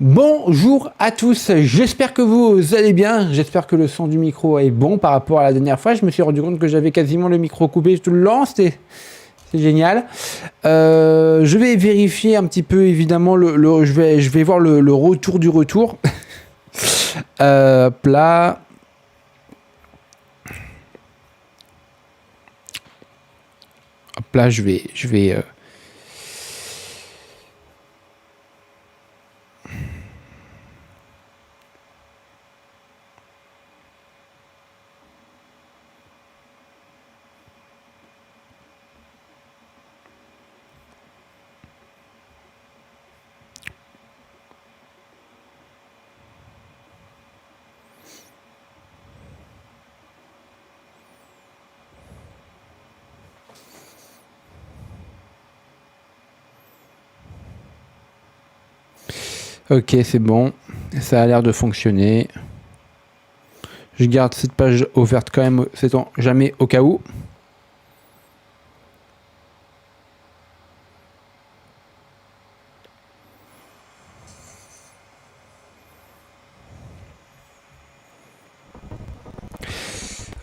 Bonjour à tous, j'espère que vous allez bien, j'espère que le son du micro est bon par rapport à la dernière fois. Je me suis rendu compte que j'avais quasiment le micro coupé tout le long, c'est génial. Je vais vérifier un petit peu évidemment, je vais voir le retour du retour. Là. Hop là, je vais Ok, c'est bon, ça a l'air de fonctionner. Je garde cette page ouverte quand même, sait-on jamais au cas où.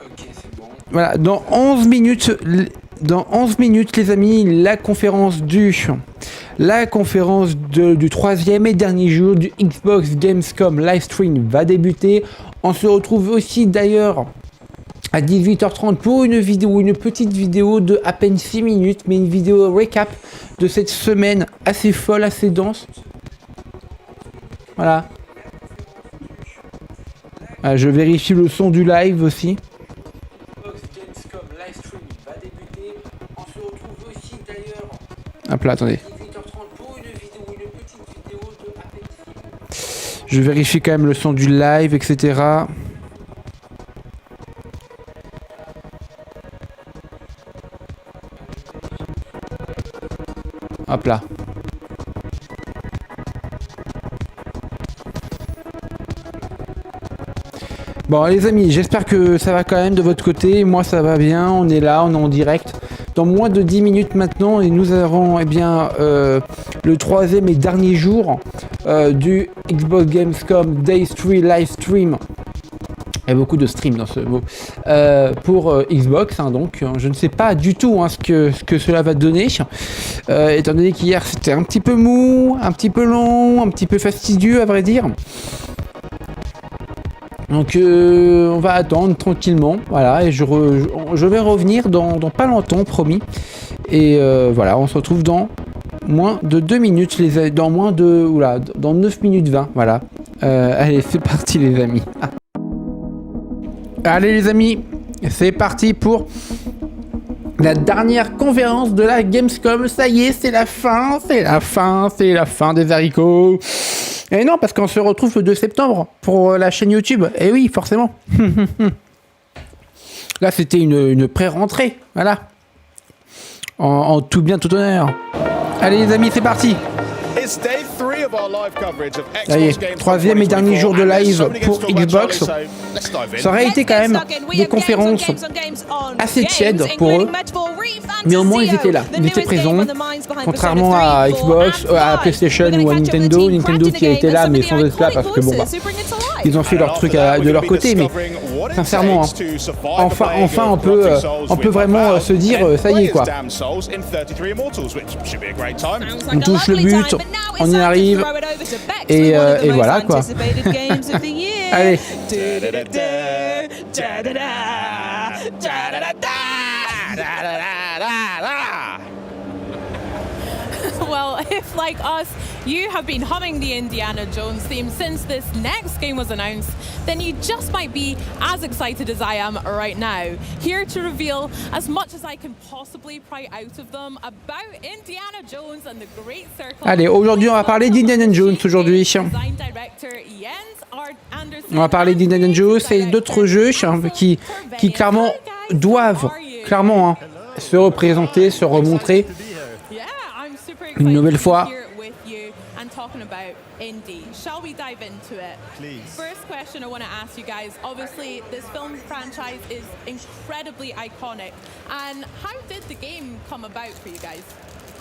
Ok, c'est bon. Voilà, dans 11 minutes, les amis, la conférence du troisième et dernier jour du Xbox Gamescom livestream va débuter. On se retrouve aussi d'ailleurs à 18h30 pour une petite vidéo de à peine 6 minutes, mais une vidéo récap de cette semaine assez folle, assez dense. Voilà. Je vérifie le son du live aussi. Xbox Gamescom livestream va débuter. On se retrouve aussi d'ailleurs. Hop là, attendez. Je vérifie quand même le son du live, etc. Hop là. Bon les amis, j'espère que ça va quand même de votre côté. Moi ça va bien, on est là, on est en direct. Dans moins de 10 minutes maintenant, et nous avons le troisième et dernier jour du Xbox Gamescom Day 3 Livestream. Il y a beaucoup de stream dans ce mot. Pour Xbox, donc je ne sais pas du tout ce que cela va donner. Étant donné qu'hier c'était un petit peu mou, un petit peu long, un petit peu fastidieux à vrai dire. Donc on va attendre tranquillement, voilà, et je vais revenir dans pas longtemps, promis. Et voilà, on se retrouve dans moins de 2 minutes, dans 9 minutes 20, voilà. Allez, c'est parti les amis. Allez les amis, c'est parti pour la dernière conférence de la Gamescom. Ça y est, c'est la fin des haricots. Et non, parce qu'on se retrouve le 2 septembre pour la chaîne YouTube. Et oui, forcément. Là, c'était une pré-rentrée. Voilà. En tout bien, tout honneur. Allez les amis, c'est parti. Ça y est, troisième et dernier jour de live pour Xbox. Ça aurait été quand même des conférences assez tièdes pour eux. Mais au moins ils étaient là, ils étaient présents. Contrairement à Xbox, à PlayStation ou à Nintendo. Nintendo qui a été là mais sans être là parce que bon bah ils ont fait leur truc de leur côté. Mais sincèrement, enfin on peut vraiment se dire ça y est quoi. On touche le but, on y arrive et voilà quoi. Allez. Well, if like us, you have been humming the Indiana Jones theme since this next game was announced, then you just might be as excited as I am right now. Here to reveal as much as I can possibly pry out of them about Indiana Jones and the Great Circle. Allez, aujourd'hui on va parler d'Indiana Jones aujourd'hui. On va parler d'Indiana Jones et d'autres jeux qui clairement doivent se représenter, se remontrer une nouvelle fois. Shall we dive into it? Please. First question I want to ask you guys. Obviously, this film franchise is incredibly iconic. And how did the game come about for you guys?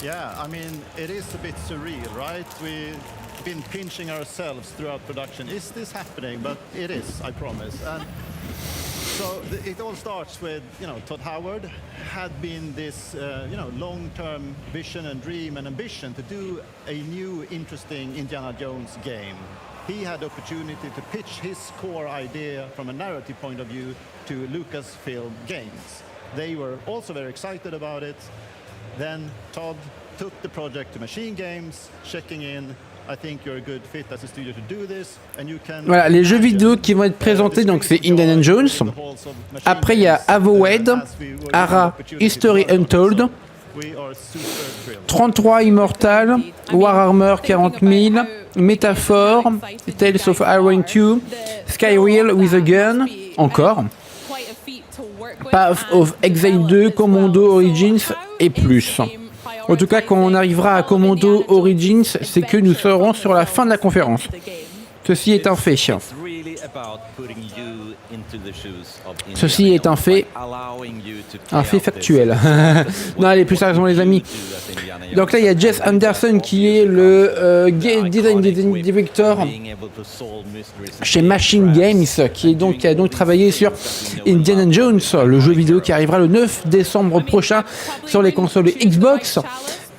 Yeah, I mean, it is a bit surreal, right? We've been pinching ourselves throughout production. Is this happening? But it is, I promise. And so it all starts with, Todd Howard had been this, long-term vision and dream and ambition to do a new, interesting Indiana Jones game. He had the opportunity to pitch his core idea from a narrative point of view to Lucasfilm Games. They were also very excited about it. Then Todd took the project to Machine Games, checking in. I think you're a good fit as a studio to do this, and you can. Voilà, les jeux vidéo qui vont être présentés, donc c'est Indiana Jones. Après, il y a Avowed, Ara, History Untold, 33 Immortal, Warhammer 40 000, Metaphor, Tales of Iron 2, Skyreal with a Gun, encore, Path of Exile 2, Commando Origins et plus. En tout cas, quand on arrivera à Commando Origins, c'est que nous serons sur la fin de la conférence. Ceci est un fait. Ceci est un fait factuel. Non, allez, plus sérieusement les amis. Donc là, il y a Jess Anderson qui est le design director chez Machine Games, qui a donc travaillé sur Indiana Jones, le jeu vidéo qui arrivera le 9 décembre prochain sur les consoles Xbox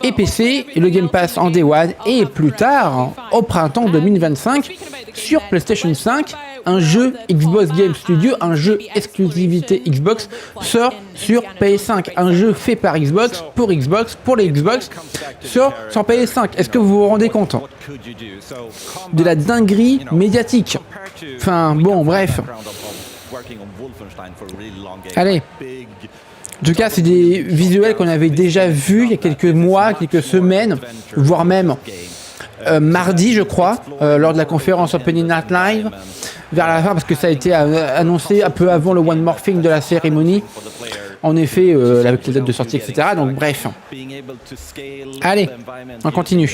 et PC, et le Game Pass en Day One, et plus tard, au printemps 2025, sur PlayStation 5, un jeu Xbox Game Studio, un jeu exclusivité Xbox, sort sur PS5. Un jeu fait par Xbox, pour les Xbox, sur PS5. Est-ce que vous vous rendez compte de la dinguerie médiatique? Enfin, bon, bref. Allez. En tout cas, c'est des visuels qu'on avait déjà vus il y a quelques mois, quelques semaines, voire même mardi, je crois, lors de la conférence Opening Night Live, vers la fin, parce que ça a été annoncé un peu avant le One More Thing de la cérémonie. En effet, avec les dates de sortie, etc. Donc, bref. Allez, on continue.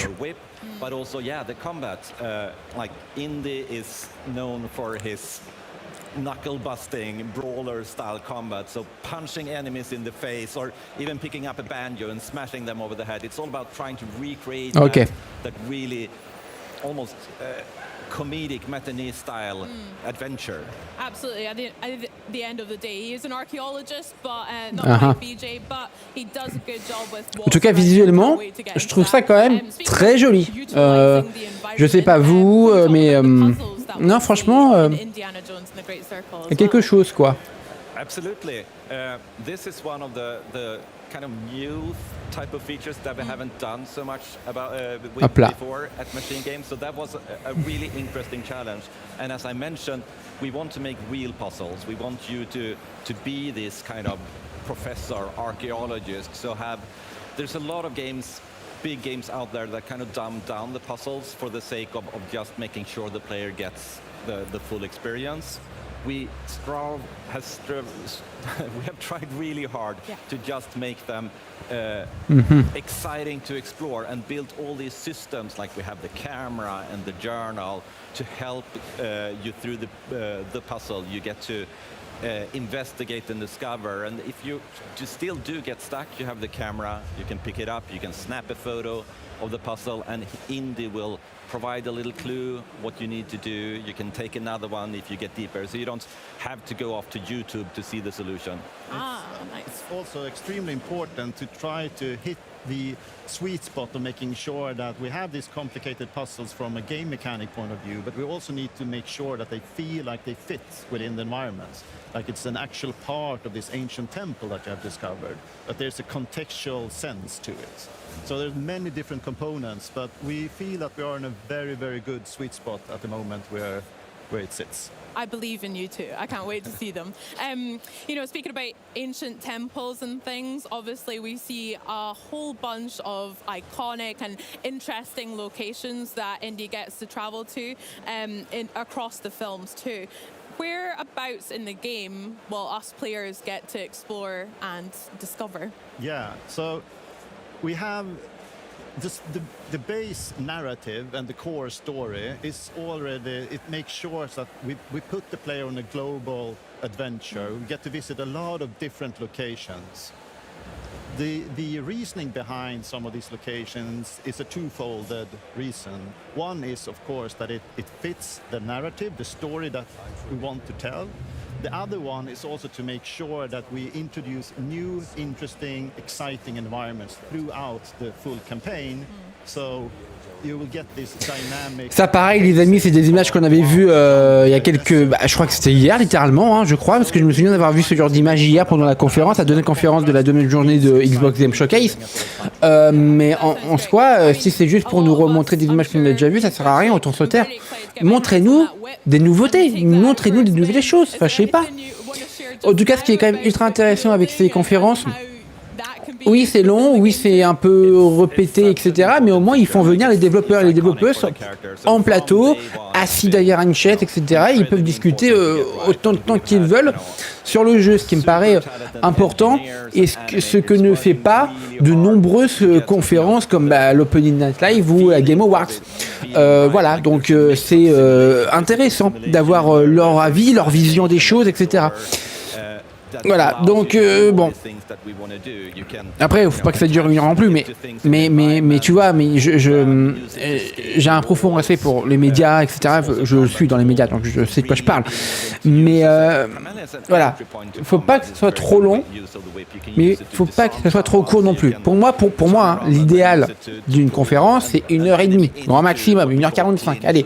Knuckle busting, brawler style combat, so punching enemies in the face or even picking up a banjo and smashing them over the head. It's all about trying to recreate that really almost comedic matinee style adventure. Absolutely. At the end of the day, he is an archaeologist, but not like BJ, but he does a good job with. En tout cas, visuellement, je trouve ça quand même très joli. Je sais pas vous, mais non, franchement, il y a quelque chose, quoi. Absolutely. This is one of the kind of new type of features that we haven't done so much about before at Machine Games. So that was a really interesting challenge. And as I mentioned, we want to make real puzzles. We want you to be this kind of professor, archaeologist. So there's a lot of games, big games out there that kind of dumb down the puzzles for the sake of just making sure the player gets the full experience. We have tried really hard to just make them exciting to explore and build all these systems, like we have the camera and the journal to help you through the puzzle. You get to investigate and discover, and if you still do get stuck, you have the camera, you can pick it up, you can snap a photo of the puzzle, and Indy will provide a little clue what you need to do. You can take another one if you get deeper, so you don't have to go off to YouTube to see the solution. Nice. It's also extremely important to try to hit the sweet spot of making sure that we have these complicated puzzles from a game mechanic point of view, but we also need to make sure that they feel like they fit within the environments, like it's an actual part of this ancient temple that you have discovered, that there's a contextual sense to it. So there's many different components, but we feel that we are in a very, very good sweet spot at the moment where it sits. I believe in you too. I can't wait to see them. Speaking about ancient temples and things, obviously we see a whole bunch of iconic and interesting locations that Indy gets to travel to across the films too. Whereabouts in the game will us players get to explore and discover? Yeah, so we have just the base narrative and the core story is already, it makes sure that we put the player on a global adventure. We get to visit a lot of different locations. The reasoning behind some of these locations is a twofold reason. One is, of course, that it fits the narrative, the story that we want to tell. The other one is also to make sure that we introduce new, interesting, exciting environments throughout the full campaign. So you will get this dynamic. Ça, pareil, les amis, c'est des images qu'on avait vues il y a quelques. Je crois que c'était hier, littéralement, je crois, parce que je me souviens d'avoir vu ce genre d'image hier pendant la conférence, la deuxième conférence de la deuxième journée de Xbox Game Showcase. Mais en soi, si c'est juste pour nous remontrer des images qu'on a déjà vues, ça sert à rien, autant se taire. Montrez-nous des nouveautés, montrez-nous des nouvelles choses. Enfin, je sais pas. En tout cas, ce qui est quand même ultra intéressant avec ces conférences. Oui, c'est long, oui, c'est un peu répété, etc. Mais au moins, ils font venir les développeurs et les développeuses en plateau, assis derrière une chaise, etc. Ils peuvent discuter autant de temps qu'ils veulent sur le jeu, ce qui me paraît important et ce que ne fait pas de nombreuses conférences comme l'Opening Night Live ou la Game Awards. Voilà, donc c'est intéressant d'avoir leur avis, leur vision des choses, etc. Voilà, donc bon. Après, il ne faut pas que ça dure une heure non plus, mais tu vois, j'ai un profond respect pour les médias, etc. Je suis dans les médias, donc je sais de quoi je parle. Mais voilà, il ne faut pas que ce soit trop long, mais il ne faut pas que ce soit trop court non plus. Pour moi, l'idéal d'une conférence, c'est 1h30, grand maximum, 1h45. Allez.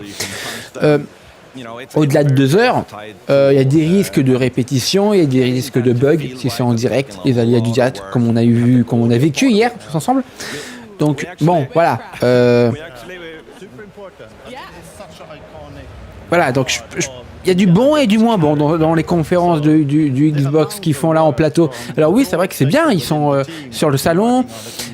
Au-delà de 2 heures, il y a des risques de répétition, il y a des risques de bugs si c'est en direct, les aléas du direct, comme on a vécu hier tous ensemble. Donc bon, voilà. Voilà, donc il y a du bon et du moins bon dans les conférences du Xbox qu'ils font là en plateau. Alors oui, c'est vrai que c'est bien, ils sont sur le salon,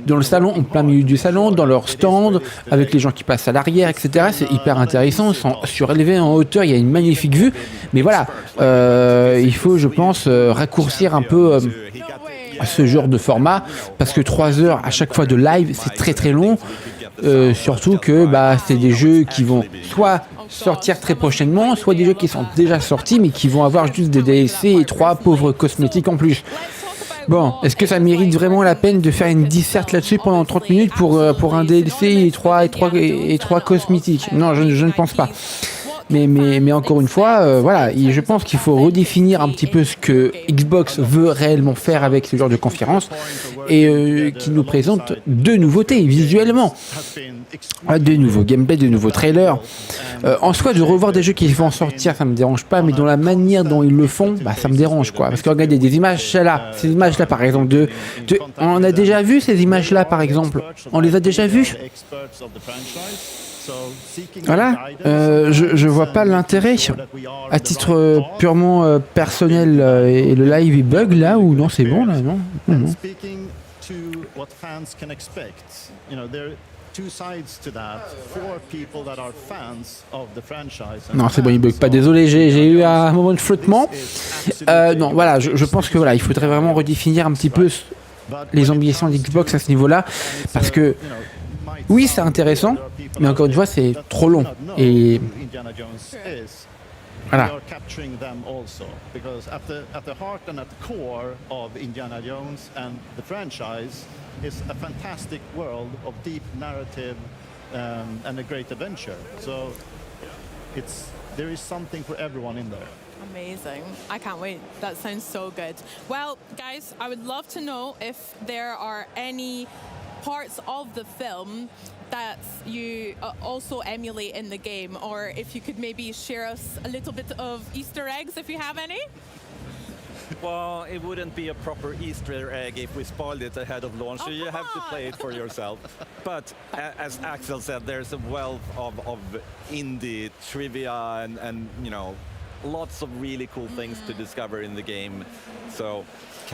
dans le salon, en plein milieu du salon, dans leur stand, avec les gens qui passent à l'arrière, etc. C'est hyper intéressant, ils sont surélevés en hauteur, il y a une magnifique vue. Mais voilà, il faut, je pense, raccourcir un peu ce genre de format, parce que 3 heures à chaque fois de live, c'est très très long. Surtout que c'est des jeux qui vont soit sortir très prochainement, soit des jeux qui sont déjà sortis mais qui vont avoir juste des DLC et 3 pauvres cosmétiques en plus. Bon, est-ce que ça mérite vraiment la peine de faire une disserte là-dessus pendant 30 minutes pour un DLC et 3 cosmétiques? Non, je ne pense pas. Mais encore une fois, voilà, je pense qu'il faut redéfinir un petit peu ce que Xbox veut réellement faire avec ce genre de conférence et qui nous présente de nouveautés visuellement, de nouveaux gameplay, de nouveaux trailers. En soi, de revoir des jeux qui vont sortir, ça me dérange pas, mais dans la manière dont ils le font, ça me dérange quoi. Parce que regardez des images là, ces images là par exemple, on a déjà vu ces images là par exemple, on les a déjà vues. Voilà, je vois pas l'intérêt. À titre purement personnel, et le live il bug là ou non, c'est bon là, non. Non, c'est bon, il bug pas. Désolé, j'ai eu un moment de flottement. Non, voilà, je pense que voilà, il faudrait vraiment redéfinir un petit peu les ambitions d'Xbox à ce niveau-là, parce que oui, c'est intéressant, mais encore une fois, c'est trop long. Et voilà. There is something for everyone in there. Amazing. I can't wait. That sounds so good. Well, guys, I would love to know if there are any parts of the film that you also emulate in the game, or if you could maybe share us a little bit of Easter eggs if you have any. Well, it wouldn't be a proper Easter egg if we spoiled it ahead of launch, so you have to play it for yourself. But as Axel said, there's a wealth of indie trivia and you know, lots of really cool things to discover in the game. So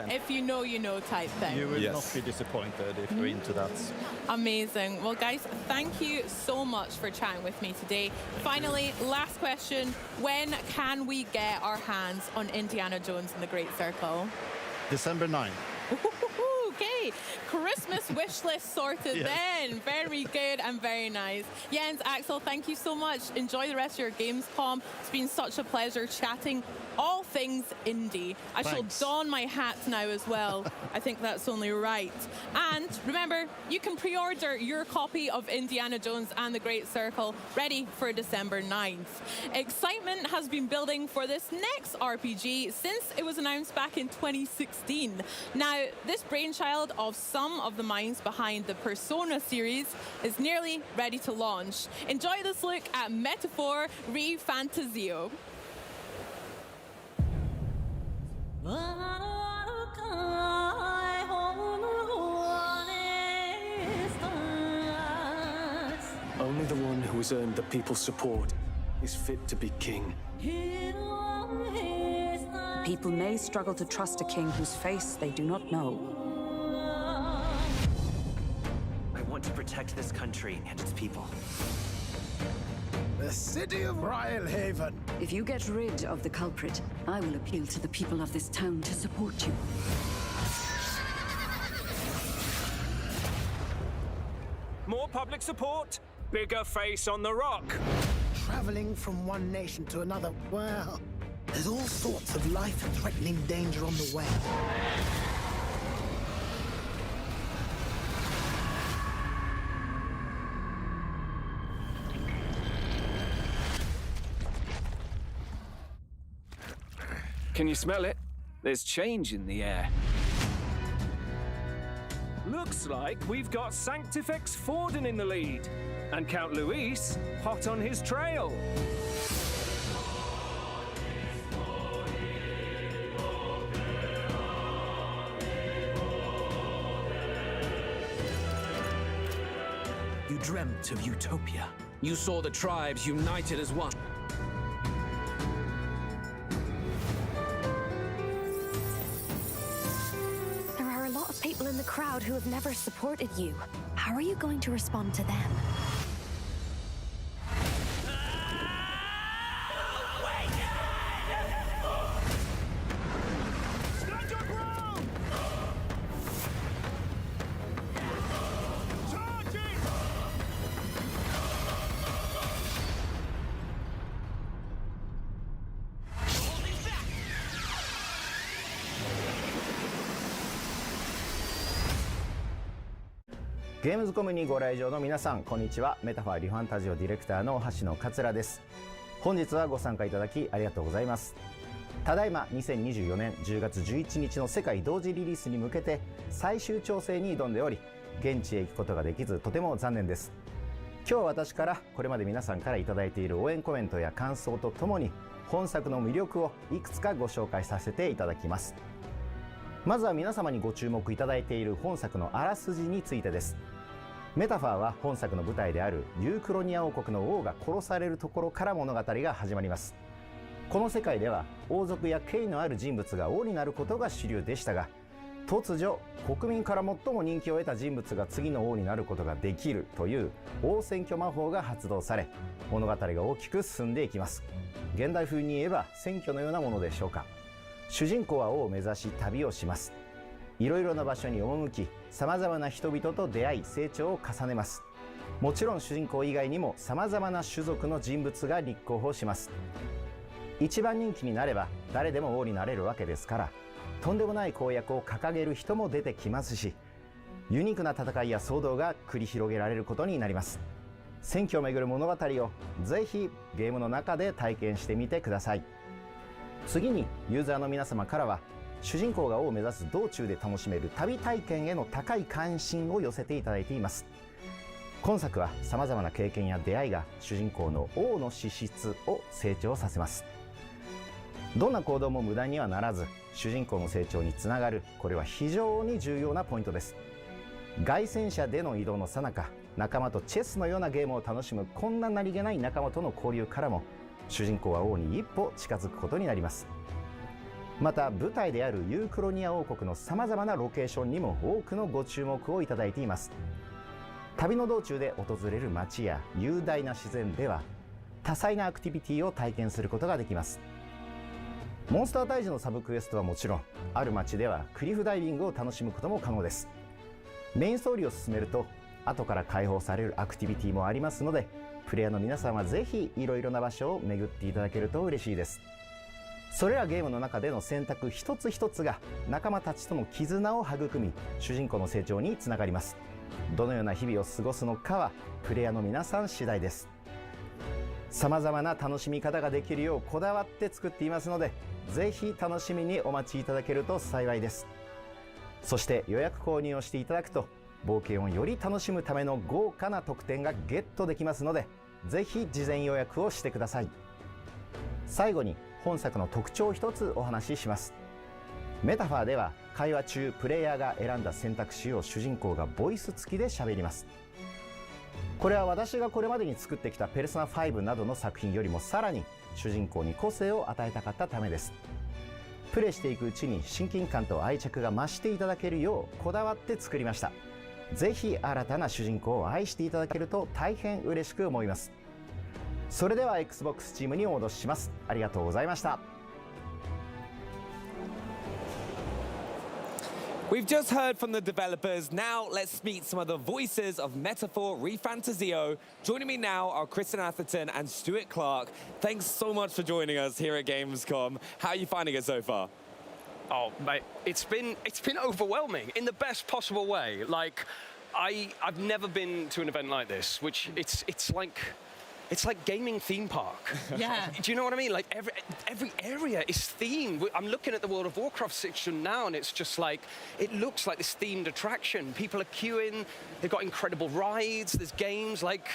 if you know type thing. You will not be disappointed if you're into that. Amazing. Well, guys, thank you so much for chatting with me today. Finally, last question. When can we get our hands on Indiana Jones and the Great Circle? December 9th. Okay. right. Christmas wish list sorted then. Very good and very nice. Jens, Axel, thank you so much. Enjoy the rest of your Gamescom. It's been such a pleasure chatting all things indie. I shall don my hat now as well. I think that's only right. And remember, you can pre-order your copy of Indiana Jones and the Great Circle ready for December 9th. Excitement has been building for this next RPG since it was announced back in 2016. Now, this brainchild of some of the minds behind the Persona series is nearly ready to launch. Enjoy this look at Metaphor Re-Fantasio. Only the one who has earned the people's support is fit to be king. People may struggle to trust a king whose face they do not know. I want to protect this country and its people. The city of Rhylehaven. If you get rid of the culprit, I will appeal to the people of this town to support you. More public support, bigger face on the rock. Traveling from one nation to another, well, there's all sorts of life-threatening danger on the way. Can you smell it? There's change in the air. Looks like we've got Sanctifex Forden in the lead, and Count Luis hot on his trail. You dreamt of utopia. You saw the tribes united as one. There are a lot of people in the crowd who have never supported you. How are you going to respond to them?ゲームズコムにご来場の皆さん、こんにちは。メタファーリファンタジオディレクターの橋野桂です。本日はご参加いただきありがとうございます。ただいま2024年10月11日の世界同時リリースに向けて最終調整に挑んでおり、現地へ行くことができずとても残念です。今日は私からこれまで皆さんからいただいている応援コメントや感想とともに本作の魅力をいくつかご紹介させていただきます。まずは皆様にご注目いただいている本作のあらすじについてです。メタファーは本作の舞台であるユークロニア王国の王が殺されるところから物語が始まります。この世界では王族や権威のある人物が王になることが主流でしたが、突如国民から最も人気を得た人物が次の王になることができるという王選挙魔法が発動され、物語が大きく進んでいきます。現代風に言えば選挙のようなものでしょうか。主人公は王を目指し旅をします。いろいろな場所に赴き、さまざまな人々と出会い成長を重ねます。もちろん主人公以外にもさまざまな種族の人物が立候補します。一番人気になれば誰でも王になれるわけですから、とんでもない公約を掲げる人も出てきますし、ユニークな戦いや騒動が繰り広げられることになります。選挙をめぐる物語をぜひゲームの中で体験してみてください。次にユーザーの皆様からは、主人公が王を目指す道中で楽しめる旅体験への高い関心を寄せていただいています。今作はさまざまな経験や出会いが主人公の王の資質を成長させます。どんな行動も無駄にはならず、主人公の成長につながる、これは非常に重要なポイントです。凱旋車での移動の最中、仲間とチェスのようなゲームを楽しむこんな何気ない仲間との交流からも、主人公は王に一歩近づくことになります。また舞台であるユークロニア王国のさまざまなロケーションにも多くのご注目をいただいています。旅の道中で訪れる街や雄大な自然では多彩なアクティビティを体験することができます。モンスター退治のサブクエストはもちろん、ある街ではクリフダイビングを楽しむことも可能です。メインストーリーを進めると後から解放されるアクティビティもありますので、プレイヤーの皆さんはぜひいろいろな場所を巡っていただけると嬉しいです。それらゲームの中での選択一つ一つが仲間たちとの絆を育み、主人公の成長につながります。どのような日々を過ごすのかはプレイヤーの皆さん次第です。さまざまな楽しみ方ができるようこだわって作っていますので、ぜひ楽しみにお待ちいただけると幸いです。そして予約購入をしていただくと冒険をより楽しむための豪華な特典がゲットできますので、ぜひ事前予約をしてください。最後に本作の特徴を一つお話しします。メタファーでは会話中プレイヤーが選んだ選択肢を主人公がボイス付きで喋ります。これは私がこれまでに作ってきたペルソナ5などの作品よりもさらに主人公に個性を与えたかったためです。プレイしていくうちに親近感と愛着が増していただけるようこだわって作りました。ぜひ新たな主人公を愛していただけると大変嬉しく思います。それでは Xbox チームにお戻しします。ありがとうございました。We've just heard from the developers. Now let's meet some of the voices of Metaphor Refantasio. Joining me now are Kristen Atherton and Stuart Clark. Thanks so much for joining us here at Gamescom. How are you finding it so far? Oh, mate, it's been overwhelming in the best possible way. Like, I've never been to an event like this, which it's like gaming theme park. Yeah. Do you know what I mean? Like every area is themed. I'm looking at the World of Warcraft section now, and it's just like it looks like this themed attraction. People are queuing. They've got incredible rides. There's games. Like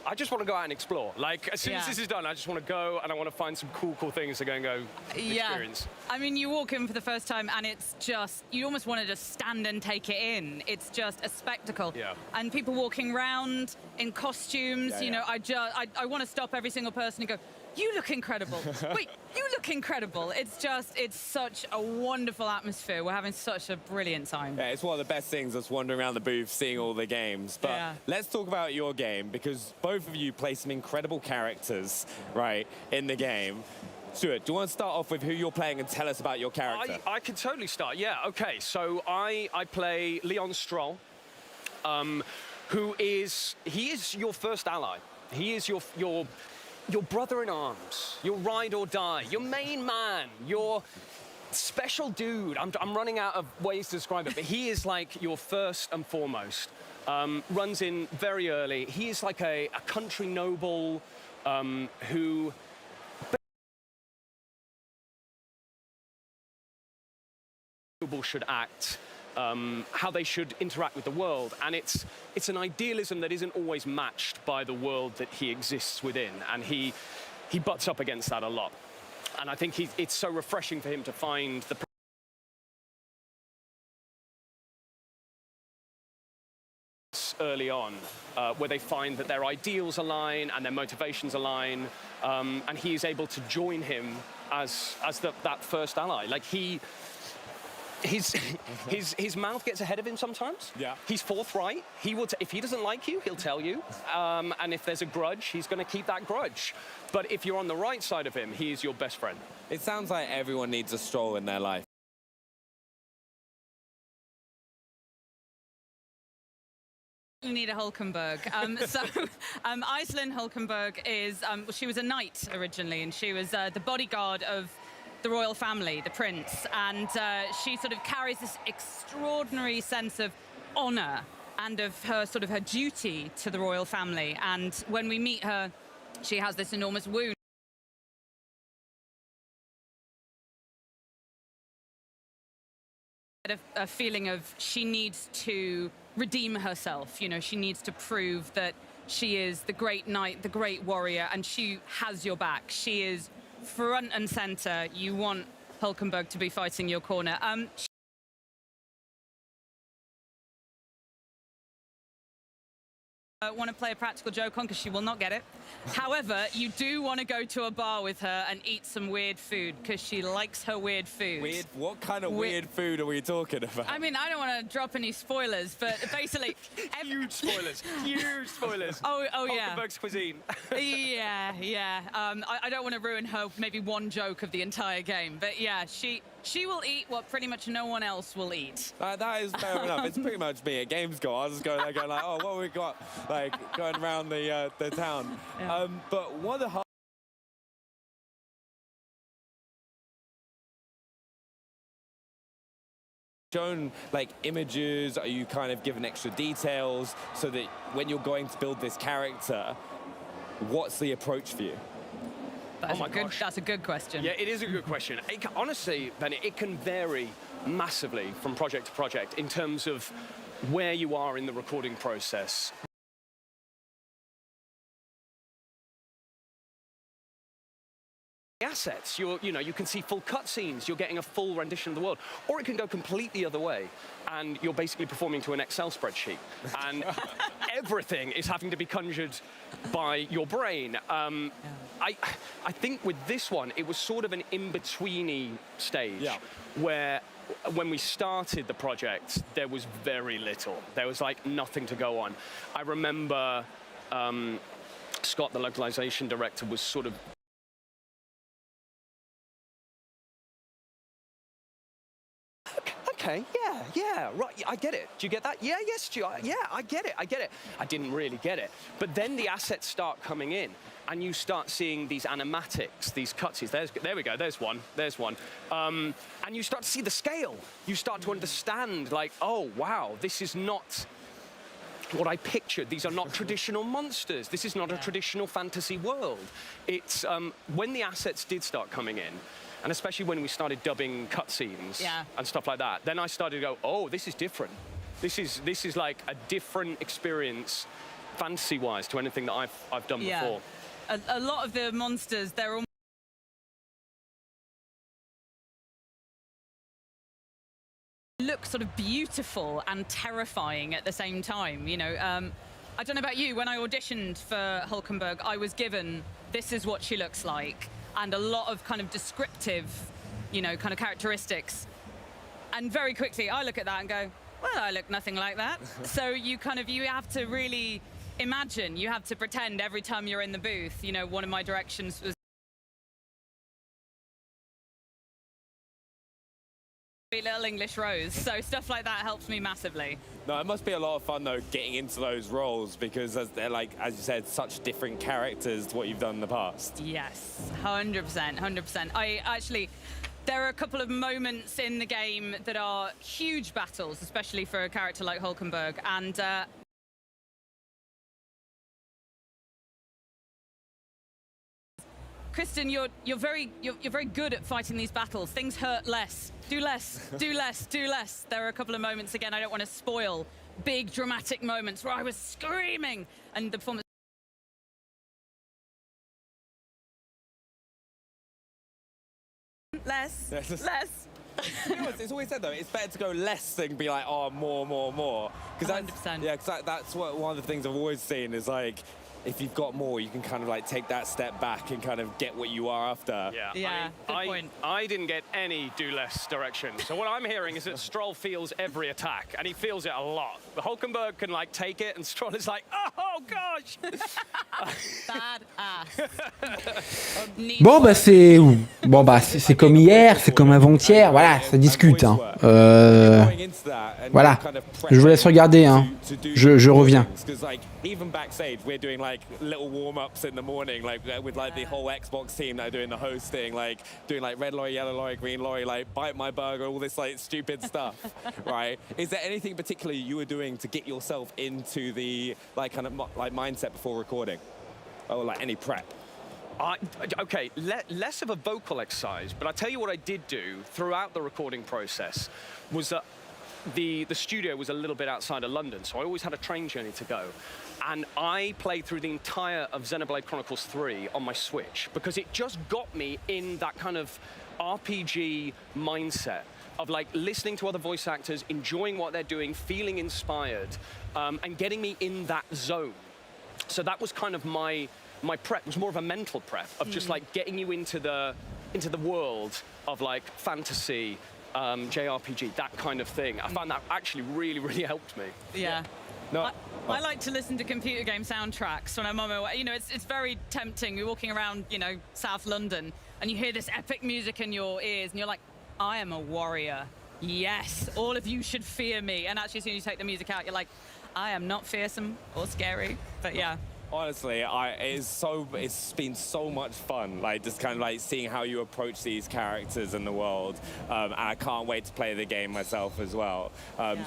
I just want to go out and explore. Like as soon as this is done, I just want to go and I want to find some cool things to go and experience. I mean, you walk in for the first time and it's just, you almost want to just stand and take it in. It's just a spectacle. Yeah. And people walking around in costumes, you know, I want to stop every single person and go, you look incredible. Wait, you look incredible. It's such a wonderful atmosphere. We're having such a brilliant time. Yeah, it's one of the best things, us wandering around the booth, seeing all the games. But let's talk about your game, because both of you play some incredible characters, right, in the game. Stuart, do you want to start off with who you're playing and tell us about your character? I can totally start, yeah. Okay, so I play Leon Stroll, he is your first ally. He is your brother in arms, your ride or die, your main man, your special dude. I'm running out of ways to describe it, but he is like your first and foremost. Runs in very early. He is like a country noble who should act, how they should interact with the world, and it's an idealism that isn't always matched by the world that he exists within, and he butts up against that a lot. And I think it's so refreshing for him to find the early on where they find that their ideals align and their motivations align, and he is able to join him as that first ally. Like his mouth gets ahead of him sometimes. Yeah. He's forthright. He will if he doesn't like you, he'll tell you. And if there's a grudge, he's going to keep that grudge. But if you're on the right side of him, he is your best friend. It sounds like everyone needs a Stroll in their life. You need a Hulkenberg. Iselin Hulkenberg is, she was a knight originally, and she was the bodyguard of the royal family, the prince, and she sort of carries this extraordinary sense of honor and of her duty to the royal family. And when we meet her, she has this enormous wound. A feeling of she needs to redeem herself. You know, she needs to prove that she is the great knight, the great warrior, and she has your back. She is front and center. You want Hulkenberg to be fighting your corner. Want to play a practical joke on because she will not get it. However, you do want to go to a bar with her and eat some weird food because she likes her weird food. Weird? What kind of weird food are we talking about? I mean, I don't want to drop any spoilers, but basically... Huge spoilers. Huge spoilers. Oh yeah. Hulkenberg's cuisine. Yeah. I don't want to ruin her maybe one joke of the entire game, but yeah, She will eat what pretty much no one else will eat. That is fair enough. It's pretty much me at Gamescom. I was just going there going like, oh, what have we got? Like, going around the town. Yeah. But one of the hard shown like images, are you kind of given extra details so that when you're going to build this character, what's the approach for you? That's a good question. Yeah, it is a good question. Honestly, Benny, it can vary massively from project to project in terms of where you are in the recording process. Assets, you can see full cutscenes, you're getting a full rendition of the world, or it can go completely the other way, and you're basically performing to an Excel spreadsheet, and everything is having to be conjured by your brain. I think with this one, it was sort of an in-betweeny stage, where when we started the project, there was very little. There was like nothing to go on. I remember Scott, the localization director, was sort of okay, yeah, right, I get it. Do you get that? Yeah, yes, Stu, yeah, I get it. I didn't really get it. But then the assets start coming in, and you start seeing these animatics, these cutscenes. There we go, there's one. And you start to see the scale. You start to understand, like, oh, wow, this is not what I pictured. These are not traditional monsters. This is not a traditional fantasy world. It's, when the assets did start coming in, and especially when we started dubbing cutscenes and stuff like that, then I started to go, oh, this is different. This is like a different experience, fantasy-wise, to anything that I've done before. A lot of the monsters, they're all look sort of beautiful and terrifying at the same time. You know, I don't know about you. When I auditioned for Hulkenberg, I was given this is what she looks like, and a lot of kind of descriptive, you know, kind of characteristics. And very quickly, I look at that and go, well, I look nothing like that. So you have to really imagine, you have to pretend every time you're in the booth. You know, one of my directions was Little English Rose. So stuff like that helps me massively. No, it must be a lot of fun though getting into those roles, because they're like, as you said, such different characters to what you've done in the past. Yes, 100%. There are a couple of moments in the game that are huge battles, especially for a character like Hulkenberg, and Kristen, you're very good at fighting these battles. Things hurt less. Do less. Do less. Do less. There are a couple of moments, again, I don't want to spoil, big dramatic moments where I was screaming, and the performance. Less. You know, it's always said though, it's better to go less than be like, oh, more. Because 100%. That's what one of the things I've always seen is like, if you've got more, you can kind of like take that step back and kind of get what you are after. Yeah, good point. I didn't get any do less direction. So what I'm hearing is that Stroll feels every attack, and he feels it a lot. The Hulkenberg can like take it, and Stroll is like, oh gosh. C'est comme hier, c'est comme avant-hier, voilà, ça discute. Hein. Voilà, je vous laisse regarder, hein. Je reviens. Even backstage, we're doing like little warm-ups in the morning, like with like the whole Xbox team that are doing the hosting, like doing like red lorry, yellow lorry, green lorry, like bite my burger, all this like stupid stuff, right? Is there anything particularly you were doing to get yourself into the like kind of like mindset before recording, or like any prep? Okay, less of a vocal exercise, but I tell you what I did do throughout the recording process was that the studio was a little bit outside of London, so I always had a train journey to go. And I played through the entire of Xenoblade Chronicles 3 on my Switch because it just got me in that kind of RPG mindset of like listening to other voice actors, enjoying what they're doing, feeling inspired, and getting me in that zone. So that was kind of my prep, was more of a mental prep of just like getting you into the world of like fantasy, JRPG, that kind of thing. I found that actually really helped me. Yeah. No. I like to listen to computer game soundtracks when I'm on my way. You know, it's very tempting. You're walking around, you know, South London, and you hear this epic music in your ears, and you're like, I am a warrior. Yes, all of you should fear me. And actually, as soon as you take the music out, you're like, I am not fearsome or scary, but yeah. Honestly, it's been so much fun, like just kind of like seeing how you approach these characters in the world, and I can't wait to play the game myself as well.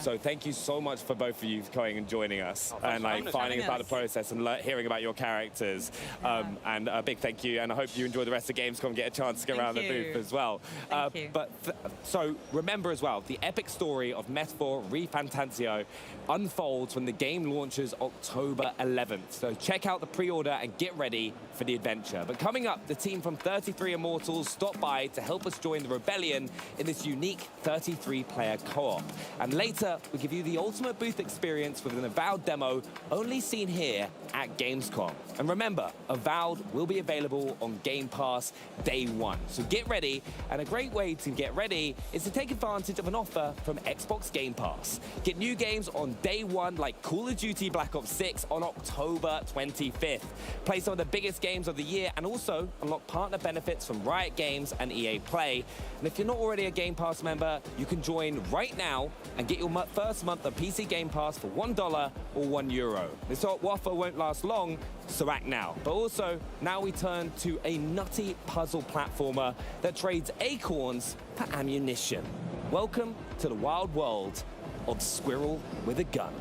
So thank you so much for both of you coming and joining us, and like finding about the process and hearing about your characters. And a big thank you, and I hope you enjoy the rest of Gamescom and get a chance to go around the booth as well. So remember as well, the epic story of Metaphor ReFantazio unfolds when the game launches October 11th. So check out the pre-order and get ready for the adventure. But coming up, the team from 33 Immortals stopped by to help us join the rebellion in this unique 33-player co-op. And later, we give you the ultimate booth experience with an Avowed demo only seen here at Gamescom. And remember, Avowed will be available on Game Pass day one. So get ready, and a great way to get ready is to take advantage of an offer from Xbox Game Pass. Get new games on day one like Call of Duty Black Ops 6 on October 25th. Play some of the biggest games of the year and also unlock partner benefits from Riot Games and EA Play. And if you're not already a Game Pass member, you can join right now and get your first month of PC Game Pass for $1 or €1. This offer won't last long, so act now. But also, now we turn to a nutty puzzle platformer that trades acorns for ammunition. Welcome to the wild world of Squirrel with a Gun.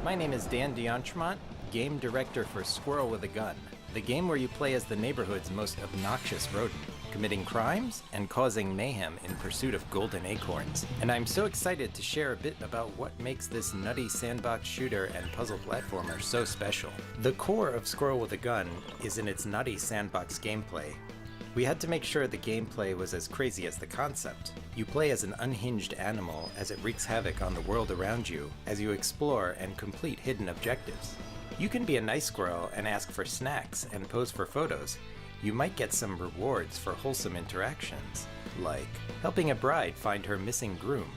My name is Dan D'Entremont, Game Director for Squirrel with a Gun, the game where you play as the neighborhood's most obnoxious rodent, committing crimes and causing mayhem in pursuit of golden acorns. And I'm so excited to share a bit about what makes this nutty sandbox shooter and puzzle platformer so special. The core of Squirrel with a Gun is in its nutty sandbox gameplay. We had to make sure the gameplay was as crazy as the concept. You play as an unhinged animal as it wreaks havoc on the world around you as you explore and complete hidden objectives. You can be a nice squirrel and ask for snacks and pose for photos. You might get some rewards for wholesome interactions, like helping a bride find her missing groom,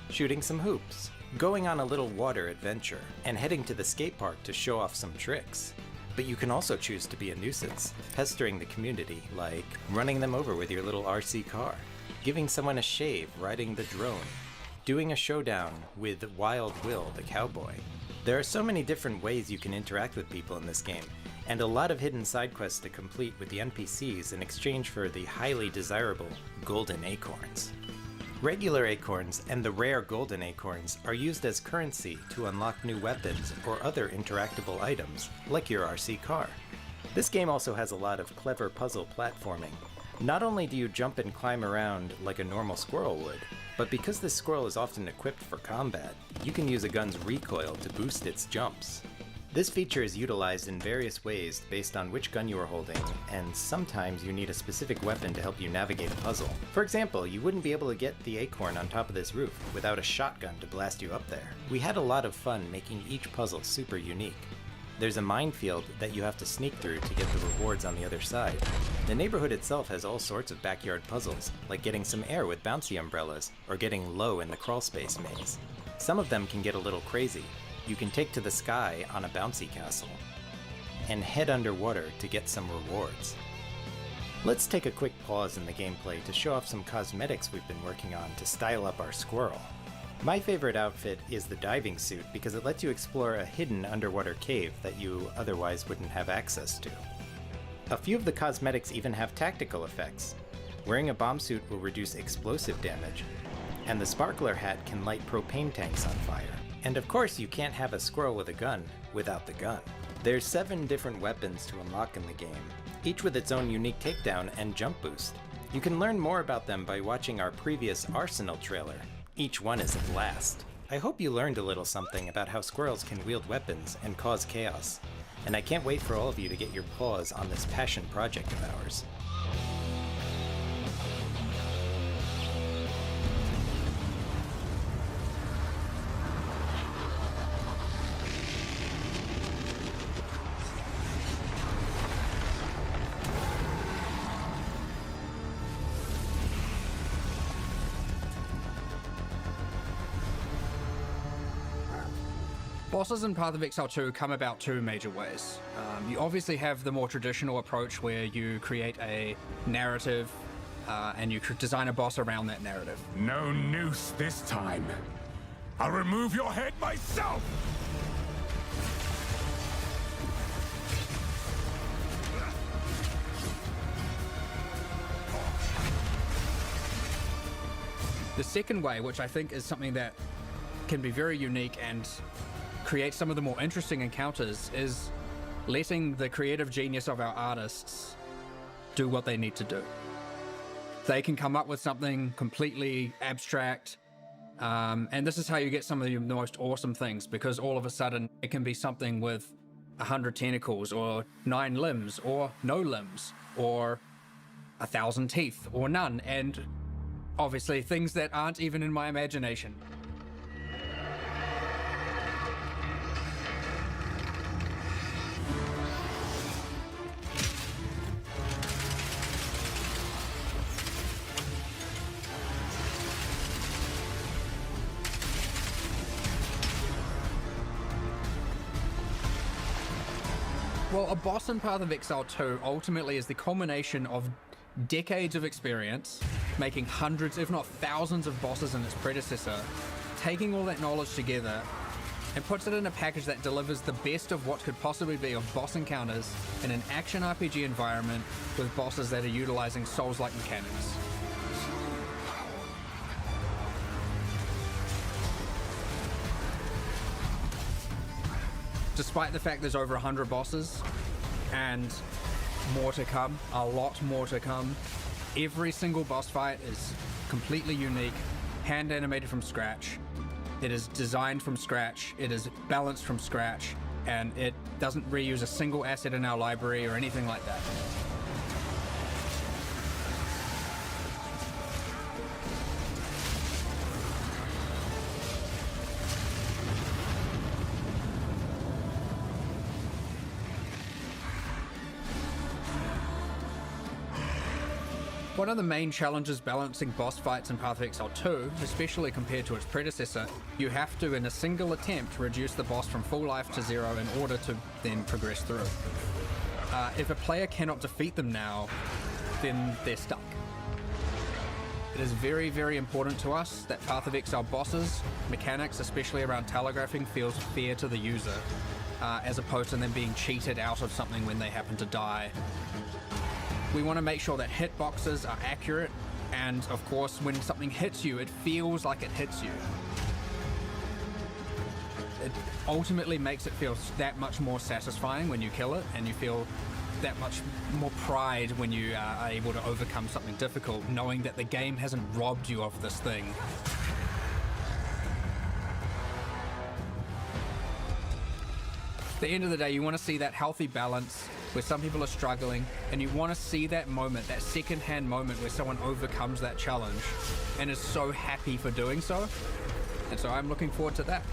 shooting some hoops, going on a little water adventure, and heading to the skate park to show off some tricks. But you can also choose to be a nuisance, pestering the community, like running them over with your little RC car, giving someone a shave riding the drone, doing a showdown with Wild Will the cowboy. There are so many different ways you can interact with people in this game, and a lot of hidden side quests to complete with the NPCs in exchange for the highly desirable golden acorns. Regular acorns and the rare golden acorns are used as currency to unlock new weapons or other interactable items, like your RC car. This game also has a lot of clever puzzle platforming. Not only do you jump and climb around like a normal squirrel would, but because this squirrel is often equipped for combat, you can use a gun's recoil to boost its jumps. This feature is utilized in various ways based on which gun you are holding, and sometimes you need a specific weapon to help you navigate a puzzle. For example, you wouldn't be able to get the acorn on top of this roof without a shotgun to blast you up there. We had a lot of fun making each puzzle super unique. There's a minefield that you have to sneak through to get the rewards on the other side. The neighborhood itself has all sorts of backyard puzzles, like getting some air with bouncy umbrellas, or getting low in the crawlspace maze. Some of them can get a little crazy. You can take to the sky on a bouncy castle, and head underwater to get some rewards. Let's take a quick pause in the gameplay to show off some cosmetics we've been working on to style up our squirrel. My favorite outfit is the diving suit because it lets you explore a hidden underwater cave that you otherwise wouldn't have access to. A few of the cosmetics even have tactical effects. Wearing a bomb suit will reduce explosive damage, and the sparkler hat can light propane tanks on fire. And of course, you can't have a squirrel with a gun without the gun. There's 7 different weapons to unlock in the game, each with its own unique takedown and jump boost. You can learn more about them by watching our previous Arsenal trailer. Each one is a blast. I hope you learned a little something about how squirrels can wield weapons and cause chaos. And I can't wait for all of you to get your paws on this passion project of ours. Bosses in Path of Exile 2 come about 2 major ways. You obviously have the more traditional approach where you create a narrative and you could design a boss around that narrative. No noose this time. I'll remove your head myself! The second way, which I think is something that can be very unique and create some of the more interesting encounters, is letting the creative genius of our artists do what they need to do. They can come up with something completely abstract, and this is how you get some of the most awesome things, because all of a sudden it can be something with 100 tentacles, or 9 limbs, or no limbs, or 1,000 teeth, or none, and obviously things that aren't even in my imagination. Well, a boss in Path of Exile 2 ultimately is the culmination of decades of experience, making hundreds, if not thousands of bosses in its predecessor, taking all that knowledge together, and puts it in a package that delivers the best of what could possibly be of boss encounters in an action RPG environment with bosses that are utilizing Souls-like mechanics. Despite the fact there's over 100 bosses, and more to come, a lot more to come, every single boss fight is completely unique, hand animated from scratch. It is designed from scratch, it is balanced from scratch, and it doesn't reuse a single asset in our library or anything like that. One of the main challenges balancing boss fights in Path of Exile 2, especially compared to its predecessor, you have to, in a single attempt, reduce the boss from full life to 0 in order to then progress through. If a player cannot defeat them now, then they're stuck. It is very, very important to us that Path of Exile bosses, mechanics, especially around telegraphing, feels fair to the user, as opposed to them being cheated out of something when they happen to die. We want to make sure that hitboxes are accurate, and of course, when something hits you, it feels like it hits you. It ultimately makes it feel that much more satisfying when you kill it, and you feel that much more pride when you are able to overcome something difficult, knowing that the game hasn't robbed you of this thing. At the end of the day, you want to see that healthy balance where some people are struggling, and you want to see that moment, that second-hand moment where someone overcomes that challenge and is so happy for doing so. And so I'm looking forward to that.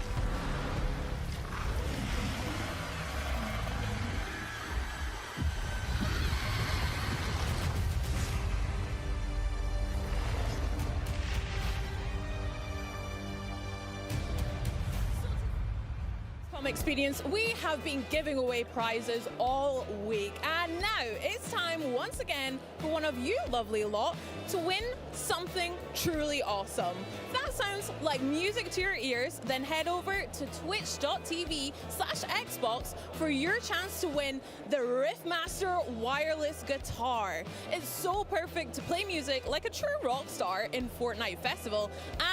Experience, we have been giving away prizes all week, and now it's time once again for one of you lovely lot to win something truly awesome. If that sounds like music to your ears, then head over to twitch.tv/Xbox for your chance to win the Riffmaster wireless guitar. It's so perfect to play music like a true rock star in Fortnite Festival,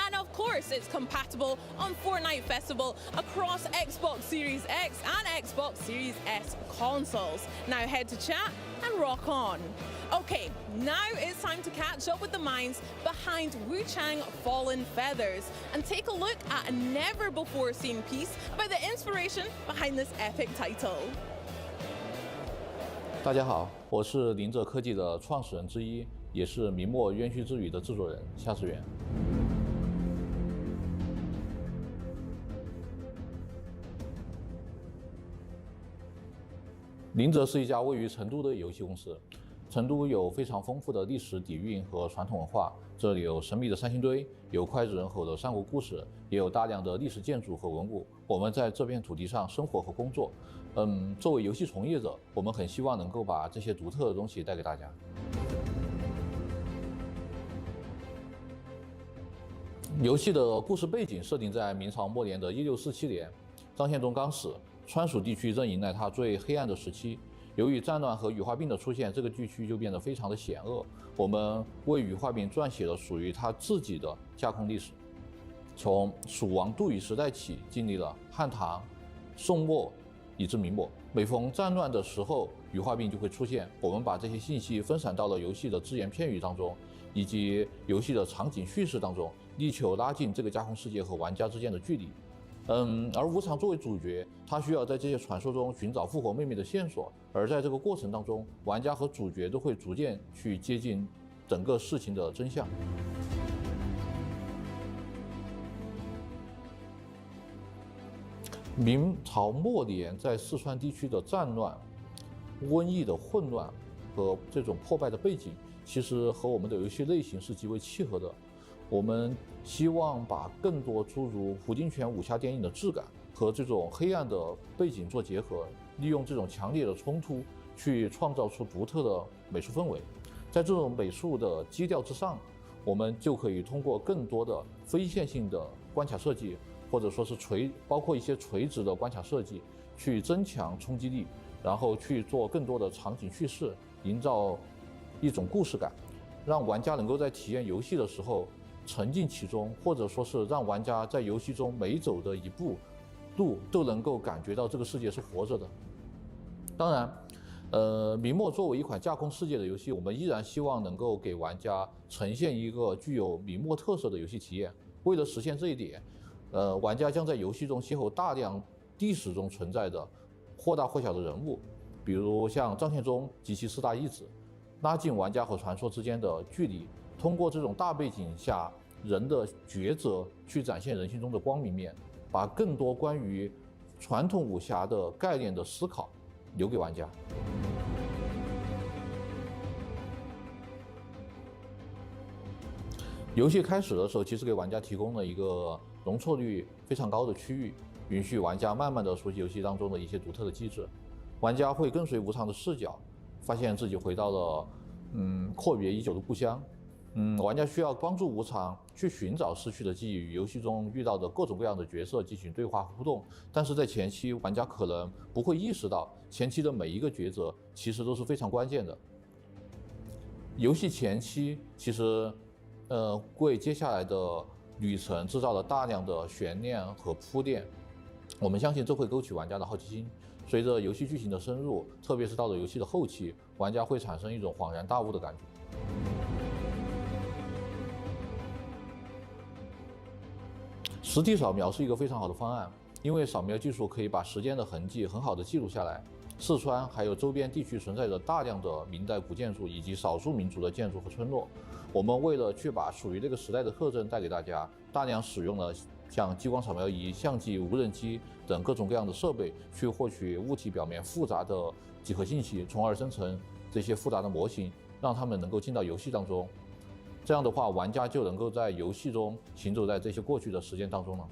and of course it's compatible on Fortnite Festival across Xbox Series X and Xbox Series S consoles. Now head to chat and rock on. Okay, now it's time to catch up with the minds behind Wu Chang Fallen Feathers and take a look at a never-before-seen piece about the inspiration behind this epic title. 大家好，我是林者科技的创始人之一，也是明末冤虚之语的制作人夏世元。林者是一家位于成都的游戏公司。成都有非常丰富的历史底蕴和传统文化，这里有神秘的三星堆，有脍炙人口的三国故事，也有大量的历史建筑和文物。我们在这片土地上生活和工作。作为游戏从业者，我们很希望能够把这些独特的东西带给大家。游戏的故事背景设定在明朝末年的1647年，张献忠刚死，川蜀地区正迎来他最黑暗的时期。由于战乱和羽化病的出现，这个地区就变得非常的险恶。我们为羽化病撰写了属于他自己的架空历史，从蜀王杜宇时代起，经历了汉唐、宋末以至明末。每逢战乱的时候，羽化病就会出现。我们把这些信息分散到了游戏的只言片语当中，以及游戏的场景叙事当中，力求拉近这个架空世界和玩家之间的距离。而无常作为主角，他需要在这些传说中寻找复活妹妹的线索，而在这个过程当中，玩家和主角都会逐渐去接近整个事情的真相。明朝末年在四川地区的战乱、瘟疫的混乱和这种破败的背景，其实和我们的游戏类型是极为契合的。我们希望把更多诸如胡金铨武侠电影的质感和这种黑暗的背景做结合，利用这种强烈的冲突去创造出独特的美术氛围。在这种美术的基调之上，我们就可以通过更多的非线性的关卡设计，或者说是包括一些垂直的关卡设计，去增强冲击力，然后去做更多的场景叙事，营造一种故事感，让玩家能够在体验游戏的时候沉浸其中，或者说是让玩家在游戏中每走的一步路都能够感觉到这个世界是活着的。当然，明末作为一款架空世界的游戏，我们依然希望能够给玩家呈现一个具有明末特色的游戏体验。为了实现这一点，玩家将在游戏中邂逅大量历史中存在的或大或小的人物，比如像张献忠及其4大义子，拉近玩家和传说之间的距离。通过这种大背景下人的抉择，去展现人性中的光明面，把更多关于传统武侠的概念的思考留给玩家。游戏开始的时候，其实给玩家提供了一个容错率非常高的区域，允许玩家慢慢的熟悉游戏当中的一些独特的机制。玩家会跟随无常的视角，发现自己回到了阔别已久的故乡。玩家需要帮助无常去寻找失去的记忆，与游戏中遇到的各种各样的角色进行对话互动。但是在前期，玩家可能不会意识到，前期的每一个抉择其实都是非常关键的。游戏前期其实，为接下来的旅程制造了大量的悬念和铺垫。我们相信这会勾起玩家的好奇心。随着游戏剧情的深入，特别是到了游戏的后期，玩家会产生一种恍然大悟的感觉。实体扫描是一个非常好的方案，因为扫描技术可以把时间的痕迹很好的记录下来。四川还有周边地区存在着大量的明代古建筑以及少数民族的建筑和村落。我们为了去把属于这个时代的特征带给大家，大量使用了像激光扫描仪、相机、无人机等各种各样的设备，去获取物体表面复杂的几何信息，从而生成这些复杂的模型，让它们能够进到游戏当中。这样的话，玩家就能够在游戏中行走在这些过去的时间当中了。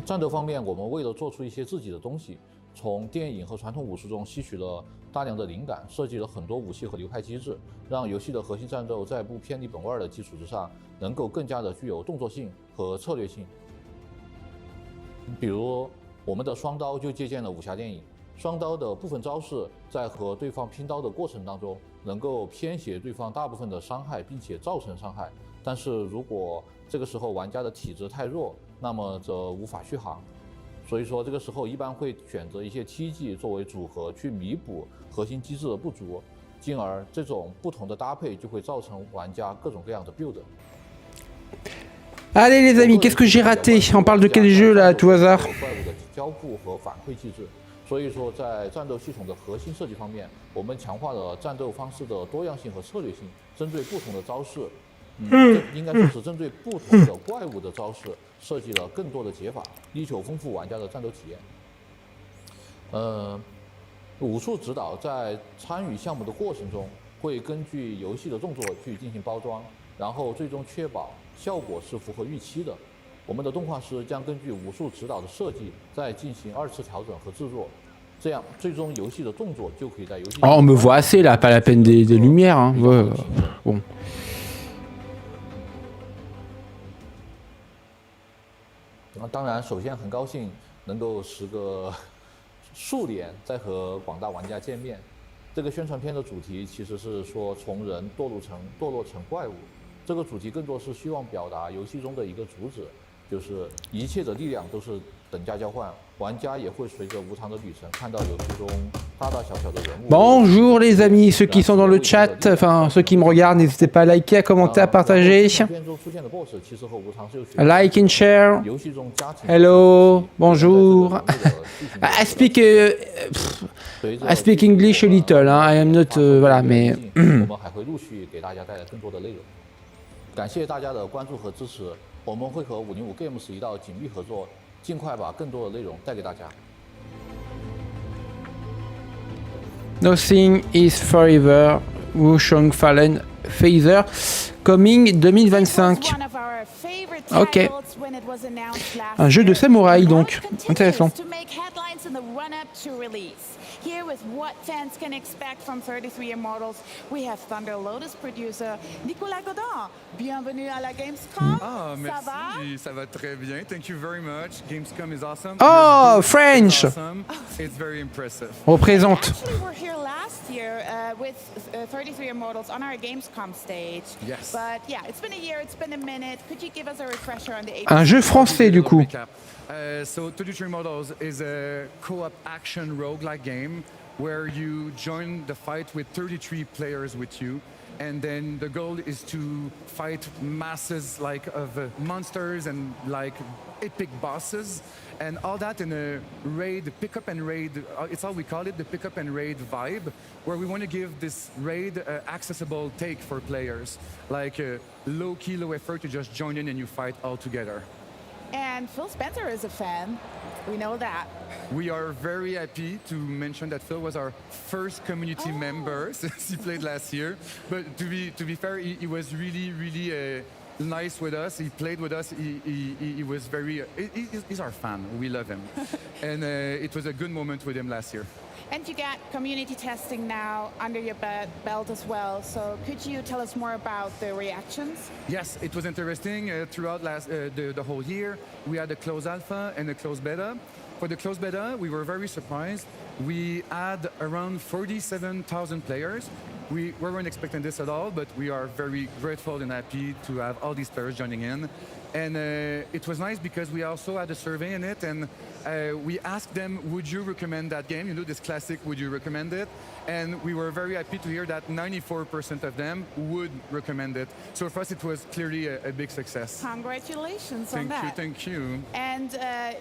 战斗方面，我们为了做出一些自己的东西，从电影和传统武术中吸取了大量的灵感，设计了很多武器和流派机制，让游戏的核心战斗在不偏离本味的基础之上，能够更加的具有动作性和策略性。比如我们的双刀就借鉴了武侠电影。双刀的部分招式在和对方拼刀的过程当中，能够偏斜对方大部分的伤害，并且造成伤害。但是如果这个时候玩家的体质太弱，那么则无法续航。所以说这个时候一般会选择一些 T 技作为组合，去弥补核心机制的不足，进而这种不同的搭配就会造成玩家各种各样的 build。Allez les amis, qu'est-ce que j'ai raté? On parle de quel jeu là, à tout hasard? 怪物的交互和反馈机制。所以说，在战斗系统的核心设计方面，我们强化了战斗方式的多样性和策略性，针对不同的招式，应该说是针对不同的怪物的招式，设计了更多的解法，力求丰富玩家的战斗体验。武术指导在参与项目的过程中，会根据游戏的动作去进行包装，然后最终确保效果是符合预期的。我们的动画师将根据武术指导的设计，再进行2次调整和制作。这样最终游戏的动作就可以在游戏。Oh, on me voit assez là, pas la peine des lumières. Hein. Ouais, bon. 当然，首先很高兴能够时隔数年再和广大玩家见面。这个宣传片的主题其实是说从人堕落成怪物。这个主题更多是希望表达游戏中的一个主旨，就是一切的力量都是等价交换，玩家也会随着无常的旅程看到游戏中大大小小的人物。Bonjour les amis, ceux qui sont dans le chat, enfin ceux qui me regardent, n'hésitez pas à liker, à commenter, à partager. Like and share. Hello, bonjour. I speak English a little, hein. I am not, voilà, mais. 我们还会陆续给大家带来更多的内容。感谢大家的关注和支持，我们会和505 Games 一道紧密合作，尽快把更多的内容带给大家。Nothing is forever. Wusheng Fallen Phaser coming 2025. Ok. Un jeu de samouraï donc. Intéressant. Here with what fans can expect from 33 Immortals, we have Thunder Lotus producer Nicolas Godin. Bienvenue à la Gamescom. Ah, merci. Ça va très bien. Thank you very much. Gamescom is awesome. Oh, French. Awesome. It's very impressive. Représente. Actually, we were here last year with 33 Immortals on our Gamescom stage. Yes. But yeah, it's been a year, it's been a minute. Could you give us a refresher on the Un jeu français du coup. So 33 Immortals is a co-op action roguelike game where you join the fight with 33 players with you, and then the goal is to fight masses like of monsters and like epic bosses, and all that in a raid, pick up and raid. It's how we call it, the pick up and raid vibe, where we want to give this raid accessible take for players, like low key, low effort. You just join in and you fight all together. And Phil Spencer is a fan. We know that. We are very happy to mention that Phil was our first community member since he played last year. But to be fair, he was really nice with us. He played with us. He was very. He's our fan. We love him, and it was a good moment with him last year. And you got community testing now under your belt as well. So could you tell us more about the reactions? Yes, it was interesting. Throughout the whole year, we had a closed alpha and a closed beta. For the closed beta, we were very surprised. We had around 47,000 players. We weren't expecting this at all, but we are very grateful and happy to have all these players joining in. And it was nice because we also had a survey in it, and we asked them, would you recommend that game? You know, this classic, would you recommend it? And we were very happy to hear that 94% of them would recommend it. So for us, it was clearly a big success. Congratulations on that. Thank you. And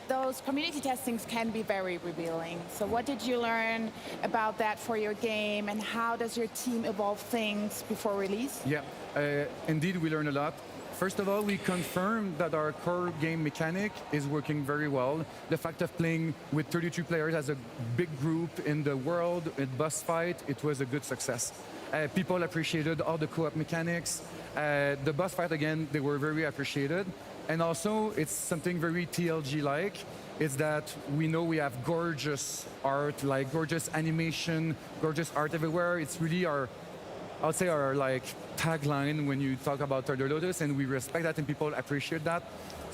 those community testings can be very revealing. So what did you learn about that for your game, and how does your team evolve things before release? Yeah, indeed, we learned a lot. First of all, we confirmed that our core game mechanic is working very well. The fact of playing with 32 players as a big group in the world, in boss fight, it was a good success. People appreciated all the co-op mechanics. The boss fight, again, they were very appreciated. And also, it's something very TLG-like. It's that we know we have gorgeous art, like gorgeous animation, gorgeous art everywhere. It's really our, I'll say our like tagline when you talk about Thunder Lotus, and we respect that and people appreciate that.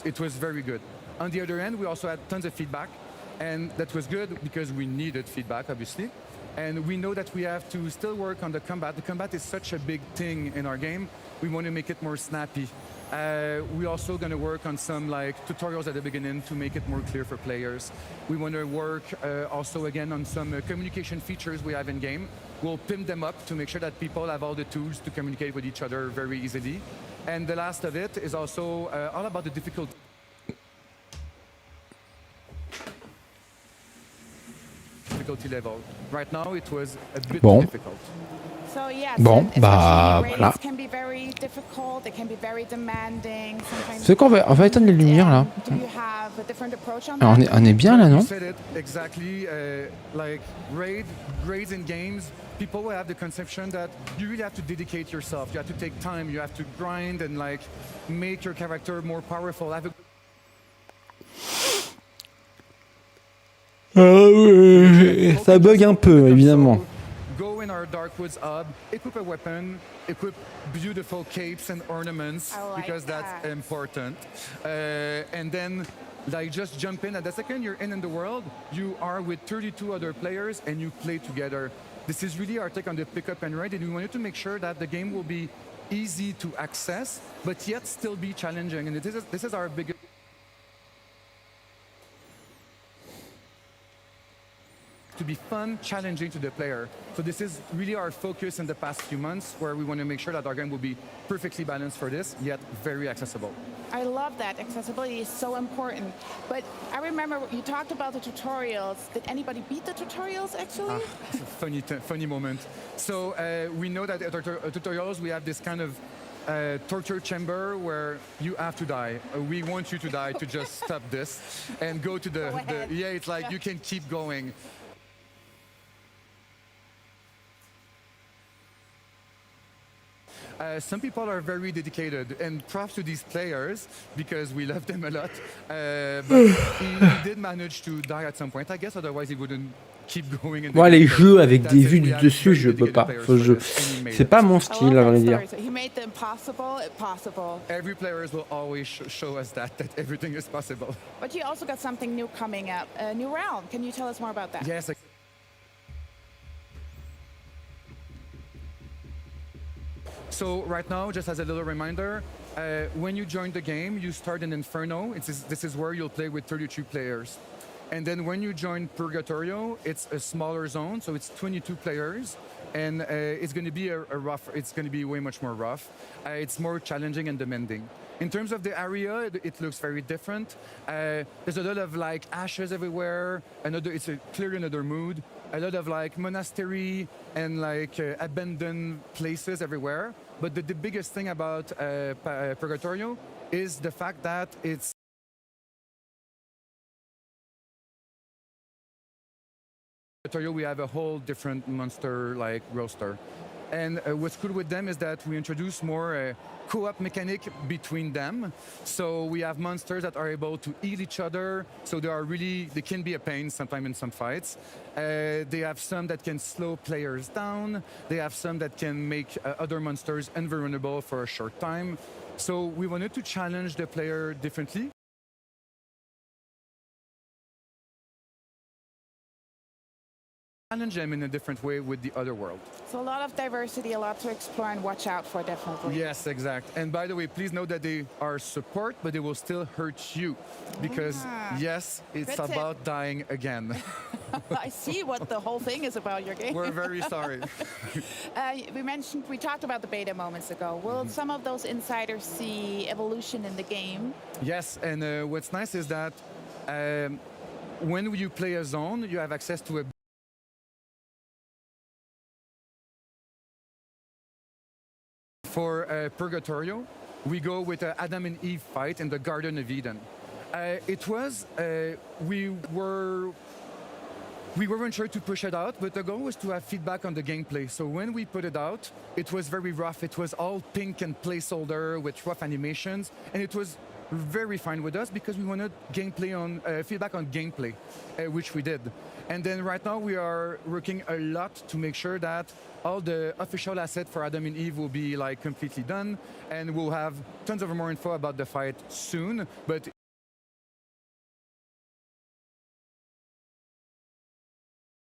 It was very good. On the other end, we also had tons of feedback, and that was good because we needed feedback, obviously. And we know that we have to still work on the combat. The combat is such a big thing in our game. We want to make it more snappy. We're also going to work on some like tutorials at the beginning to make it more clear for players. We want to work also again on some communication features we have in game. We'll pimp them up to make sure that people have all the tools to communicate with each other very easily. And the last of it is also all about the difficulty level. Right now it was a bit difficult. So yes, bon, bah voilà. Can be very difficult, they can be very demanding. C'est qu'on va éteindre les lumières là. Do you have a different approach on Alors, on est bien là, non? You said it exactly. Like raids in games, people will have the conception that you really have to dedicate yourself. You have to take time. You have to grind and like make your character more powerful. Have a Ça bug un peu, évidemment. Go in our Darkwoods hub, equip a weapon, equip beautiful capes and ornaments, because that's important. And then like just jump in, and the second you're in the world, you are with 32 other players and you play together. This is really our take on the pick up and ride, and we wanted to make sure that the game will be easy to access, but yet still be challenging. And this is our biggest to be fun, challenging to the player. So this is really our focus in the past few months, where we want to make sure that our game will be perfectly balanced for this, yet very accessible. I love that. Accessibility is so important. But I remember you talked about the tutorials. Did anybody beat the tutorials, actually? Funny moment. So we know that at tutorials we have this kind of torture chamber where you have to die. We want you to die to just stop this and go to the yeah, it's like you can keep going. Some people are very dedicated, and props to these players because we love them a lot. But he did manage to die at some point, I guess, otherwise he wouldn't keep going. Moi, les jeux avec des vues du dessus, je peux pas. C'est pas mon style, à vrai dire. He made the impossible possible. Every player will always show us that everything is possible. But you also got something new coming up, a new realm. Can you tell us more about that? Yes. So right now, just as a little reminder, when you join the game, you start in Inferno. This is where you'll play with 32 players. And then when you join Purgatorio, it's a smaller zone, so it's 22 players. And it's going to be it's going to be way much more rough. It's more challenging and demanding. In terms of the area, it looks very different. There's a lot of like ashes everywhere. It's clearly another mood. A lot of like monastery and like abandoned places everywhere. But the biggest thing about Purgatorio is the fact that it's Purgatorio, we have a whole different monster like roster. And what's cool with them is that we introduce more co-op mechanic between them. So we have monsters that are able to heal each other. So they can be a pain sometimes in some fights. They have some that can slow players down. They have some that can make other monsters invulnerable for a short time. So we wanted to challenge the player differently. Challenge them in a different way with the other world. So a lot of diversity, a lot to explore and watch out for, definitely. Yes, exact. And by the way, please note that they are support, but they will still hurt you. Because yes, it's about dying again. I see what the whole thing is about your game. We're very sorry. We talked about the beta moments ago. Will some of those insiders see evolution in the game? Yes, and what's nice is that when you play a zone, you have access to a For Purgatorio, we go with an Adam and Eve fight in the Garden of Eden. We weren't sure to push it out, but the goal was to have feedback on the gameplay. So when we put it out, it was very rough. It was all pink and placeholder with rough animations, and it was very fine with us because we wanted feedback on gameplay, which we did. And then right now we are working a lot to make sure that all the official assets for Adam and Eve will be like completely done, and we'll have tons of more info about the fight soon. But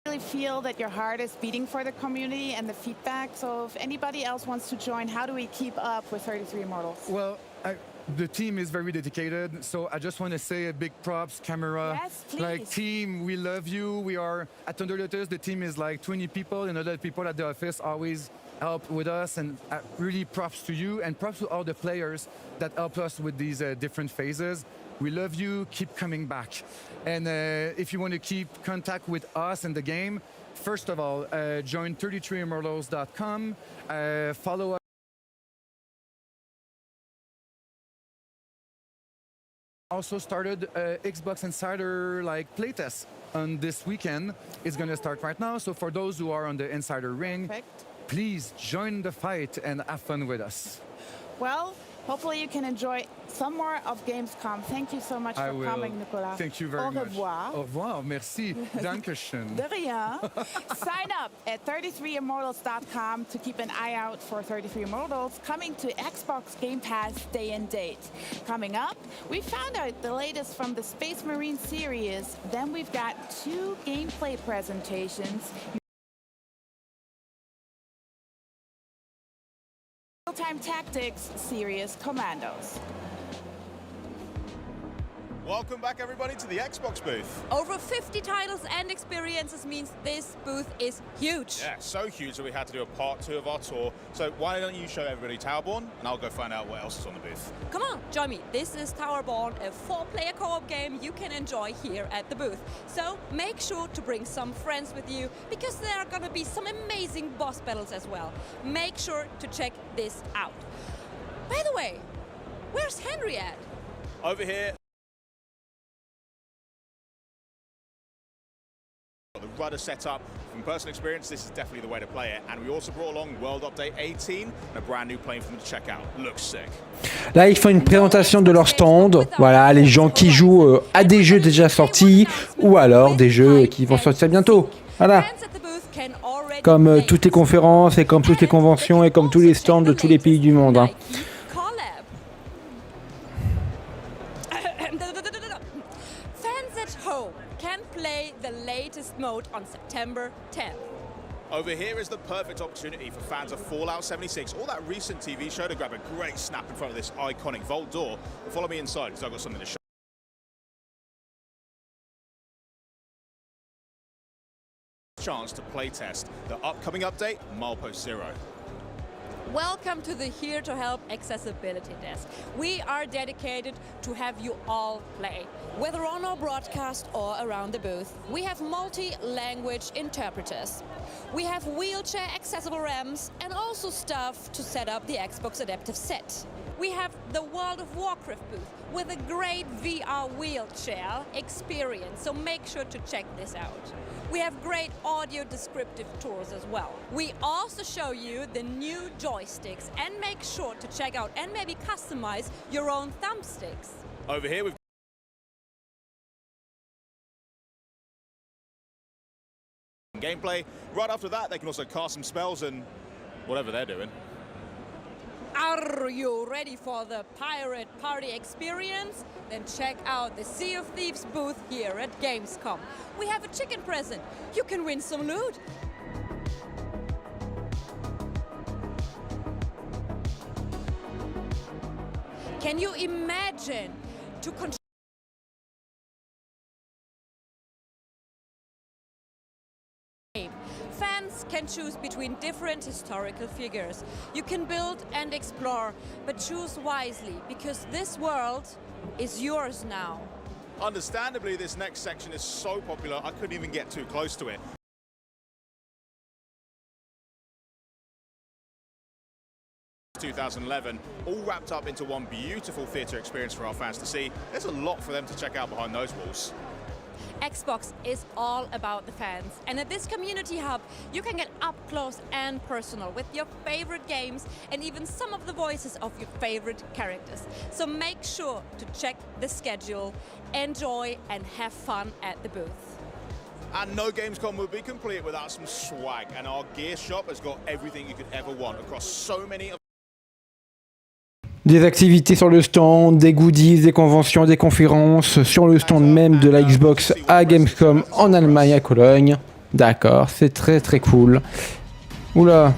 really feel that your heart is beating for the community and the feedback. So if anybody else wants to join, how do we keep up with 33 Immortals? Well, the team is very dedicated, so I just want to say a big props, camera. Yes, please. Like team, we love you. We are at Thunder Lotus. The team is like 20 people, and other people at the office always help with us. And really props to you, and props to all the players that help us with these different phases. We love you. Keep coming back. And if you want to keep contact with us and the game, first of all, join 33immortals.com. Follow us. Also started Xbox Insider playtest on this weekend. It's going to start right now. So for those who are on the Insider ring, please join the fight and have fun with us. Well, Hopefully you can enjoy some more of Gamescom. Thank you so much for coming, Nicolas. Thank you very much. Au revoir. Au revoir, merci. Dankeschön. De rien. Sign up at 33immortals.com to keep an eye out for 33 Immortals coming to Xbox Game Pass day and date. Coming up, we found out the latest from the Space Marine series. Then we've got 2 gameplay presentations. Real-time tactics series Commandos. Welcome back, everybody, to the Xbox booth. Over 50 titles and experiences means this booth is huge. Yeah, so huge that we had to do a part 2 of our tour. So why don't you show everybody Towerborn, and I'll go find out what else is on the booth. Come on, join me. This is Towerborn, a 4-player co-op game you can enjoy here at the booth. So make sure to bring some friends with you, because there are gonna be some amazing boss battles as well. Make sure to check this out. By the way, where's Henry at? Over here. The rudder setup. From personal experience, this is definitely the way to play it. And we also brought along World Update 18 and a brand new plane for them to check out. Looks sick. Là, ils font une présentation de leur stand. Voilà, les gens qui jouent à des jeux déjà sortis ou alors des jeux qui vont sortir bientôt. Voilà. Comme toutes les conférences et comme toutes les conventions et comme tous les stands de tous les pays du monde. Hein. The latest mode on September 10th. Over here is the perfect opportunity for fans of Fallout 76 or that recent TV show to grab a great snap in front of this iconic vault door. But follow me inside because I've got something to show. Chance to playtest the upcoming update, Milepost Zero. Welcome to the Here to Help Accessibility Desk. We are dedicated to have you all play. Whether on our broadcast or around the booth, we have multi-language interpreters. We have wheelchair accessible ramps and also stuff to set up the Xbox Adaptive Set. We have the World of Warcraft booth with a great VR wheelchair experience, so make sure to check this out. We have great audio descriptive tours as well. We also show you the new joysticks and make sure to check out and maybe customize your own thumbsticks. Over here we've gameplay. Right after that, they can also cast some spells and whatever they're doing. Are you ready for the pirate party experience? Then check out the Sea of Thieves booth here at Gamescom. We have a chicken present. You can win some loot. Can you imagine to control Fans can choose between different historical figures. You can build and explore, but choose wisely, because this world is yours now. Understandably, this next section is so popular, I couldn't even get too close to it. ...2011, all wrapped up into one beautiful theatre experience for our fans to see. There's a lot for them to check out behind those walls. Xbox is all about the fans, and at this community hub you can get up close and personal with your favorite games and even some of the voices of your favorite characters. So make sure to check the schedule, enjoy and have fun at the booth. And no Gamescom would be complete without some swag, and our gear shop has got everything you could ever want across so many of Des activités sur le stand, des goodies, des conventions, des conférences, sur le stand même de la Xbox à Gamescom en Allemagne, à Cologne. D'accord, c'est très très cool. Oula.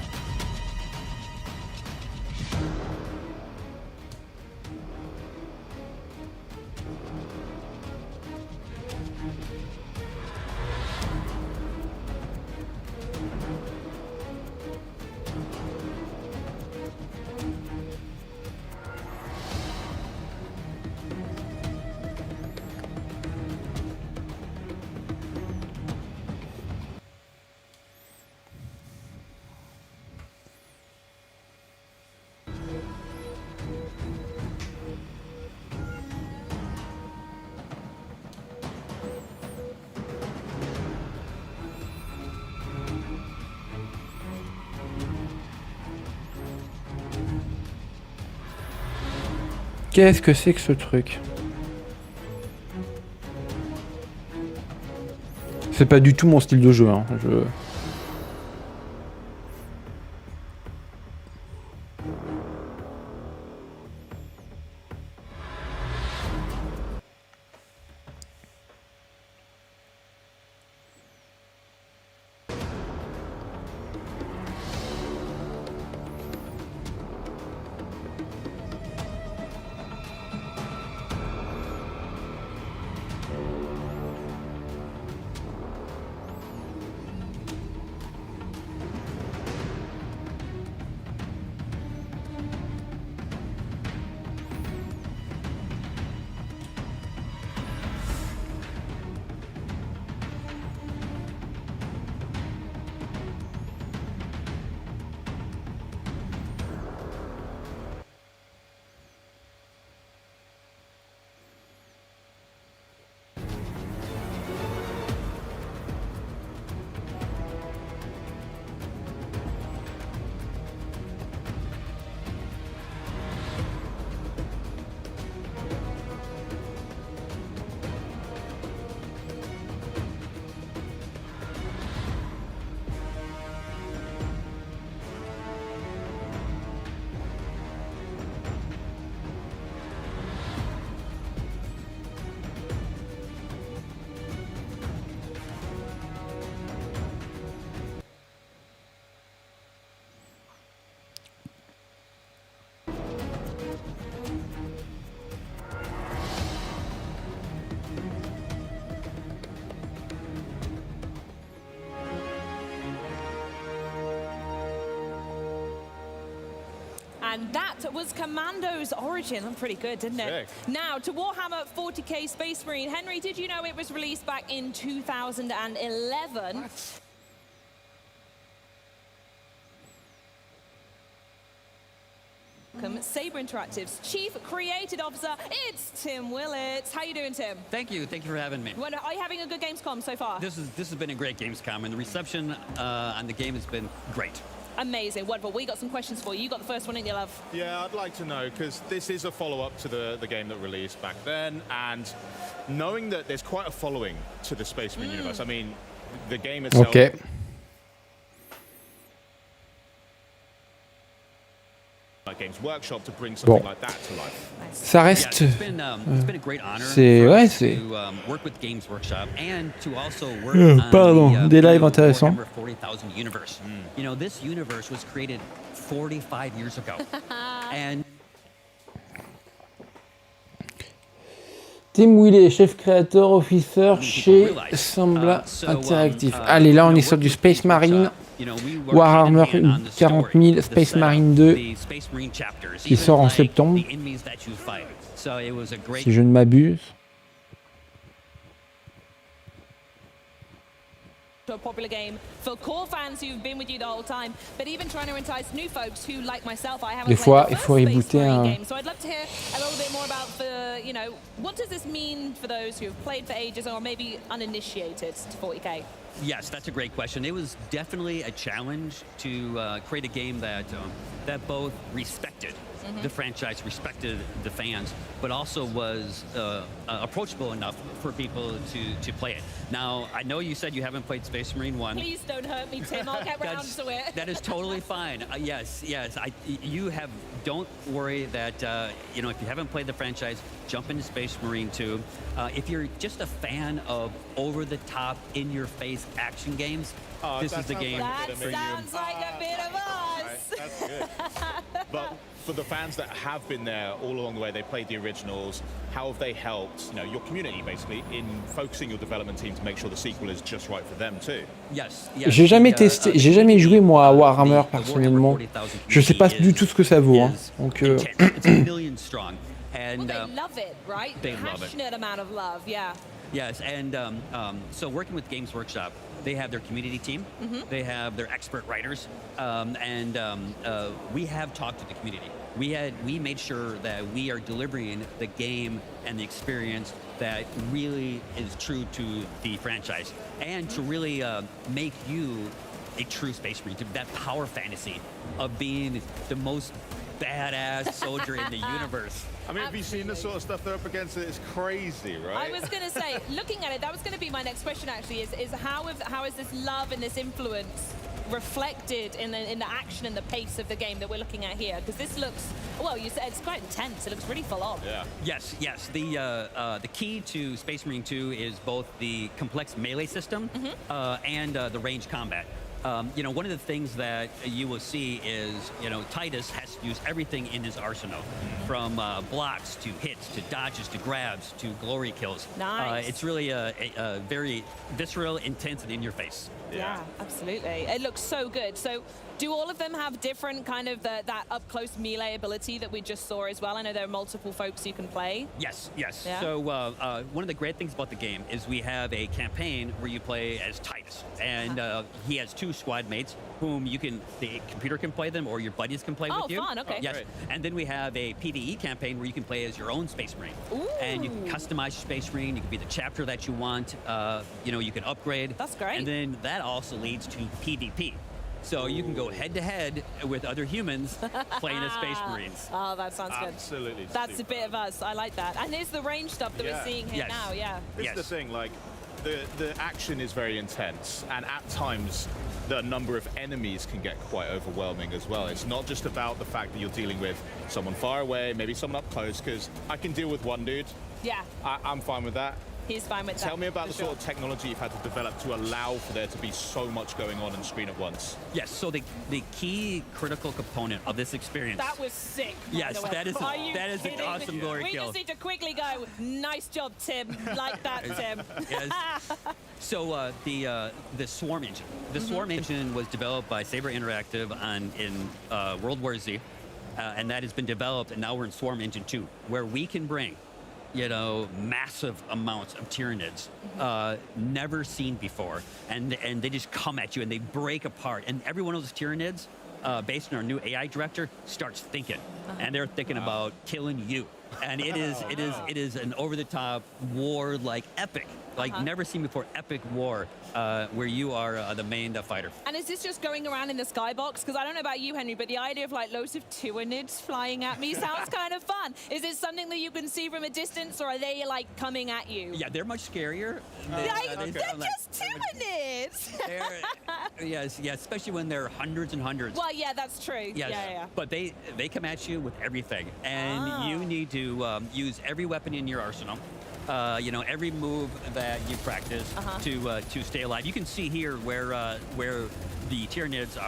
Qu'est-ce que c'est que ce truc? C'est pas du tout mon style de jeu, hein. And that was Commando's origin. That's pretty good, didn't it? Sick. Now, to Warhammer 40k Space Marine. Henry, did you know it was released back in 2011? What? Saber Interactive's Chief Creative Officer, it's Tim Willits. How you doing, Tim? Thank you for having me. Well, are you having a good Gamescom so far? This has been a great Gamescom, and the reception on the game has been great. Amazing, wonderful. We got some questions for you. You got the first one, didn't you, love? Yeah, I'd like to know, because this is a follow-up to the game that released back then, and knowing that there's quite a following to the Space Marine universe. I mean, the game itself... Okay. Games Workshop to bring something like that to life. Ça reste. It's been a great honor to work with Games Workshop and to also work on Pardon, des lives intéressants. Warhammer 40,000 universe. You know, this universe was created 45 years ago, and Tim Willets, chef créateur, officer chez Sambla Interactive. Allez, là on est sur du Space Marine. Warhammer 40 000 Space Marine 2 qui sort en septembre, si je ne m'abuse. A popular game for core fans who've been with you the whole time, but even trying to entice new folks who, like myself, I haven't Des fois, played il faut rebooter un. Game. So I'd love to hear a little bit more about the, you know, what does this mean for those who've played for ages or maybe uninitiated to 40k? yes, that's a great question. It was definitely a challenge to create a game that both respected the franchise, respected the fans, but also was approachable enough for people to play it. Now, I know you said you haven't played Space Marine 1. Please don't hurt me, Tim. I'll get round to it. That is totally fine. Yes. Don't worry that, you know, if you haven't played the franchise, jump into Space Marine 2. If you're just a fan of over-the-top, in-your-face action games, this is the game. That sounds like a bit of us. Right, that's good. But for the fans that have been there all along the way, they played the originals, how have they helped, you know, your community basically in focusing your development team to make sure the sequel is just right for them too? Yes. J'ai jamais testé, j'ai jamais joué moi à Warhammer personnellement. Je sais pas du tout ce que ça vaut. Hein. Donc. It's a million strong. And well, they love it, right? They love it. Passionate amount of love, yeah. Yes, and so working with Games Workshop, they have their community team, they have their expert writers, and we have talked to the community. We made sure that we are delivering the game and the experience that really is true to the franchise, and to really make you a true Space Marine, that power fantasy of being the most badass soldier in the universe. I mean, have you seen the sort of stuff they're up against? It's crazy, right? I was going to say, looking at it, that was going to be my next question. Actually, is how is this love and this influence reflected in the action and the pace of the game that we're looking at here? Because this looks, well, you said it's quite intense. It looks really full on. Yeah. Yes. The key to Space Marine 2 is both the complex melee system and the range combat. One of the things that you will see is, Titus has to use everything in his arsenal, from blocks to hits to dodges to grabs to glory kills. Nice. It's really a very visceral, intense, and in your face. Yeah, absolutely. It looks so good. So do all of them have different kind of that up-close melee ability that we just saw as well? I know there are multiple folks you can play. Yes. Yeah. So one of the great things about the game is we have a campaign where you play as Titus, and he has 2 squad mates whom the computer can play them, or your buddies can play with you. Oh, fun, okay. Yes. Right. And then we have a PvE campaign where you can play as your own Space Marine. Ooh. And you can customize your Space Marine. You can be the chapter that you want. You can upgrade. That's great. And then that also leads to PvP. So you can go head-to-head with other humans playing as Space Marines. Oh, that sounds good. Absolutely. That's a bit of us. I like that. And here's the range stuff that we're seeing here now. Yeah. This is the thing, like, the action is very intense, and at times the number of enemies can get quite overwhelming as well. It's not just about the fact that you're dealing with someone far away, maybe someone up close, because I can deal with one dude. Yeah. I'm fine with that. He's fine with that. Tell me about the sort of technology you've had to develop to allow for there to be so much going on screen at once. Yes, so the key critical component of this experience. That was sick. Yes, that is an awesome glory kill. We just need to quickly go, nice job, Tim. Like that, Tim. Yes. So the Swarm engine. The Swarm engine was developed by Saber Interactive in World War Z, and that has been developed, and now we're in Swarm Engine 2, where we can bring massive amounts of Tyranids, never seen before, and they just come at you and they break apart. And every one of those Tyranids, based on our new AI director, starts thinking, and they're thinking about killing you. And it is an over-the-top war, like epic, like never seen before, epic war, where you are the main fighter. And is this just going around in the skybox? Because I don't know about you, Henry, but the idea of like loads of Tyranids flying at me sounds kind of fun. Is it something that you can see from a distance, or are they like coming at you? Yeah, they're much scarier. They're just Tyranids. Yes, especially when they're hundreds and hundreds. Well, yeah, that's true. Yes. Yeah. But they come at you with everything, and you need to use every weapon in your arsenal. Every move that you practice to stay alive. You can see here where the Tyranids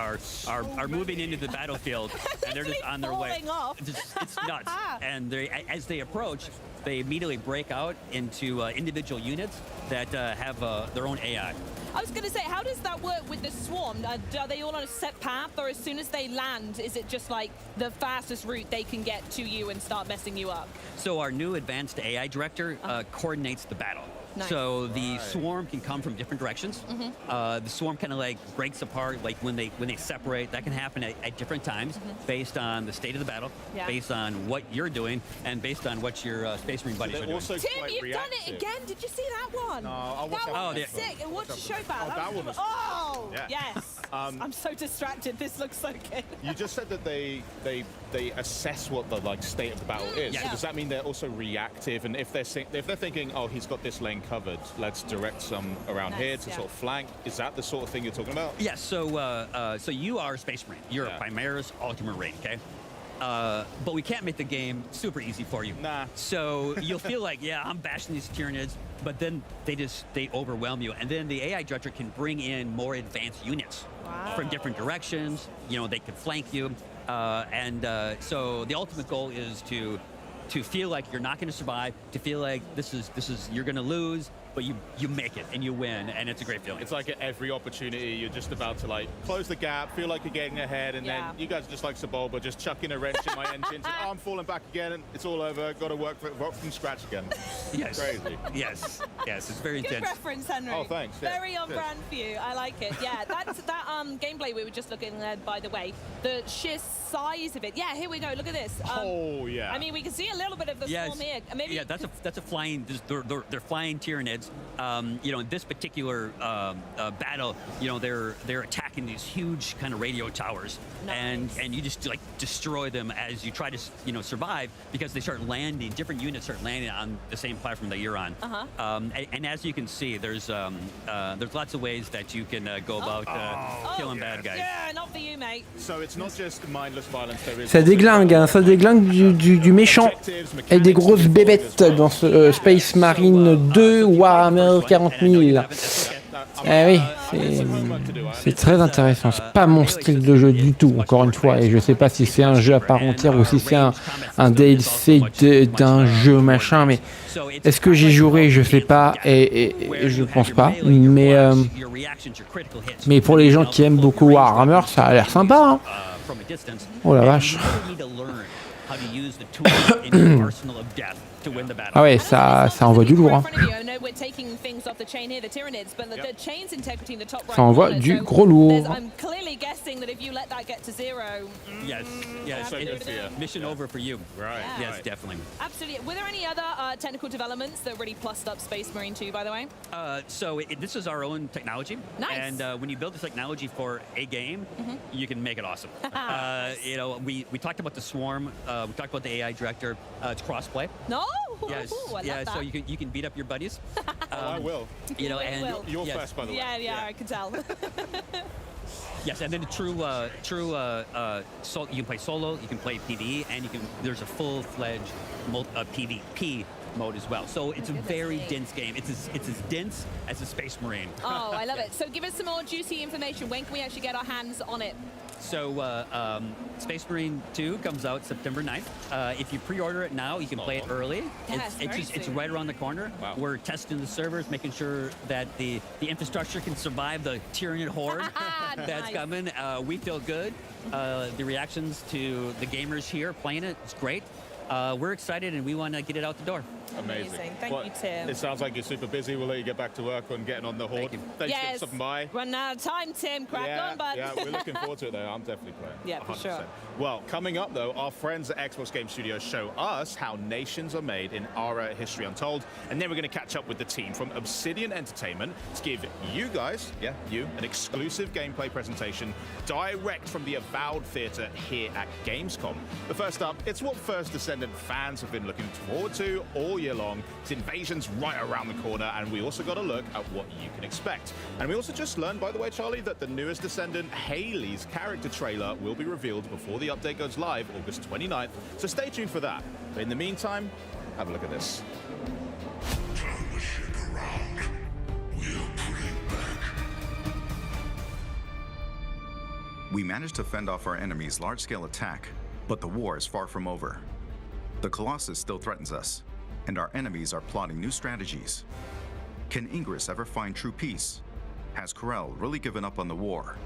are moving into the battlefield, and they're just on their way. Off. It's nuts. And as they approach, they immediately break out into individual units that have their own AI. I was going to say, how does that work with the swarm? Are they all on a set path, or as soon as they land, is it just like the fastest route they can get to you and start messing you up? So our new advanced AI director coordinates the battle. Nice. So the swarm can come from different directions. The swarm kind of like breaks apart, like when they separate. That can happen at different times, based on the state of the battle, based on what you're doing, and based on what your Space Marine buddies are doing. Also Tim, you've done it again. Did you see that one? No, I'll watch that that one. one. Sick. And what's the show about? That one was yes. I'm so distracted. This looks so good. You just said that they assess what the state of the battle is. Yeah. So does that mean they're also reactive? And if they're thinking, oh, he's got this lane covered, let's direct some around here to sort of flank. Is that the sort of thing you're talking about? Yes. So you are a Space Marine. You're a Primaris Ultramarine. Okay. But we can't make the game super easy for you. Nah. So you'll feel like, I'm bashing these Tyranids, but then they overwhelm you. And then the AI director can bring in more advanced units from different directions. They can flank you. So the ultimate goal is to feel like you're not going to survive, to feel like this is you're going to lose, but you make it and you win, and it's a great feeling. It's like at every opportunity you're just about to close the gap, feel like you're getting ahead, and then you guys are just like Sebulba, just chucking a wrench in my engines. I'm falling back again, and it's all over. Got to work from scratch again. Yes. Crazy. Yes. It's very Good intense. reference, Henry. Oh, thanks. Very on brand for you. I like it. Yeah, that gameplay we were just looking at, by the way, the sheer size of it. Yeah, here we go. Look at this. I mean, we can see a little bit of the swarm here. Maybe. Yeah, that's a flying. They're flying Tyranids. In this particular battle, they're attacking stacking these huge kind of radio towers, and you just like destroy them as you try to survive, because they start landing. Different units start landing on the same platform that you're on. And as you can see, there's lots of ways that you can go about killing bad guys. Yeah, not for you, mate. So it's not just mindless violence. There is Ça déglingue, hein, ça déglingue du méchant et des grosses bébêtes dans ce Space Marine 2 Warhammer 40 000. Eh oui, c'est très intéressant. C'est pas mon style de jeu du tout, encore une fois. Et je sais pas si c'est un jeu à part entière ou si c'est un DLC d'un jeu machin. Mais est-ce que j'y jouerai? Je sais pas. Et je pense pas. Mais pour les gens qui aiment beaucoup Warhammer, ça a l'air sympa. Hein. Oh la vache. Ah ouais, ça envoie du lourd. Hein. Ça envoie du gros lourd. Mission over for you. Right. Yes, definitely. Absolutely. Were there any other technical developments that really plussed up Space Marine 2, by the way? So this is our own technology. Nice. And when you build the technology for a game, you can make it awesome. We talked about the Swarm. We talked about the AI director. It's crossplay. No. Yes. Ooh, I love that. So you can beat up your buddies. I will. And you're first, by the way. Yeah, I can tell. Yes, and then you can play solo, you can play PvE, and there's a full-fledged PvP mode as well. So it's a very dense game. It's as dense as a Space Marine. Oh, I love it. So give us some more juicy information. When can we actually get our hands on it? So Space Marine 2 comes out September 9th. If you pre-order it now, you can play it early. It's right around the corner. Wow. We're testing the servers, making sure that the infrastructure can survive the Tyranid horde that's coming. We feel good. The reactions to the gamers here playing it is great. We're excited and we want to get it out the door. Amazing. Thank you, Tim. It sounds like you're super busy. We'll let you get back to work on getting on the horde. Thanks for stopping by. Run out of time, Tim. Crack on, bud. Yeah, we're looking forward to it, though. I'm definitely playing. Yeah, for 100%. sure. Well, coming up, though, our friends at Xbox Game Studios show us how nations are made in Ara History Untold. And then we're going to catch up with the team from Obsidian Entertainment to give you guys, an exclusive gameplay presentation direct from the Avowed Theatre here at Gamescom. But first up, it's what First Descendant fans have been looking forward to all year long. It's Invasion's right around the corner, and we also got a look at what you can expect. And we also just learned, by the way, Charlie, that the newest Descendant, Haley's character trailer, will be revealed before the update goes live August 29th. So stay tuned for that. But in the meantime, have a look at this. Turn the ship around. We'll put it back. We managed to fend off our enemy's large-scale attack, but the war is far from over. The Colossus still threatens us, and our enemies are plotting new strategies. Can Ingress ever find true peace? Has Corel really given up on the war?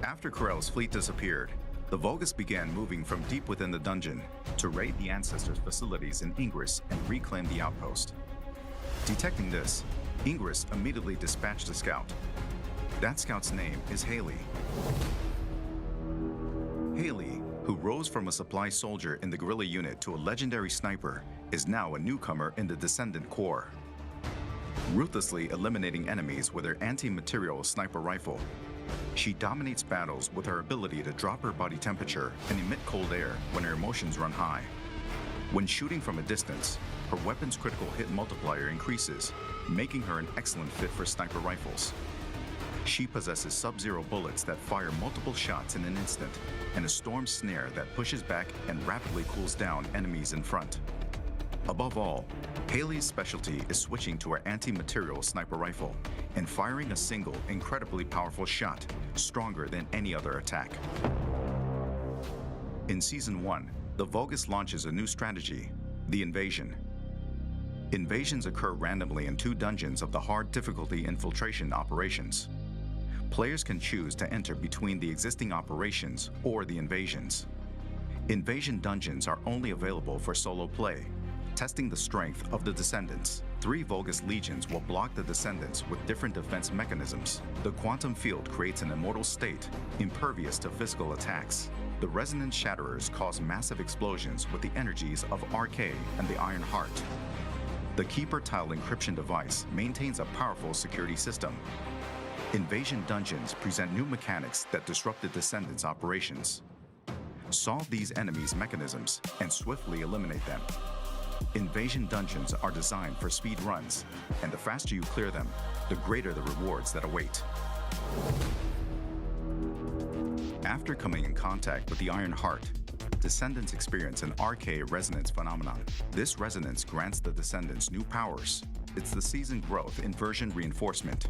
After Corel's fleet disappeared, the Vulgus began moving from deep within the dungeon to raid the Ancestors' facilities in Ingress and reclaim the outpost. Detecting this, Ingress immediately dispatched a scout. That scout's name is Haley. Haley, who rose from a supply soldier in the guerrilla unit to a legendary sniper, is now a newcomer in the Descendant Corps. Ruthlessly eliminating enemies with her anti-material sniper rifle, she dominates battles with her ability to drop her body temperature and emit cold air when her emotions run high. When shooting from a distance, her weapon's critical hit multiplier increases, making her an excellent fit for sniper rifles. She possesses sub-zero bullets that fire multiple shots in an instant, and a storm snare that pushes back and rapidly cools down enemies in front. Above all, Haley's specialty is switching to her anti-material sniper rifle and firing a single, incredibly powerful shot, stronger than any other attack. In Season 1, the Vulgus launches a new strategy, the Invasion. Invasions occur randomly in 2 dungeons of the hard difficulty infiltration operations. Players can choose to enter between the existing operations or the invasions. Invasion dungeons are only available for solo play, testing the strength of the Descendants. 3 Vulgus legions will block the Descendants with different defense mechanisms. The quantum field creates an immortal state, impervious to physical attacks. The Resonance Shatterers cause massive explosions with the energies of RK and the Iron Heart. The Keeper Tile encryption device maintains a powerful security system. Invasion dungeons present new mechanics that disrupt the Descendants' operations. Solve these enemies' mechanisms and swiftly eliminate them. Invasion dungeons are designed for speed runs, and the faster you clear them, the greater the rewards that await. After coming in contact with the Iron Heart, Descendants experience an arcade resonance phenomenon. This resonance grants the Descendants new powers. It's the season growth inversion reinforcement.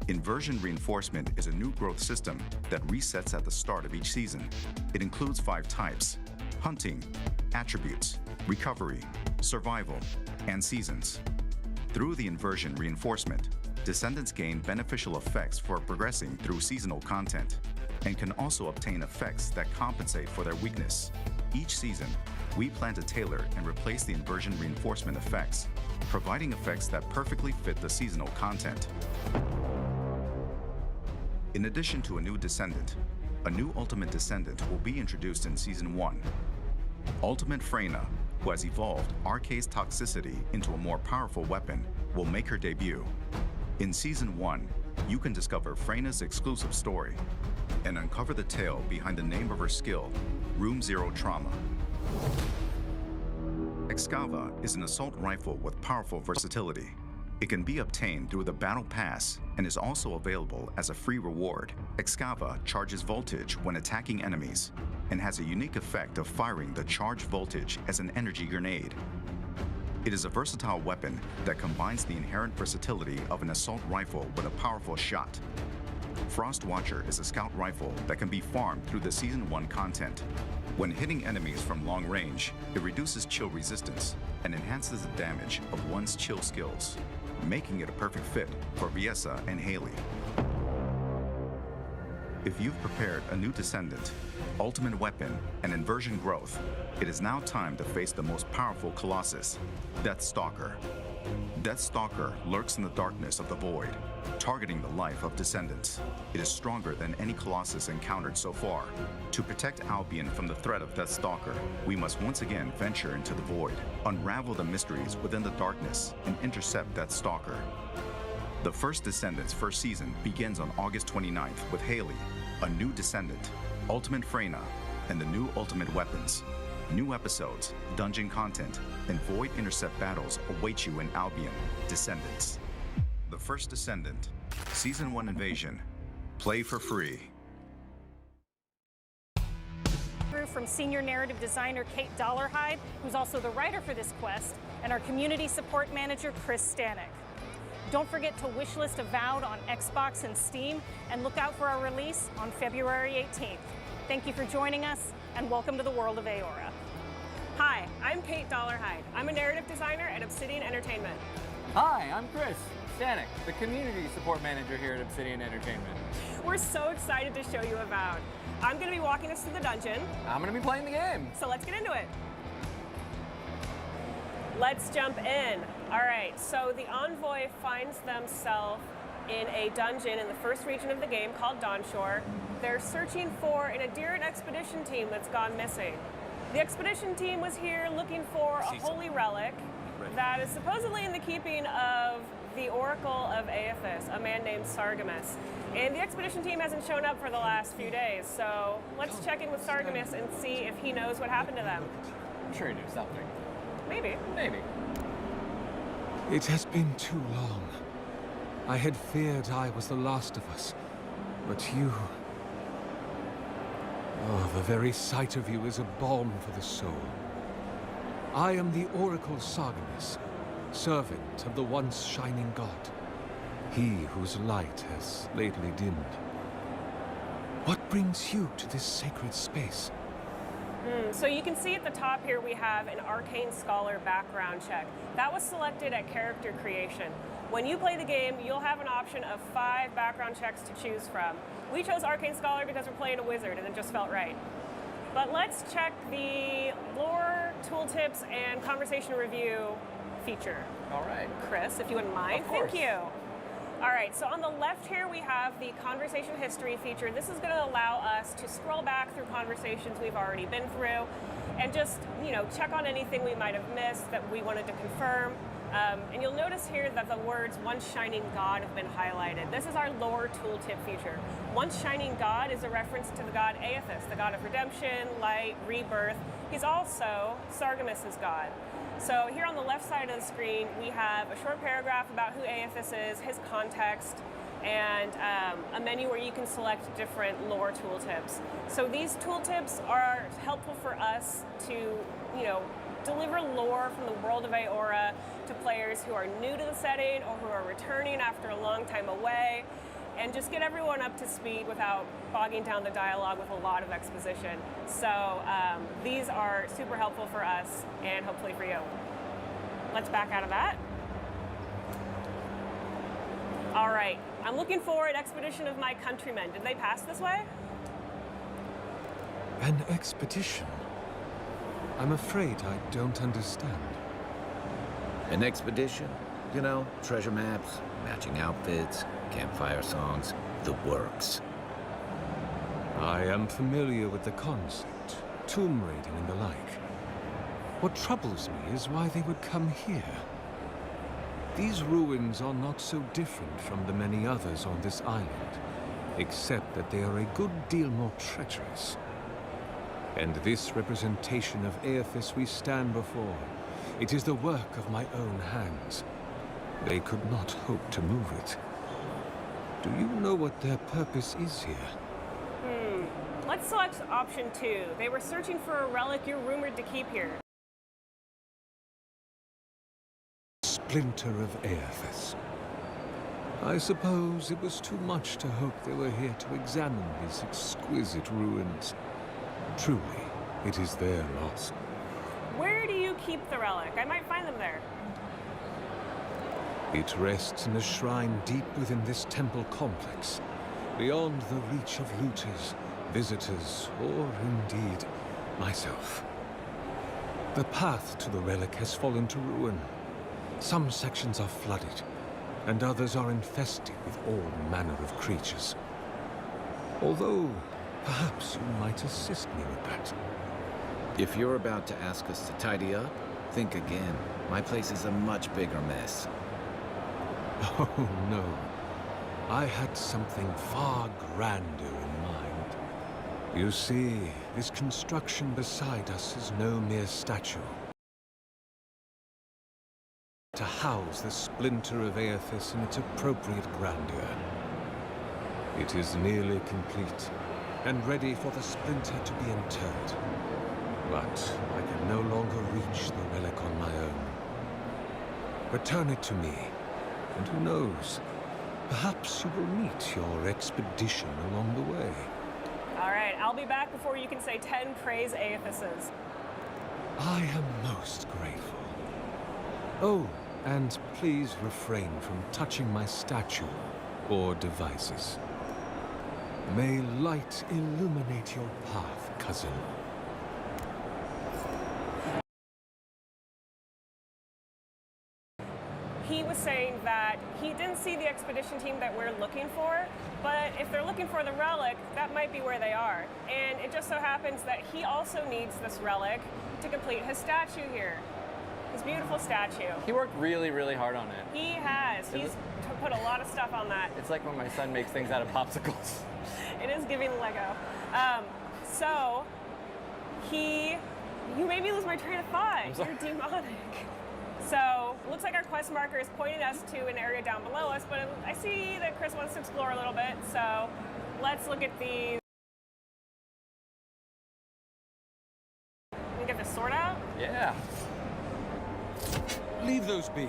Inversion reinforcement is a new growth system that resets at the start of each season. It includes 5 types: hunting, attributes, recovery, survival, and seasons. Through the inversion reinforcement, Descendants gain beneficial effects for progressing through seasonal content, and can also obtain effects that compensate for their weakness. Each season, we plan to tailor and replace the inversion reinforcement effects, providing effects that perfectly fit the seasonal content. In addition to a new Descendant, a new Ultimate Descendant will be introduced in Season 1. Ultimate Freyna, who has evolved Arcade's toxicity into a more powerful weapon, will make her debut. In Season 1, you can discover Freyna's exclusive story and uncover the tale behind the name of her skill, Room Zero Trauma. Excava is an assault rifle with powerful versatility. It can be obtained through the Battle Pass and is also available as a free reward. Excava charges voltage when attacking enemies and has a unique effect of firing the charged voltage as an energy grenade. It is a versatile weapon that combines the inherent versatility of an assault rifle with a powerful shot. Frost Watcher is a scout rifle that can be farmed through the Season 1 content. When hitting enemies from long range, it reduces chill resistance and enhances the damage of one's chill skills, making it a perfect fit for Viessa and Haley. If you've prepared a new Descendant, ultimate weapon, and inversion growth, it is now time to face the most powerful Colossus, Deathstalker. Deathstalker lurks in the darkness of the void, targeting the life of Descendants. It is stronger than any Colossus encountered so far. To protect Albion from the threat of Deathstalker, we must once again venture into the void, unravel the mysteries within the darkness, and intercept Deathstalker. The first Descendants first season begins on August 29th with Haley, a new Descendant, Ultimate Freyna, and the new Ultimate Weapons. New episodes, dungeon content, and void intercept battles await you in Albion, Descendants. The first Descendant, Season 1 Invasion. Play for free. From senior narrative designer Kate Dollarhide, who's also the writer for this quest, and our community support manager Chris Stanek. Don't forget to wishlist Avowed on Xbox and Steam, and look out for our release on February 18th. Thank you for joining us, and welcome to the world of Aora. Hi, I'm Kate Dollarhide. I'm a narrative designer at Obsidian Entertainment. Hi, I'm Chris Stanek, the community support manager here at Obsidian Entertainment. We're so excited to show you Avowed. I'm going to be walking us through the dungeon. I'm going to be playing the game. So let's get into it. Let's jump in. All right, so the Envoy finds themselves in a dungeon in the first region of the game called Dawnshore. They're searching for an Adherent expedition team that's gone missing. The expedition team was here looking for a holy relic that is supposedly in the keeping of the Oracle of Aethys, a man named Sargamas. And the expedition team hasn't shown up for the last few days, so let's check in with Sargamas and see if he knows what happened to them. I'm sure he knew something. Maybe. Maybe. It has been too long. I had feared I was the last of us, but you... Oh, the very sight of you is a balm for the soul. I am the Oracle Sargamas, servant of the once shining god, he whose light has lately dimmed. What brings you to this sacred space? So you can see at the top here we have an Arcane Scholar background check. That was selected at character creation. When you play the game, you'll have an option of 5 background checks to choose from. We chose Arcane Scholar because we're playing a wizard and it just felt right. But let's check the lore, tooltips, and conversation review feature. All right. Chris, if you wouldn't mind. Of course. Thank you. All right, so on the left here we have the conversation history feature. This is going to allow us to scroll back through conversations we've already been through and just, check on anything we might have missed that we wanted to confirm. And you'll notice here that the words Once Shining God have been highlighted. This is our lore tooltip feature. Once Shining God is a reference to the god Aethys, the god of redemption, light, rebirth. He's also Sargeras' god. So here on the left side of the screen, we have a short paragraph about who Aethys is, his context, and a menu where you can select different lore tooltips. So these tooltips are helpful for us to, deliver lore from the world of Aora to players who are new to the setting or who are returning after a long time away, and just get everyone up to speed without bogging down the dialogue with a lot of exposition. So these are super helpful for us and hopefully for you. Let's back out of that. All right, I'm looking for an expedition of my countrymen. Did they pass this way? An expedition? I'm afraid I don't understand. An expedition? You know, treasure maps, matching outfits, campfire songs, the works. I am familiar with the concept, tomb raiding and the like. What troubles me is why they would come here. These ruins are not so different from the many others on this island, except that they are a good deal more treacherous. And this representation of Aethys we stand before, it is the work of my own hands. They could not hope to move it. Do you know what their purpose is here? Let's select option 2. They were searching for a relic you're rumored to keep here. Splinter of Aethys. I suppose it was too much to hope they were here to examine these exquisite ruins. Truly, it is their loss. Where do you keep the relic? I might find them there. It rests in a shrine deep within this temple complex, beyond the reach of looters, visitors, or indeed myself. The path to the relic has fallen to ruin. Some sections are flooded, and others are infested with all manner of creatures. Although, perhaps you might assist me with that. If you're about to ask us to tidy up, think again. My place is a much bigger mess. Oh, no. I had something far grander in mind. You see, this construction beside us is no mere statue. To house the splinter of Aethys in its appropriate grandeur. It is nearly complete, and ready for the splinter to be interred. But I can no longer reach the relic on my own. Return it to me, and who knows, perhaps you will meet your expedition along the way. All right, I'll be back before you can say 10 praise Aethyses. I am most grateful. Oh, and please refrain from touching my statue or devices. May light illuminate your path, cousin. He was saying that he didn't see the expedition team that we're looking for, but if they're looking for the relic, that might be where they are. And it just so happens that he also needs this relic to complete his statue here. His beautiful statue. He worked really, really hard on it. He has. He's put a lot of stuff on that. It's like when my son makes things out of popsicles. It is giving Lego. So, you made me lose my train of thought. You're demonic. So, looks like our quest marker is pointing us to an area down below us, but I see that Chris wants to explore a little bit, so let's look at these. Can we get the sword out? Yeah. Leave those be.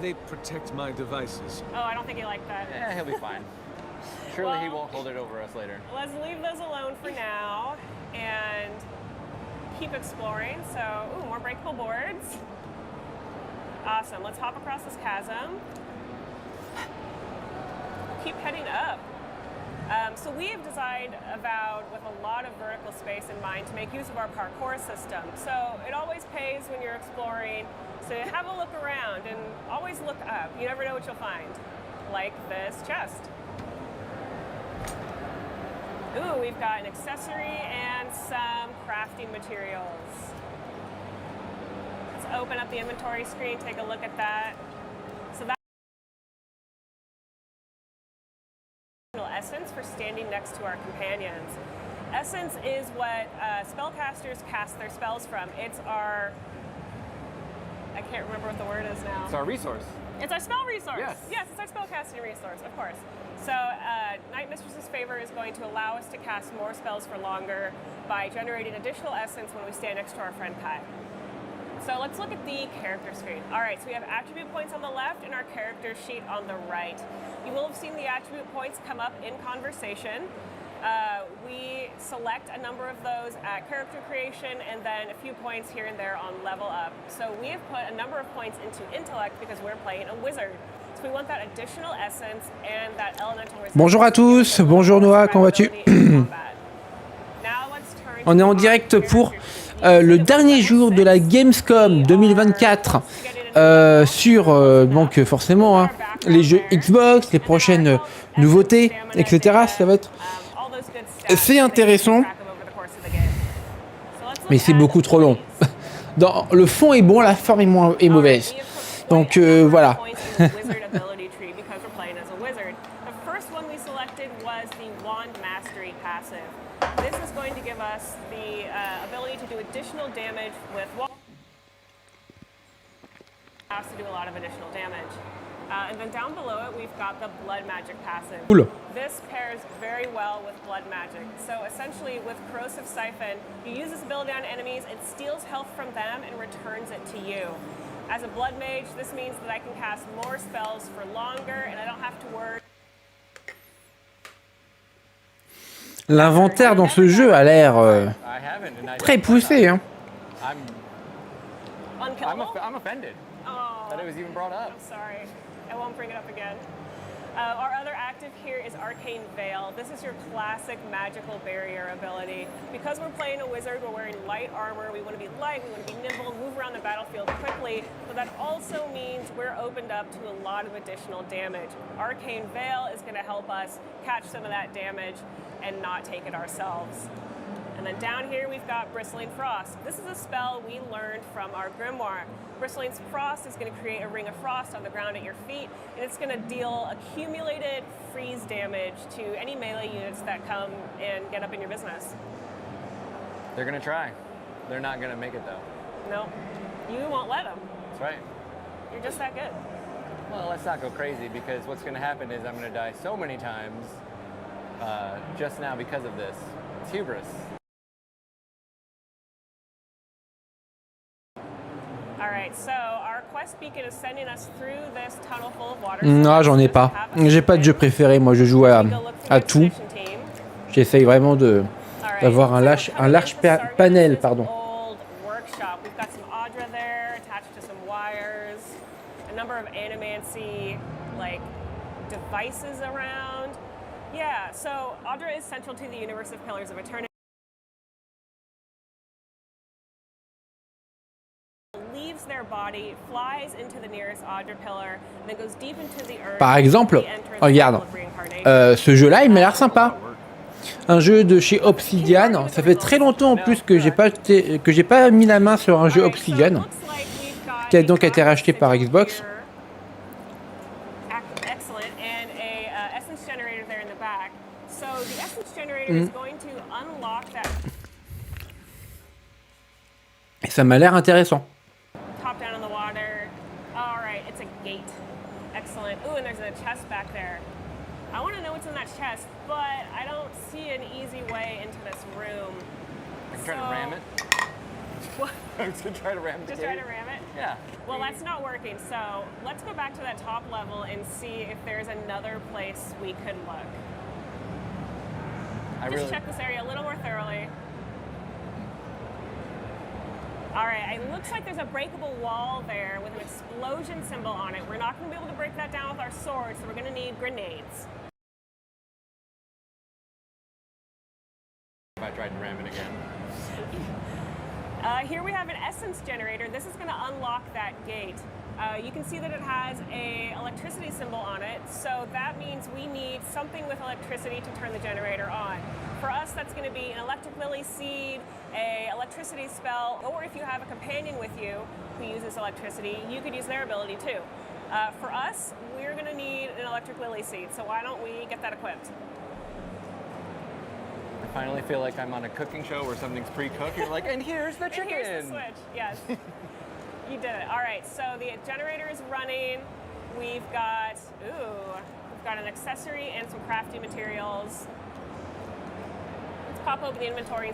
They protect my devices. Oh, I don't think he liked that. Yeah, he'll be fine. Surely he won't hold it over us later. Let's leave those alone for now and keep exploring. So, ooh, more breakable boards. Awesome. Let's hop across this chasm. Keep heading up. So we have designed Avowed with a lot of vertical space in mind to make use of our parkour system. So it always pays when you're exploring. So have a look around and always look up. You never know what you'll find. Like this chest. Ooh, we've got an accessory and some crafting materials. It's open up the inventory screen, take a look at that. So that's essence for standing next to our companions. Essence is what spellcasters cast their spells from. It's our, I can't remember what the word is now. It's our resource. It's our spell resource. Yes, it's our spellcasting resource, of course. So Night Mistress's Favor is going to allow us to cast more spells for longer by generating additional essence when we stand next to our friend Kai. So let's look at the character screen. All right, so we have attribute points on the left and our character sheet on the right. You will have seen the attribute points come up in conversation. We select a number of those at character creation and then a few points here and there on level up. So we have put a number of points into intellect because we're playing a wizard. So we want that additional essence and that elemental resistance. Bonjour à tous, bonjour Noah, comment vas-tu? On est en direct pour le dernier jour de la Gamescom 2024 sur donc forcément hein, les jeux Xbox, les prochaines nouveautés, etc. Ça va être c'est intéressant, mais c'est beaucoup trop long. Dans, le fond est bon, la forme est mauvaise. Donc voilà. To do a lot of additional damage. And then down below it, we've got the blood magic passive. Cool. This pairs very well with blood magic. So essentially with Corrosive Siphon, you use this ability on enemies, it steals health from them and returns it to you. As a blood mage, this means that I can cast more spells for longer and I don't have to worry. L'inventaire dans ce jeu a l'air très poussé. Hein. I'm offended. That it was even brought up. I'm sorry. I won't bring it up again. Our other active here is Arcane Veil. This is your classic magical barrier ability. Because we're playing a wizard, we're wearing light armor. We want to be light, we want to be nimble, move around the battlefield quickly. But that also means we're opened up to a lot of additional damage. Arcane Veil is going to help us catch some of that damage and not take it ourselves. And then down here we've got Bristling Frost. This is a spell we learned from our grimoire. Bristling Frost is going to create a ring of frost on the ground at your feet, and it's going to deal accumulated freeze damage to any melee units that come and get up in your business. They're going to try. They're not going to make it though. No, you won't let them. That's right. You're just that good. Well, let's not go crazy because what's going to happen is I'm going to die so many times just now because of this. It's hubris. Alright, so our quest beacon is sending us through this tunnel full of water. Non, j'en ai pas. J'ai pas de jeu préféré. Moi, je joue à tout. J'essaye vraiment d'avoir un large panel, pardon. We've got some Audra there attached to some wires. A number of animancy like devices around. Yeah, so Audra is central to the universe of Pillars of Eternity. Their body, flies into the nearest Audra pillar, and then goes deep into the earth. Par exemple, regarde, ce jeu-là, il m'a l'air sympa. Un jeu de chez Obsidian. Ça fait très longtemps en plus que j'ai pas mis la main sur un jeu Obsidian, qui a donc été racheté par Xbox. Excellent, and a essence generator there in the back. So the essence generator is going to unlock that. Et ça m'a l'air intéressant. Top down in the water. All right, it's a gate. Excellent. Ooh, and there's a chest back there. I want to know what's in that chest, but I don't see an easy way into this room. I'm trying to ram it. What? I'm just trying to ram it. Just try to ram it? Yeah. Well, that's not working, so let's go back to that top level and see if there's another place we could look. Just check this area a little more thoroughly. All right, it looks like there's a breakable wall there with an explosion symbol on it. We're not going to be able to break that down with our swords, so we're going to need grenades. If I tried to ram it again. Here we have an essence generator. This is going to unlock that gate. You can see that it has a electricity symbol on it, so that means we need something with electricity to turn the generator on. For us, that's going to be an electric lily seed, a electricity spell, or if you have a companion with you who uses electricity, you could use their ability too. For us, we're going to need an electric lily seed, so why don't we get that equipped? I finally feel like I'm on a cooking show where something's pre-cooked. You're like, and here's the chicken. And here's the switch, yes. You did it. All right, so the generator is running. We've got an accessory and some crafting materials. Let's pop open the inventory.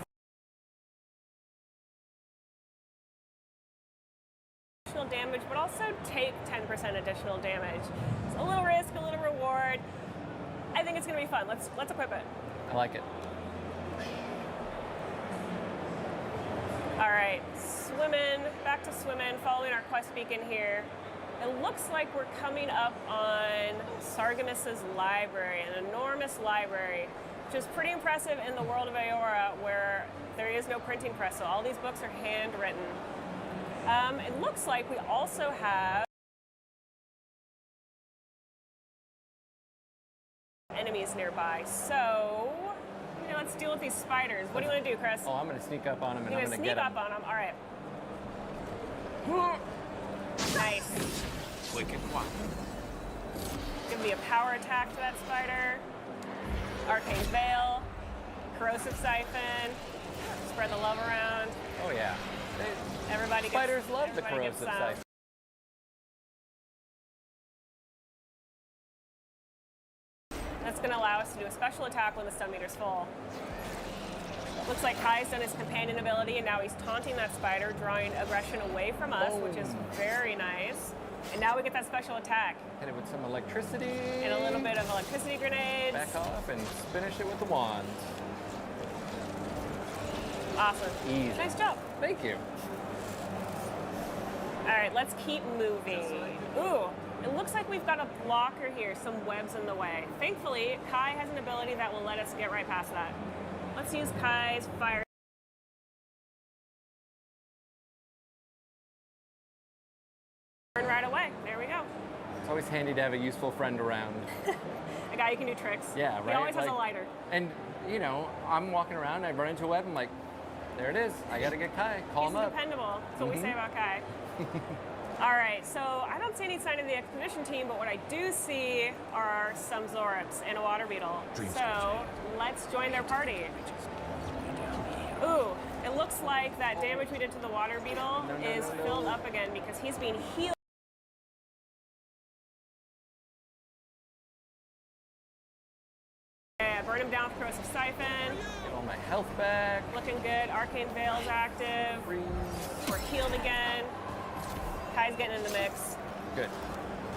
Additional damage, but also take 10% additional damage. It's a little risk, a little reward. I think it's gonna be fun. Let's equip it. I like it. All right, back to swimming, following our quest beacon here. It looks like we're coming up on Sargamis's library, an enormous library, which is pretty impressive in the world of Aora, where there is no printing press, so all these books are handwritten. It looks like we also have enemies nearby, so let's deal with these spiders. What do you want to do, Chris? Oh, I'm going to sneak up on them and You're I'm going to get sneak them. up on them. All right. Nice. Quick and quiet. Give me a power attack to that spider. Arcane Veil. Corrosive Siphon. Spread the love around. Oh, yeah. Spiders love the corrosive siphon. That's going to allow us to do a special attack when the stun meter's full. Looks like Kai's done his companion ability, and now he's taunting that spider, drawing aggression away from us, which is very nice. And now we get that special attack. Hit it with some electricity. And a little bit of electricity grenades. Back off and finish it with the wand. Awesome. Easy. Nice job. Thank you. All right, let's keep moving. Ooh, it looks like we've got a blocker here, some webs in the way. Thankfully, Kai has an ability that will let us get right past that. Let's use Kai's fire. Burn right away. There we go. It's always handy to have a useful friend around. A guy who can do tricks. Yeah, right? He always has a lighter. And, I'm walking around, I run into a web, I'm like, there it is. I got to get Kai. Call him up. He's dependable. That's what we say about Kai. All right, so I don't see any sign of the expedition team, but what I do see are some Zorops and a water beetle. So let's join their party. Ooh, it looks like that damage we did to the water beetle is filled up again because he's being healed. Yeah, burn him down with Corrosive Siphon. Get all my health back. Looking good. Arcane Veil's active. We're healed again. Kai's getting in the mix. Good.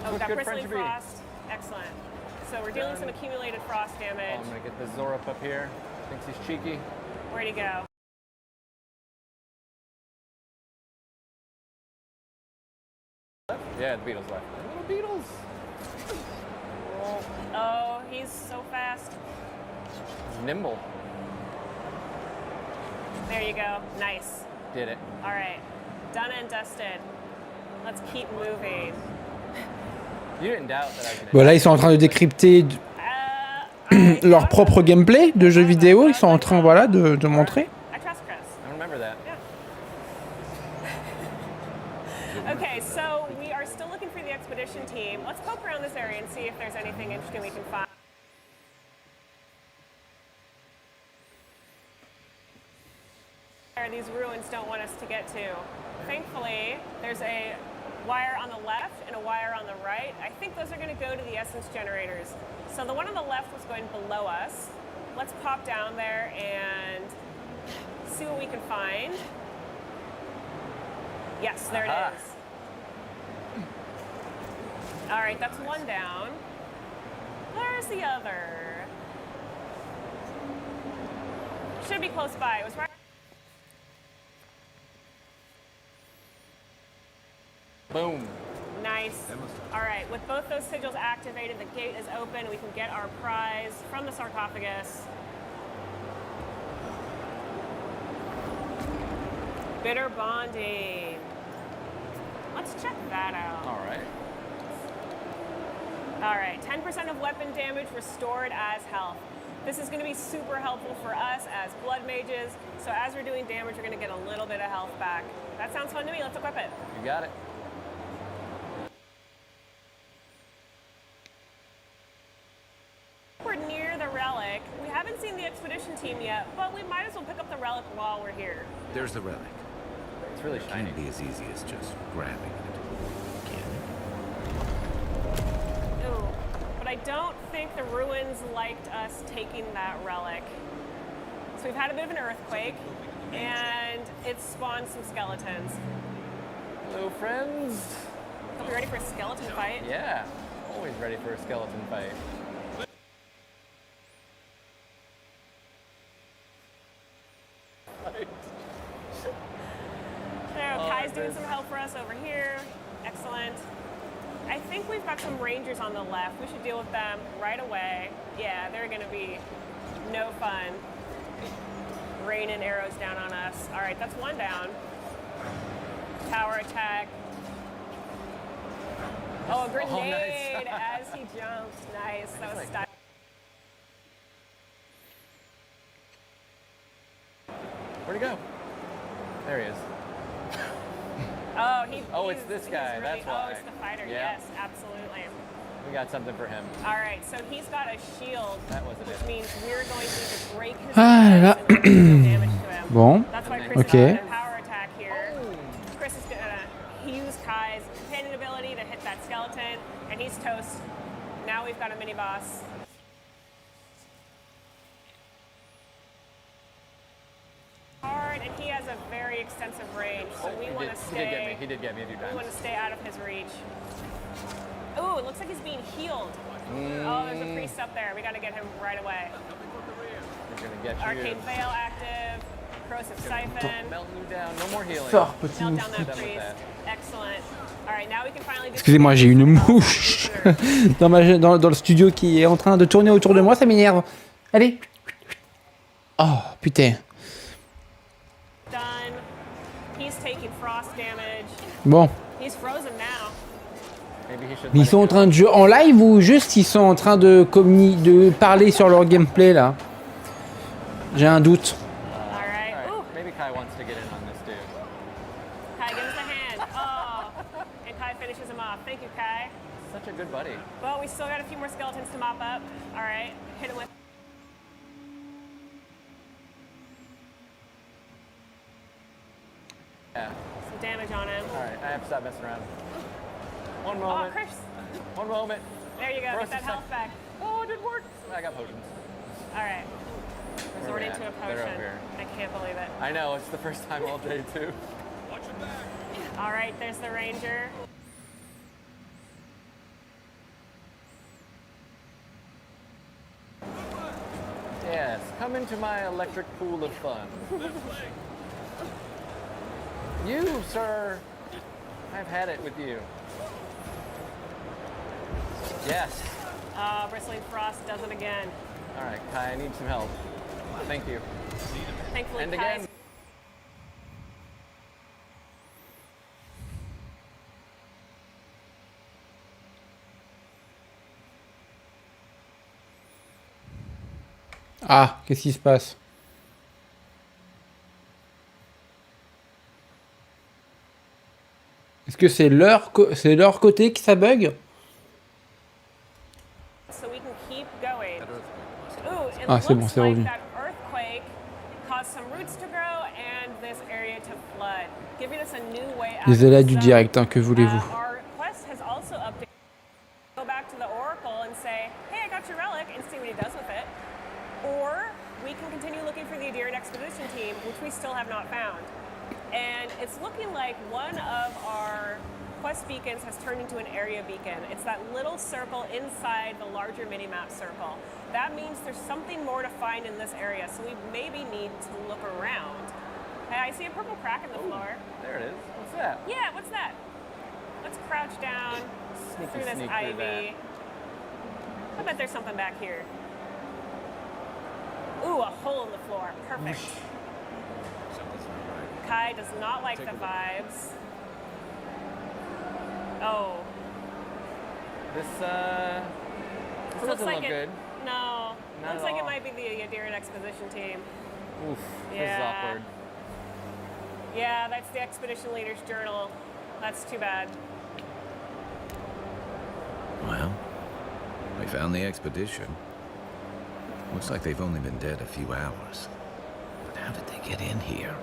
Oh, we got Good Bristling friend to be. Frost. Excellent. So we're dealing with some accumulated frost damage. I'm going to get the Zorop up here. Thinks he's cheeky. Where'd he go? Yeah, the beetle's left. The little beetles. Oh, he's so fast. He's nimble. There you go. Nice. Did it. All right. Done and dusted. Let's keep moving. You didn't doubt that I could. Voilà, ils sont en train de décrypter leur propre gameplay de jeux vidéo. Ils sont en train, voilà, de montrer. I trust Chris. I remember that. Yeah. Okay, so we are still looking for the expedition team. Let's poke around this area and see if there's anything interesting we can find. These ruins don't want us to get to. Thankfully, there's a wire on the left and a wire on the right. I think those are going to go to the essence generators. So the one on the left was going below us. Let's pop down there and see what we can find. Yes, there it is. All right, that's one down. Where's the other? Should be close by. It was right. Boom. Nice. All right, with both those sigils activated, the gate is open. We can get our prize from the sarcophagus. Bitter bonding. Let's check that out. All right. All right, 10% of weapon damage restored as health. This is going to be super helpful for us as blood mages. So as we're doing damage, we're going to get a little bit of health back. That sounds fun to me. Let's equip it. You got it. We're near the relic. We haven't seen the expedition team yet, but we might as well pick up the relic while we're here. There's the relic. It's really shiny. It can't be as easy as just grabbing it. Ooh, but I don't think the ruins liked us taking that relic. So we've had a bit of an earthquake, and it spawned some skeletons. Hello, friends. Hope you're ready for a skeleton fight. Yeah, always ready for a skeleton fight. Kai's doing some help for us over here. Excellent. I think we've got some rangers on the left. We should deal with them right away. Yeah, they're going to be no fun. Raining arrows down on us. All right, that's one down. Tower attack. Oh, a grenade nice. as he jumped. Nice. That was stylish. Where'd he go? There he is. Oh, it's this guy. Really, that's why. Oh, it's the fighter. Yeah. Yes, absolutely. We got something for him. All right, so he's got a shield, That wasn't which it. means we're going to need to break his Ah là. defense and do damage to him. Bon. That's why Chris Ok. got a power attack here. Chris is gonna use Kai's companion ability to hit that skeleton, and he's toast. Now we've got a mini boss. Hard, and he has a very extensive range, so we want to stay. He did get me a few We times. want to stay out of his reach. Ooh, it looks like he's being healed. Oh, there's a priest up there. We got to get him right away. We're gonna get you. Arcane Veil active. Corrosive Siphon. Melting you down. No more healing. Fort petit Melt down that Done with priest. that. Excellent. All right, now we can finally do. Excusez-moi, j'ai une mouche dans le studio qui est en train de tourner autour de moi, ça m'énerve. Allez. Oh, putain. Done. He's taking frost damage. Bon. He's frozen now. Maybe he should Ils let sont it en go. train de jouer en live ou juste ils sont en train de parler sur leur gameplay là? J'ai un doute. All right. Ooh, Maybe Kai wants to get in on this dude. Kai, give us a hand. Oh, and Kai finishes him off. Thank you, Kai. Such a good buddy. Well, we still got a few more skeletons to mop up. All right, hit him with. Yeah. Some damage on him. All right, I have to stop messing around. One Oh, moment. Chris. One moment. There you go. Get First that and health back. Oh, it didn't work. I got potions. All right. Resorting at? to a They're over potion. here. I can't believe it. I know, it's the first time all day, too. All right, there's the ranger. Yes, come into my electric pool of fun. You, sir, I've had it with you. Yes. Bristling Frost does it again. All right, Kai, I need some help. Thank you. Thankfully, And Kai's again. Ah, qu'est-ce qui se passe? Est-ce que c'est leur côté que ça bug? so we can keep going. Ooh, it Ah, c'est bon, looks c'est like revenu. that earthquake caused some roots to grow and this area to flood, giving us a new way out. Les aléas du direct, hein, que voulez-vous? Our quest has also updated. Go back to the Oracle and say, hey, I got your relic, and see what he does with it. Or we can continue looking for the Adherent Expedition team, which we still have not found. And it's looking like one of our quest beacons has turned into an area beacon. It's that little circle inside the larger mini-map circle. That means there's something more to find in this area, so we maybe need to look around. Hey, I see a purple crack in the floor. There it is. What's that? Yeah, what's that? Let's crouch down through this sneak through ivy. I bet there's something back here. Ooh, a hole in the floor. Perfect. Kai does not like the vibes. Oh. This It looks doesn't like look it. good. No. Not Looks at like it all. might be the Yadiran Expedition team. Oof, this is Yeah. awkward. Yeah, that's the Expedition Leader's Journal. That's too bad. Well, we found the expedition. Looks like they've only been dead a few hours. But how did they get in here?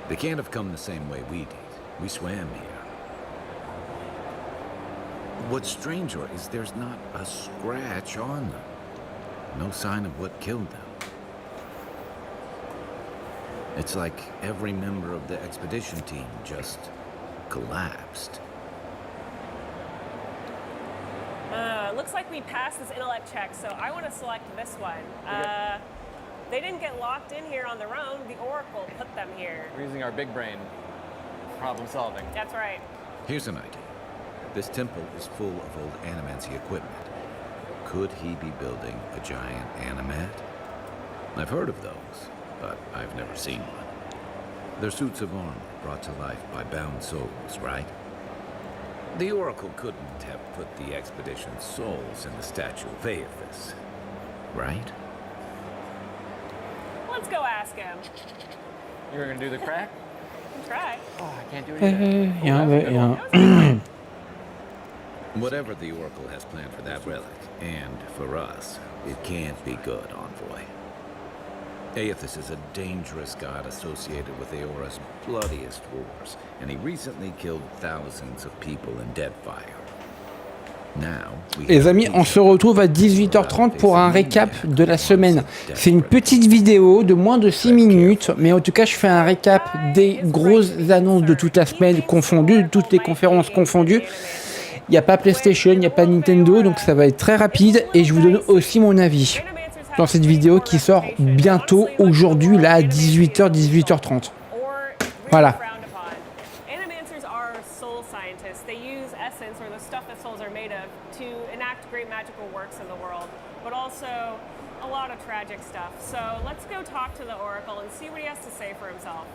They can't have come the same way we did. We swam here. What's stranger is there's not a scratch on them. No sign of what killed them. It's like every member of the expedition team just collapsed. Looks like we passed this intellect check, so I want to select this one. They didn't get locked in here on their own. The Oracle put them here. We're using our big brain. Problem solving. That's right. Here's an idea. This temple is full of old animancy equipment. Could he be building a giant animat? I've heard of those, but I've never seen one. They're suits of armor brought to life by bound souls, right? The Oracle couldn't have put the expedition's souls in the statue of Aethys, right? Let's go ask him. You're gonna do the crack? Try. Oh, I can't do it either. yeah. Whatever the Oracle has planned for that relic, and for us, it can't be good, Envoy. Aethys is a dangerous god associated with Eora's bloodiest wars, and he recently killed thousands of people in Deadfire. Now, Les amis, on se retrouve à 18h30 pour un récap de la semaine. C'est une petite vidéo de moins de 6 minutes, mais en tout cas, je fais un récap des grosses annonces de toute la semaine confondues, de toutes les conférences confondues. Il n'y a pas PlayStation, il n'y a pas Nintendo, donc ça va être très rapide et je vous donne aussi mon avis dans cette vidéo qui sort bientôt aujourd'hui, là, à 18h, 18h30. Voilà. Animancers are soul scientists. They use essence, or the stuff that souls are made of, to enact great magical works in the world, but also a lot of tragic stuff. So let's go talk to the Oracle and see what he has to say for himself.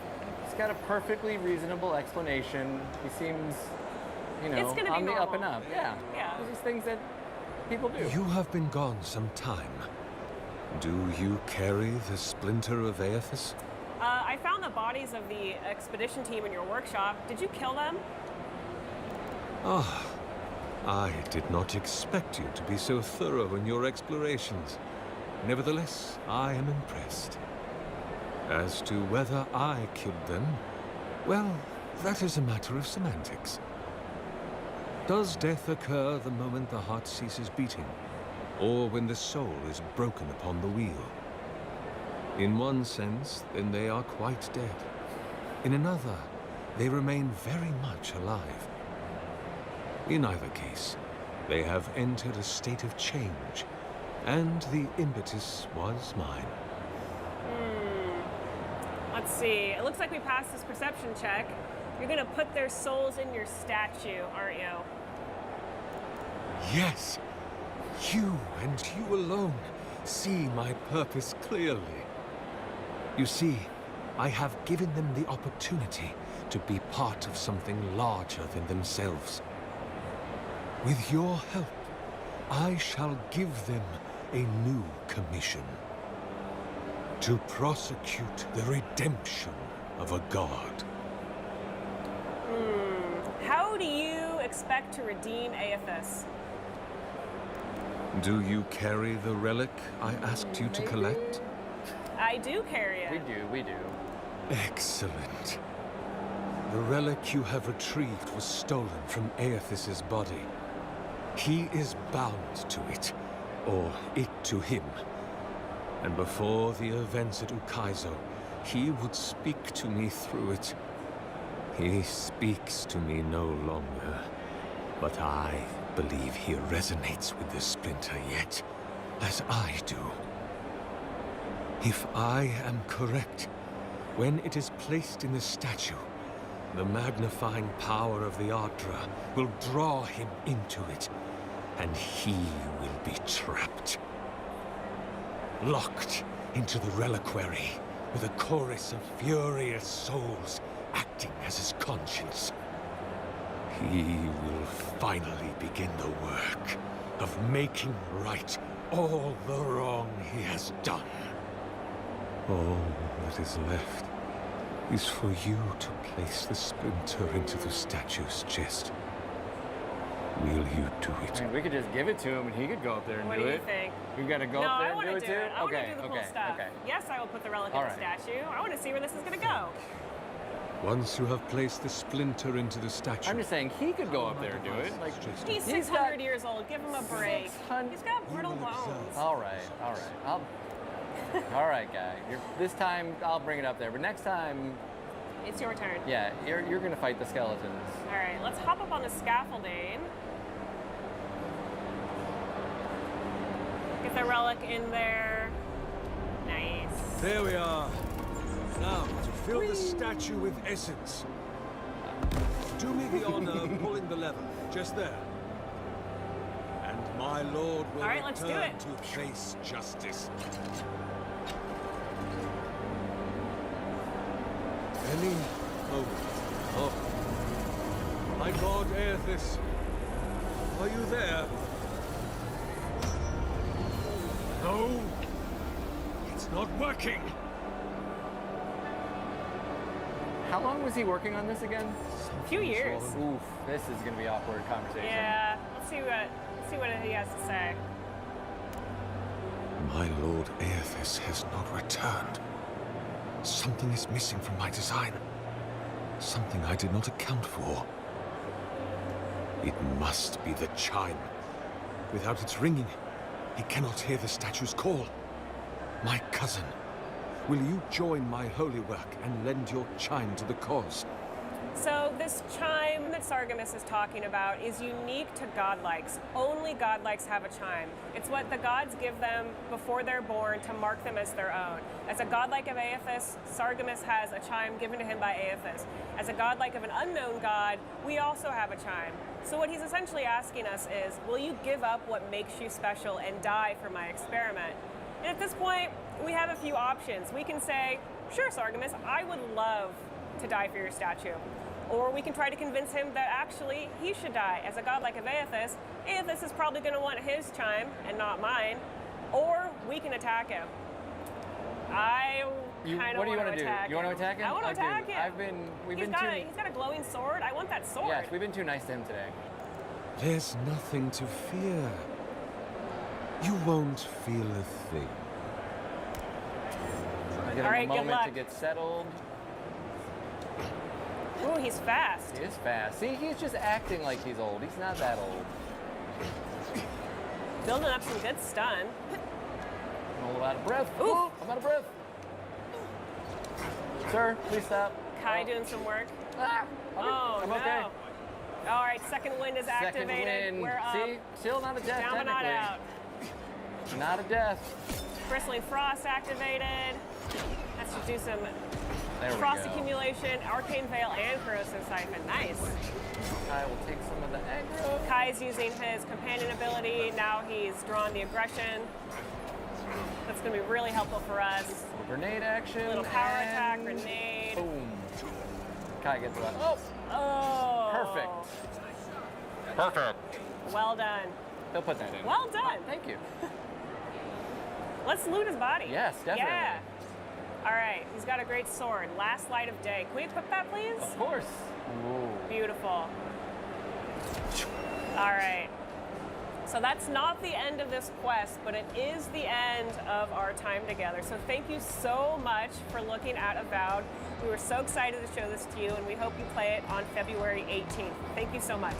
He's got a perfectly reasonable explanation. He seems, you know, It's gonna be on the up and normal. up. Yeah. These are things that people do. You have been gone some time. Do you carry the splinter of Aethys? I found the bodies of the expedition team in your workshop. Did you kill them? Ah, I did not expect you to be so thorough in your explorations. Nevertheless, I am impressed. As to whether I killed them, well, that is a matter of semantics. Does death occur the moment the heart ceases beating, or when the soul is broken upon the wheel? In one sense, then they are quite dead. In another, they remain very much alive. In either case, they have entered a state of change, and the impetus was mine. Let's see. It looks like we passed this perception check. You're gonna put their souls in your statue, aren't you? Yes, you and you alone see my purpose clearly. You see, I have given them the opportunity to be part of something larger than themselves. With your help, I shall give them a new commission. To prosecute the redemption of a god. How do you expect to redeem Aethys? Do you carry the relic I asked you to collect? I do carry it. We do. Excellent. The relic you have retrieved was stolen from Aethys' body. He is bound to it, or it to him. And before the events at Ukaizo, he would speak to me through it. He speaks to me no longer, but I believe he resonates with the splinter yet, as I do. If I am correct, when it is placed in the statue, the magnifying power of the Ardra will draw him into it, and he will be trapped. Locked into the reliquary with a chorus of furious souls acting as his conscience. He will finally begin the work of making right all the wrong he has done. All that is left is for you to place the splinter into the statue's chest. Will you do it? I mean, we could just give it to him and he could go up there and What do it. do you think? We've got to go up there and do it too? I want to do the cool stuff. Okay. Yes, I will put the relic in All the right. statue. I want to see where this is going to go. Once you have placed the splinter into the statue... I'm just saying he could go up there and do it. Like, He's 600 years old. Give him a break. He's got brittle bones. All right. All right, guy. This time I'll bring it up there, but next time... It's your turn. Yeah, you're going to fight the skeletons. All right, let's hop up on the scaffolding. Get the relic in there. Nice. There we are. Now, to fill the statue with essence. Do me the honor of pulling the lever, just there. And my lord will All right, let's do return it. to face justice. Any moment. Oh. My god, Aethys. Are you there? No. It's not working. How long was he working on this again? A few years. Oof, this is going to be awkward conversation. Yeah, let's see what he has to say. My lord Aethys has not returned. Something is missing from my design. Something I did not account for. It must be the chime. Without its ringing, he cannot hear the statue's call. My cousin, will you join my holy work and lend your chime to the cause? So this chime that Sargemus is talking about is unique to godlikes. Only godlikes have a chime. It's what the gods give them before they're born to mark them as their own. As a godlike of Aethys, Sargemus has a chime given to him by Aethys. As a godlike of an unknown god, we also have a chime. So what he's essentially asking us is, will you give up what makes you special and die for my experiment? And at this point, we have a few options. We can say, sure, Sargemus, I would love to die for your statue. Or we can try to convince him that actually he should die. As a godlike of Aethys, Aethys is probably going to want his chime and not mine. Or we can attack him. I kind of want to attack him. You want to attack him? I want to attack him. He's got a glowing sword. I want that sword. Yes, we've been too nice to him today. There's nothing to fear. You won't feel a thing. Give him a moment to get settled. Ooh, he's fast. He is fast. See, he's just acting like he's old. He's not that old. Building up some good stun. I'm a little out of breath. Ooh, I'm out of breath. Sir, please stop. Kai doing some work. Ah, I'm okay. no. All right, second wind is activated. Second wind. We're up. See, still not a death, Down but not out. Not a death. Bristling Frost activated. Let's just do some There we frost go. accumulation, Arcane Veil, and Corrosive Siphon. Nice. I will take some of the aggro. Kai's using his companion ability. Now he's drawn the aggression. That's going to be really helpful for us. Grenade action. Little power attack, grenade. Boom. Kai gets that. Oh. Perfect. Well done. He'll put that in. Well done. Thank you. Let's loot his body. Yes, definitely. Yeah. All right, he's got a great sword. Last light of day. Can we equip that, please? Of course. Ooh. Beautiful. All right. So that's not the end of this quest, but it is the end of our time together. So thank you so much for looking at Avowed. We were so excited to show this to you, and we hope you play it on February 18th. Thank you so much.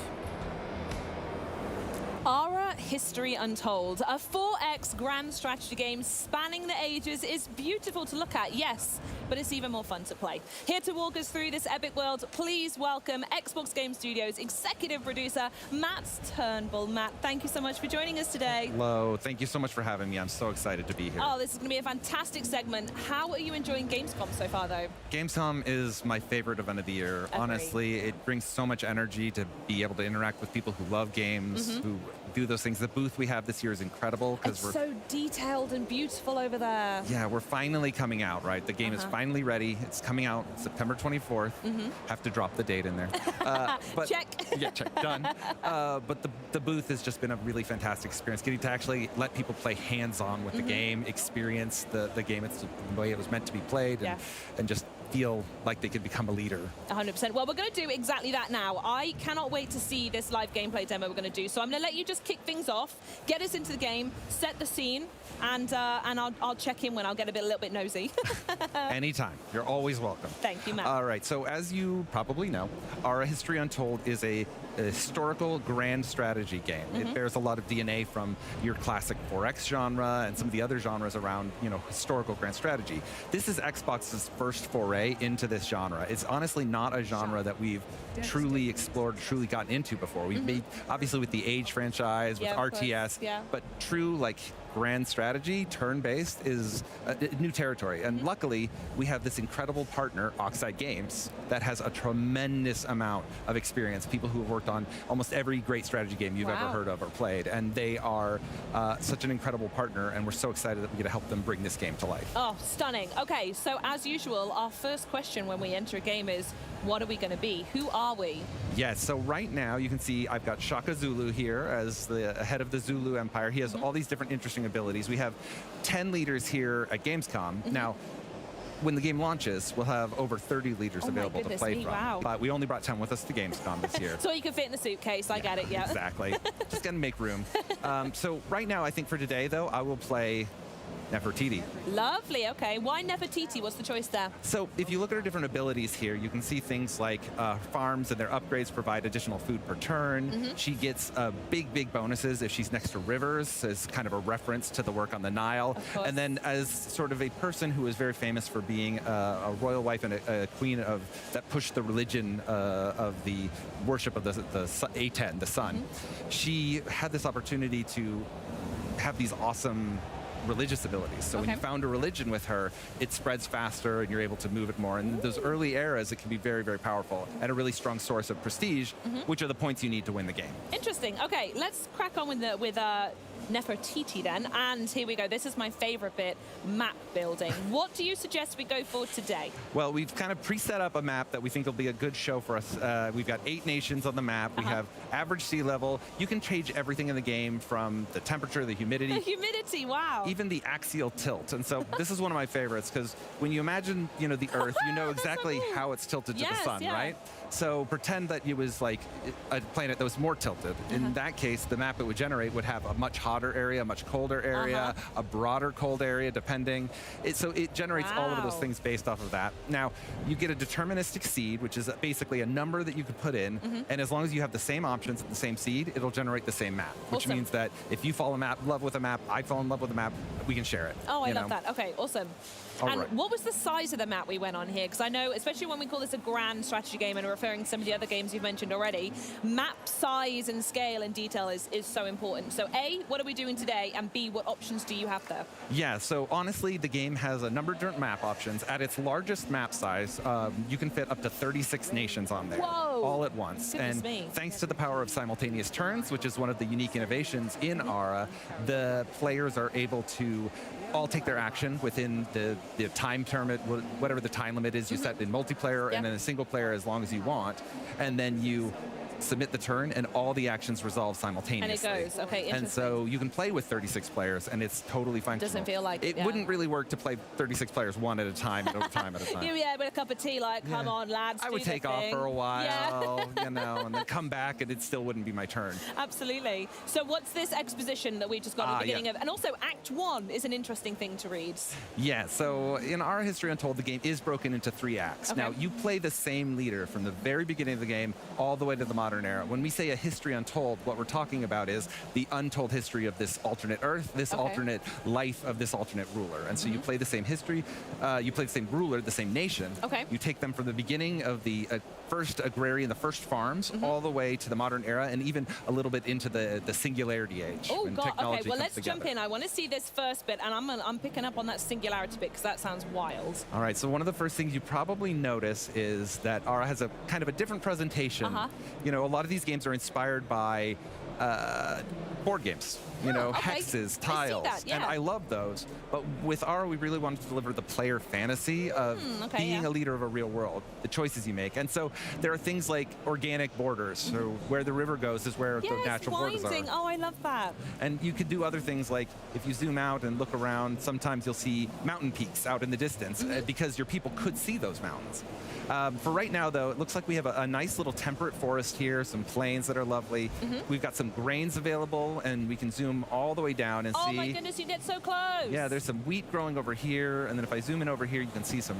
Ara History Untold, a 4X grand strategy game spanning the ages, is beautiful to look at, yes, but it's even more fun to play. Here to walk us through this epic world, please welcome Xbox Game Studios executive producer, Matt Turnbull. Matt, thank you so much for joining us today. Hello, thank you so much for having me. I'm so excited to be here. Oh, this is going to be a fantastic segment. How are you enjoying Gamescom so far, though? Gamescom is my favorite event of the year. Agreed. Honestly, it brings so much energy to be able to interact with people who love games, who do those things. The booth we have this year is incredible because It's so detailed and beautiful over there. yeah, we're finally coming out, right? The game is finally ready. It's coming out September 24th. Have to drop the date in there. Check. Yeah, check, done. But the booth has just been a really fantastic experience. Getting to actually let people play hands-on with the game, experience the game. It's the way it was meant to be played, and just feel like they could become a leader. 100%. Well, we're going to do exactly that now. I cannot wait to see this live gameplay demo we're going to do. So I'm going to let you just kick things off, get us into the game, set the scene, and I'll check in when I'll get a little bit nosy. Anytime. You're always welcome. Thank you, Matt. All right. So as you probably know, Ara History Untold is a historical grand strategy game. It bears a lot of DNA from your classic 4X genre and some of the other genres around, historical grand strategy. This is Xbox's first foray into this genre. It's honestly not a genre that we've truly explored, truly gotten into before. We've made, obviously with the Age franchise, with RTS, but true grand strategy, turn-based, is new territory. And luckily, we have this incredible partner, Oxide Games, that has a tremendous amount of experience. People who have worked on almost every great strategy game you've ever heard of or played. And they are such an incredible partner, and we're so excited that we get to help them bring this game to life. Oh, stunning. Okay, so as usual, our first question when we enter a game is, what are we going to be? Who are we? Yes, so right now you can see I've got Shaka Zulu here as the head of the Zulu Empire. He has all these different interesting abilities. We have 10 leaders here at Gamescom. Now, when the game launches, we'll have over 30 leaders available to play from. But we only brought 10 with us to Gamescom this year. So you can fit in the suitcase, I get it, yeah. Exactly. Just gonna make room. So right now, I think for today, though, I will play Nefertiti. Lovely, okay. Why Nefertiti? What's the choice there? So if you look at her different abilities here, you can see things like farms and their upgrades provide additional food per turn. She gets big bonuses if she's next to rivers, as kind of a reference to the work on the Nile. And then as sort of a person who is very famous for being a royal wife and a queen that pushed the religion of the worship of the Aten, the sun, she had this opportunity to have these awesome religious abilities. So when you found a religion with her, it spreads faster and you're able to move it more. And in those early eras, it can be very, very powerful and a really strong source of prestige, which are the points you need to win the game. Interesting. Okay, let's crack on with Nefertiti then. And here we go. This is my favorite bit, map building. What do you suggest we go for today? Well, we've kind of pre-set up a map that we think will be a good show for us. We've got 8 nations on the map. We have average sea level. You can change everything in the game from the temperature, the humidity. The humidity, wow. Even the axial tilt. And so this is one of my favorites because when you imagine, the Earth, you know exactly how it's tilted to the sun, right? So pretend that it was like a planet that was more tilted. In that case, the map it would generate would have a much hotter area, a much colder area, a broader cold area, depending. So it generates all of those things based off of that. Now, you get a deterministic seed, which is basically a number that you could put in, and as long as you have the same options at the same seed, it'll generate the same map, which means that if you fall in love with a map, I fall in love with a map, we can share it. Oh, I love that. Okay, awesome. What was the size of the map we went on here? Because I know, especially when we call this a grand strategy game and referring to some of the other games you've mentioned already, map size and scale and detail is so important. So A, what are we doing today? And B, what options do you have there? Yeah, so honestly, the game has a number of different map options. At its largest map size, you can fit up to 36 nations on there. Whoa. All at once. Goodness and me. Thanks to the power of simultaneous turns, which is one of the unique innovations in ARA, the players are able to all take their action within the time term, whatever the time limit is you set in multiplayer, and then a single player as long as you want, and then you submit the turn, and all the actions resolve simultaneously. And it goes, okay, interesting. And so you can play with 36 players, and it's totally functional. Doesn't feel like it. Yeah. Wouldn't really work to play 36 players one at a time, at a time at a time. Yeah, with a cup of tea, like, come on, lads, I would do the take off thing. for a while, and then come back, and it still wouldn't be my turn. Absolutely. So what's this exposition that we just got at the beginning of? And also, Act 1 is an interesting thing to read. Yeah, so in Our History Untold, the game is broken into 3 acts. Okay. Now, you play the same leader from the very beginning of the game all the way to the modern era. When we say a history untold, what we're talking about is the untold history of this alternate Earth, this alternate life of this alternate ruler. And so you play the same history, you play the same ruler, the same nation. Okay. You take them from the beginning of the first agrarian, the first farms, all the way to the modern era, and even a little bit into the singularity age. Oh, when God. technology Okay, well, comes let's jump in. I want to see this first bit, and I'm picking up on that singularity bit, because that sounds wild. All right, so one of the first things you probably notice is that ARA has a kind of a different presentation. A lot of these games are inspired by board games, hexes, tiles, and I love those. But with Aura, we really wanted to deliver the player fantasy of being a leader of a real world, the choices you make. And so there are things like organic borders, so where the river goes is where the natural borders are. Oh, I love that. And you could do other things like, if you zoom out and look around, sometimes you'll see mountain peaks out in the distance because your people could see those mountains. For right now, though, it looks like we have a nice little temperate forest here, some plains that are lovely. We've got some grains available, and we can zoom all the way down and see. Oh my goodness, you get so close. Yeah, there's some wheat growing over here, and then if I zoom in over here, you can see some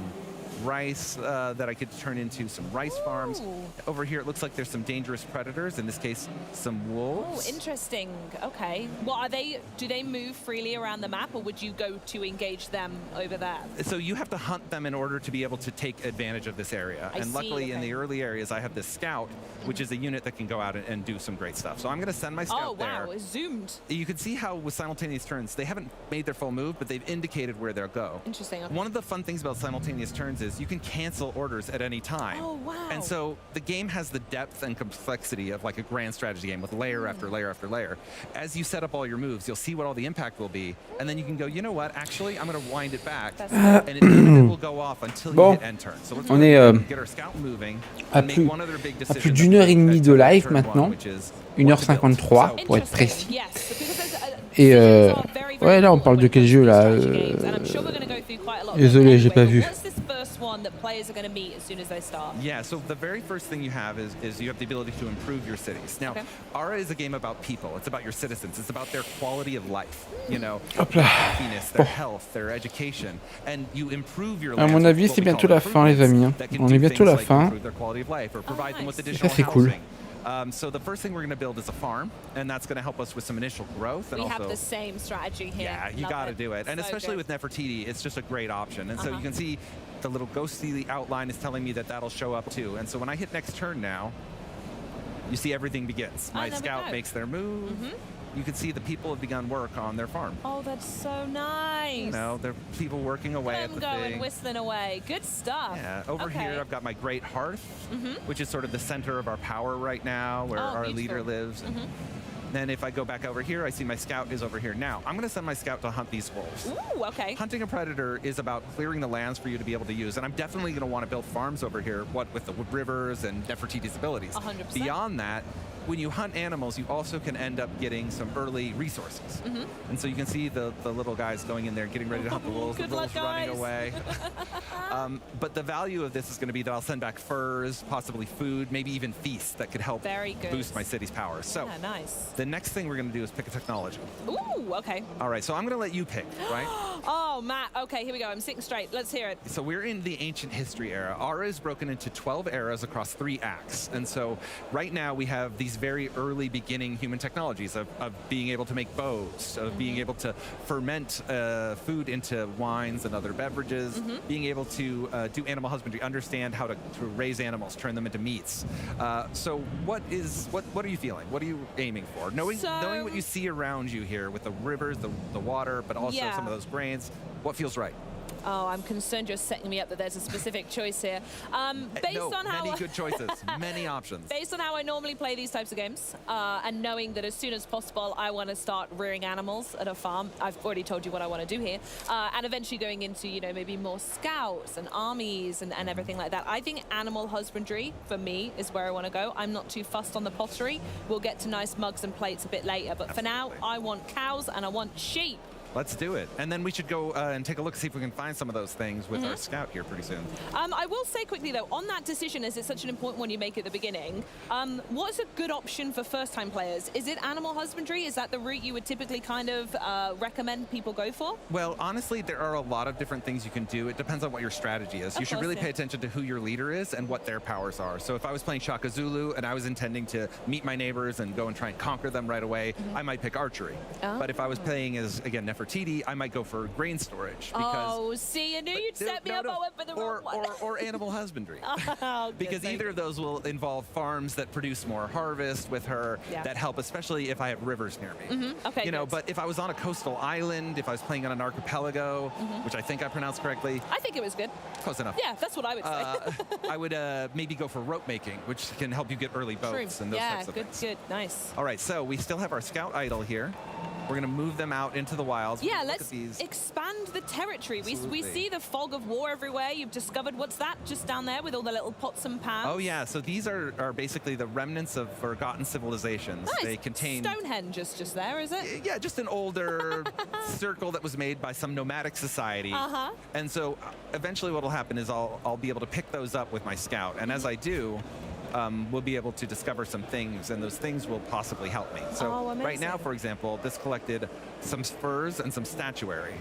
rice that I could turn into some rice farms. Over here, it looks like there's some dangerous predators, in this case, some wolves. Oh, interesting. Okay. What are they? Do they move freely around the map, or would you go to engage them over there? So you have to hunt them in order to be able to take advantage of this area. Luckily, in the early areas, I have this scout, which is a unit that can go out and do some great stuff. So I'm going to send my scout there. Oh, wow. It zoomed. You can see how with simultaneous turns, they haven't made their full move, but they've indicated where they'll go. Interesting. Okay. One of the fun things about simultaneous turns is you can cancel orders at any time. Oh, wow. And so the game has the depth and complexity of like a grand strategy game with layer after layer after layer. As you set up all your moves, you'll see what all the impact will be, and then you can go, you know what, actually, I'm going to wind it back, and it will go off until you hit end turn. So let's get our scout moving and make one other big decision. À plus d'une heure et demie de live maintenant, 1h53 pour être précis. Et ouais, là on parle de quel jeu là Désolé, j'ai pas vu. Yeah, so the very first thing you have is you have the ability to improve your cities. Now, Aura is a game about people. It's about your citizens. It's about their quality of life, their happiness, their health, their education, and you improve your À mon avis, c'est bientôt la fin, les amis. On est bientôt à la fin. Ça, c'est cool. So the first thing we're going to build is a farm, and that's going to help us with some initial growth. And we have the same strategy here. Yeah, you got to do it. And so especially with Nefertiti, it's just a great option. And so you can see the little ghostly outline is telling me that that'll show up too. And so when I hit next turn now, you see everything begins. My scout makes their move. You can see the people have begun work on their farm. Oh, that's so nice. There are people working away at the thing. Whistling away. Good stuff. Yeah, over here I've got my great hearth, which is sort of the center of our power right now, where our leader lives. Then if I go back over here, I see my scout is over here. Now, I'm going to send my scout to hunt these wolves. Ooh, okay. Hunting a predator is about clearing the lands for you to be able to use. And I'm definitely going to want to build farms over here, with the rivers and Nefertiti's abilities. 100%. Beyond that, when you hunt animals, you also can end up getting some early resources. And so you can see the little guys going in there, getting ready to hunt the wolves. The wolves running away. But the value of this is going to be that I'll send back furs, possibly food, maybe even feasts that could help boost my city's power. So nice. the next thing we're going to do is pick a technology. Ooh, okay. All right, so I'm going to let you pick, right? Oh, Matt. Okay, here we go. I'm sitting straight. Let's hear it. So we're in the ancient history era. Aura is broken into 12 eras across 3 acts. And so right now we have these very early beginning human technologies of being able to make bows, of being able to ferment food into wines and other beverages, being able to do animal husbandry, understand how to raise animals, turn them into meats. So what are you feeling? What are you aiming for? Knowing what you see around you here with the rivers, the water, but also some of those grains, what feels right? Oh, I'm concerned you're setting me up that there's a specific choice here. Based on how many good choices, many options. Based on how I normally play these types of games, and knowing that as soon as possible I want to start rearing animals at a farm, I've already told you what I want to do here, and eventually going into, maybe more scouts and armies and everything like that. I think animal husbandry, for me, is where I want to go. I'm not too fussed on the pottery. We'll get to nice mugs and plates a bit later, but for now, I want cows and I want sheep. Let's do it. And then we should go and take a look, see if we can find some of those things with our scout here pretty soon. I will say quickly, though, on that decision, as it's such an important one you make at the beginning, what's a good option for first-time players? Is it animal husbandry? Is that the route you would typically kind of recommend people go for? Well, honestly, there are a lot of different things you can do. It depends on what your strategy is. You should really pay attention to who your leader is and what their powers are. So if I was playing Shaka Zulu and I was intending to meet my neighbors and go and try and conquer them right away, I might pick archery. But if I was playing as, again, Nefertiti, Nefertiti, I might go for grain storage. Because see, I knew you'd set me up. I went for the wrong one. Or animal husbandry. Because either of those will involve farms that produce more harvest with her that help, especially if I have rivers near me. Okay, but if I was on a coastal island, if I was playing on an archipelago, which I think I pronounced correctly. I think it was good. Close enough. Yeah, that's what I would say. I would maybe go for rope making, which can help you get early boats and those types of things. Good, nice. All right, so we still have our scout idol here. We're going to move them out into the wilds. Yeah, let's expand the territory. We see the fog of war everywhere. You've discovered, what's that just down there with all the little pots and pans? Oh, yeah. So these are basically the remnants of forgotten civilizations. Nice. They contain... Stonehenge is just there, is it? Yeah, just an older circle that was made by some nomadic society. And so eventually what will happen is I'll be able to pick those up with my scout. And as I do, we'll be able to discover some things, and those things will possibly help me. So right now, for example, this collected some furs and some statuary.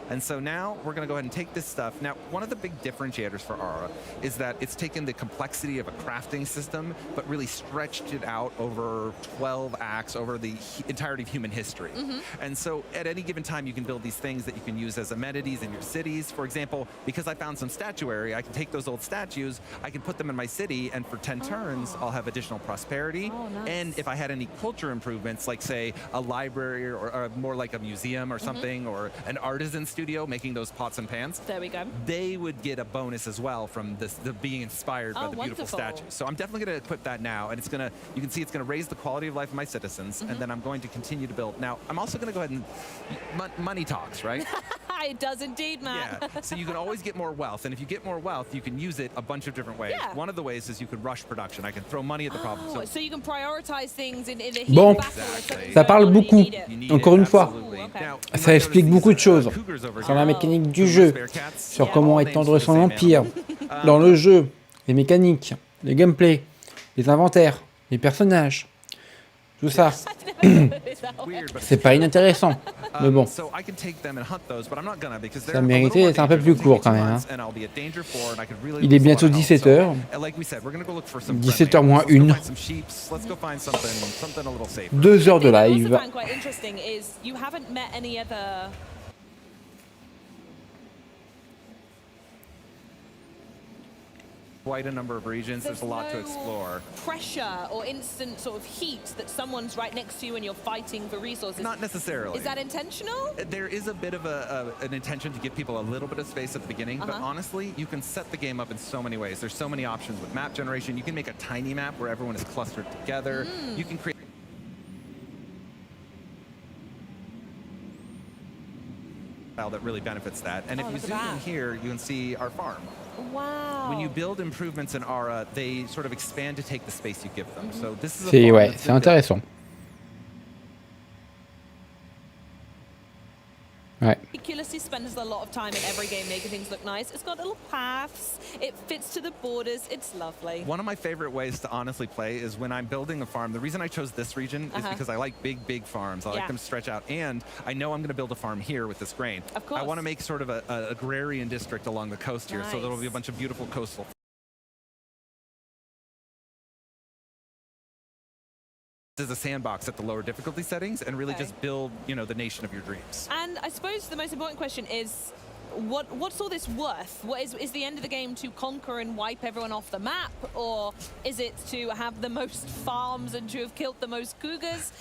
And so now we're going to go ahead and take this stuff. Now, one of the big differentiators for Aura is that it's taken the complexity of a crafting system, but really stretched it out over 12 acts, over the entirety of human history. And so at any given time, you can build these things that you can use as amenities in your cities. For example, because I found some statuary, I can take those old statues, I can put them in my city, and for 10 turns, I'll have additional prosperity. And if I had any culture improvements, like say a library or more like a museum or something, or an artisan studio making those pots and pans, there we go, they would get a bonus as well from the being inspired by the beautiful statues. So I'm definitely going to equip that now, and it's going to, you can see it's going to raise the quality of life of my citizens, and then I'm going to continue to build. Now, I'm also going to go ahead and, money talks, right? It does indeed, Matt. Yeah, so you can always get more wealth, and if you get more wealth, you can use it a bunch of different ways. Yeah. One of the ways is you can rush production. I can throw money at the problem. So you can prioritize things in the heat Bon, of battle. ça parle beaucoup. Encore une fois, ça explique beaucoup de choses sur la mécanique du jeu, sur comment étendre son empire, dans le jeu, les mécaniques, les gameplays, les inventaires, les personnages, tout ça. C'est pas inintéressant, mais bon. Ça méritait d'être un peu plus court quand même. Hein. Il est bientôt 17h. 17h moins 1. 2 heures de live. Quite a number of regions. There's a lot to explore. Pressure or instant sort of heat that someone's right next to you and you're fighting for resources. Not necessarily. Is that intentional? There is a bit of an intention to give people a little bit of space at the beginning, but honestly, you can set the game up in so many ways. There's so many options with map generation. You can make a tiny map where everyone is clustered together. You can create that really benefits that. And if you zoom in here, you can see our farm. Wow. When you build improvements in Aura, they sort of expand to take the space you give them. So this is a farm. Ouais, c'est intéressant. Ouais. Ridiculously spends a lot of time in every game making things look nice. It's got little paths. It fits to the borders. It's lovely. One of my favorite ways to honestly play is when I'm building a farm. The reason I chose this region is because I like big farms. I like them to stretch out, and I know I'm going to build a farm here with this grain. Of course. I want to make sort of an agrarian district along the coast here, so there'll be a bunch of beautiful coastal. As a sandbox at the lower difficulty settings, and really just build, you know, the nation of your dreams. And I suppose the most important question is, what's all this worth? What is the end of the game to conquer and wipe everyone off the map, or is it to have the most farms and to have killed the most cougars?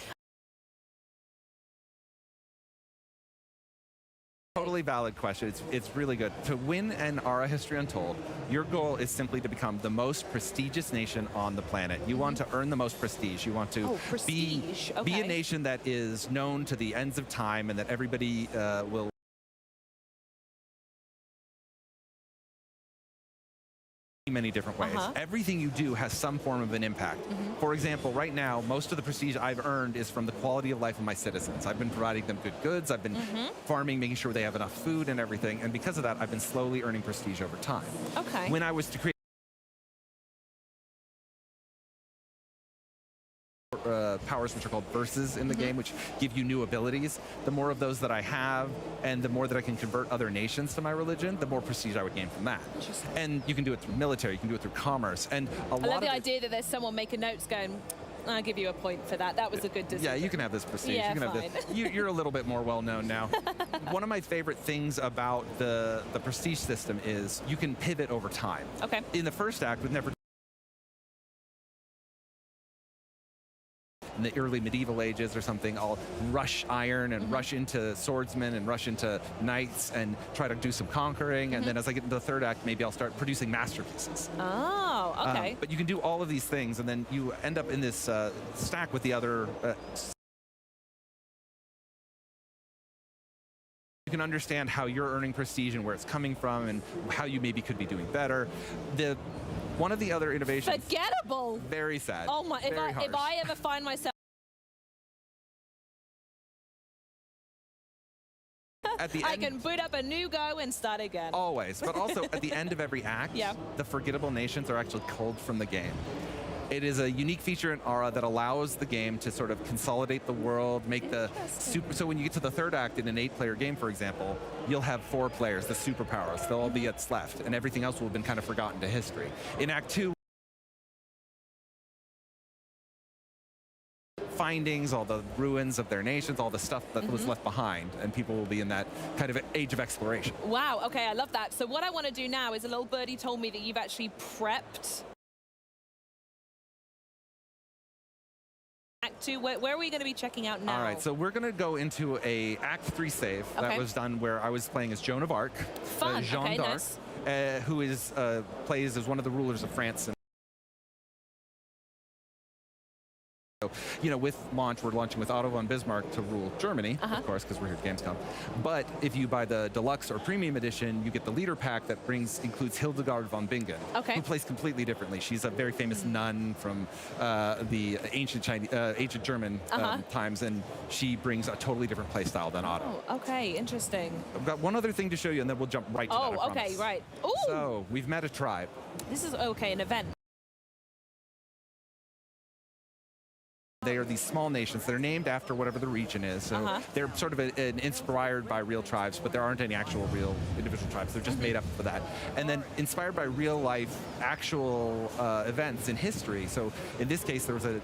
Totally valid question. It's really good. To win an Aura History Untold, your goal is simply to become the most prestigious nation on the planet. You want to earn the most prestige. You want to be a nation that is known to the ends of time and that everybody will many different ways. Everything you do has some form of an impact. For example, right now, most of the prestige I've earned is from the quality of life of my citizens. I've been providing them good goods. I've been farming, making sure they have enough food and everything. And because of that, I've been slowly earning prestige over time. When I was to create powers which are called verses in the game, which give you new abilities, the more of those that I have and the more that I can convert other nations to my religion, the more prestige I would gain from that. And you can do it through military, you can do it through commerce, and I love the idea that there's someone making notes going, I'll give you a point for that. That was a good decision. Yeah, you can have this prestige. Yeah, you can fine. have this. You're a little bit more well known now. One of my favorite things about the prestige system is you can pivot over time. Okay. In the first act, we've never. In the early medieval ages or something, I'll rush iron and rush into swordsmen and rush into knights and try to do some conquering. And then as I get into the third act, maybe I'll start producing masterpieces. Oh, okay. But you can do all of these things, and then you end up in this stack with the other. You can understand how you're earning prestige and where it's coming from, and how you maybe could be doing better. One of the other innovations. Forgettable. Very sad. Oh my! If I ever find myself. At the I end, can boot up a new go and start again. Always, but also at the end of every act, the forgettable nations are actually culled from the game. It is a unique feature in Aura that allows the game to sort of consolidate the world, make the super. So when you get to the third act in an 8-player game, for example, you'll have 4 players, the superpowers. They'll all be what's left, and everything else will have been kind of forgotten to history. In Act 2. Findings, all the ruins of their nations, all the stuff that was left behind, and people will be in that kind of age of exploration. Wow, okay, I love that. So what I want to do now is a little birdie told me that you've actually prepped Act 2. Where are we going to be checking out now? All right, so we're going to go into a Act 3 save that was done where I was playing as Joan of Arc, Fun. Jeanne d'Arc, nice. who is plays as one of the rulers of France. So, you know, with launch, we're launching with Otto von Bismarck to rule Germany, of course, because we're here at Gamescom. But if you buy the deluxe or premium edition, you get the leader pack that includes Hildegard von Bingen, who plays completely differently. She's a very famous nun from the ancient German times, and she brings a totally different play style than Otto. Oh, okay, interesting. I've got one other thing to show you, and then we'll jump right to that, I okay, promise. right. Ooh. So we've met a tribe. This is okay, an event. They are these small nations. They're named after whatever the region is. So they're sort of inspired by real tribes, but there aren't any actual real individual tribes. They're just made up for that. And then inspired by real life, actual events in history. So in this case, there was a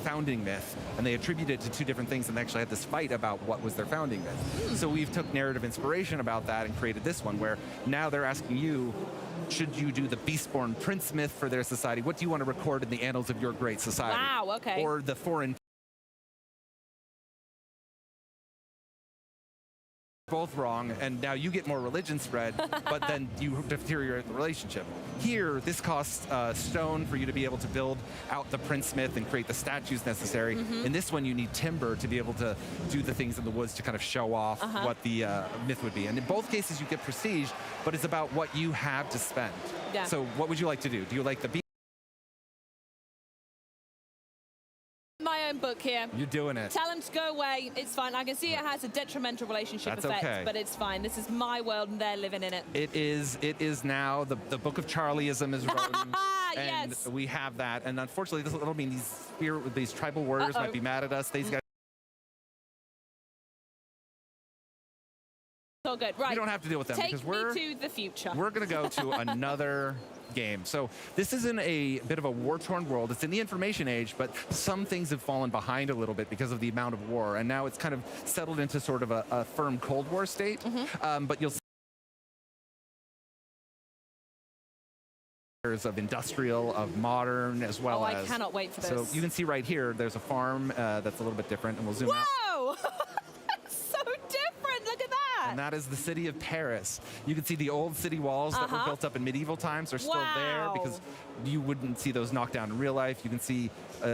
founding myth, and they attributed it to 2 different things, and they actually had this fight about what was their founding myth. So we've took narrative inspiration about that and created this one, where now they're asking you, should you do the Beastborn Prince myth for their society? What do you want to record in the annals of your great society? Wow, okay. Or the foreign. Both wrong, and now you get more religion spread, but then you deteriorate the relationship. Here, this costs stone for you to be able to build out the prince myth and create the statues necessary. In this one, you need timber to be able to do the things in the woods to kind of show off what the myth would be. And in both cases, you get prestige, but it's about what you have to spend. Yeah. So what would you like to do? Do you like the My own book here. You're doing it. Tell him to go away. It's fine. I can see it has a detrimental relationship That's effect, okay. but it's fine. This is my world, and they're living in it. It is now the book of Charlieism is written, and yes. we have that. And unfortunately, this will mean these tribal warriors might be mad at us. These guys. So good. Right. We don't have to deal with them because we're me to the future. We're going to go to another game. So this is in a bit of a war-torn world. It's in the information age, but some things have fallen behind a little bit because of the amount of war, and now it's kind of settled into sort of a firm Cold War state. But you'll see of industrial, of modern, as well as. I cannot wait for this. So you can see right here, there's a farm that's a little bit different, and we'll zoom out. Whoa! That's so different. Look at that. And that is the city of Paris. You can see the old city walls that were built up in medieval times are still there because you wouldn't see those knocked down in real life. You can see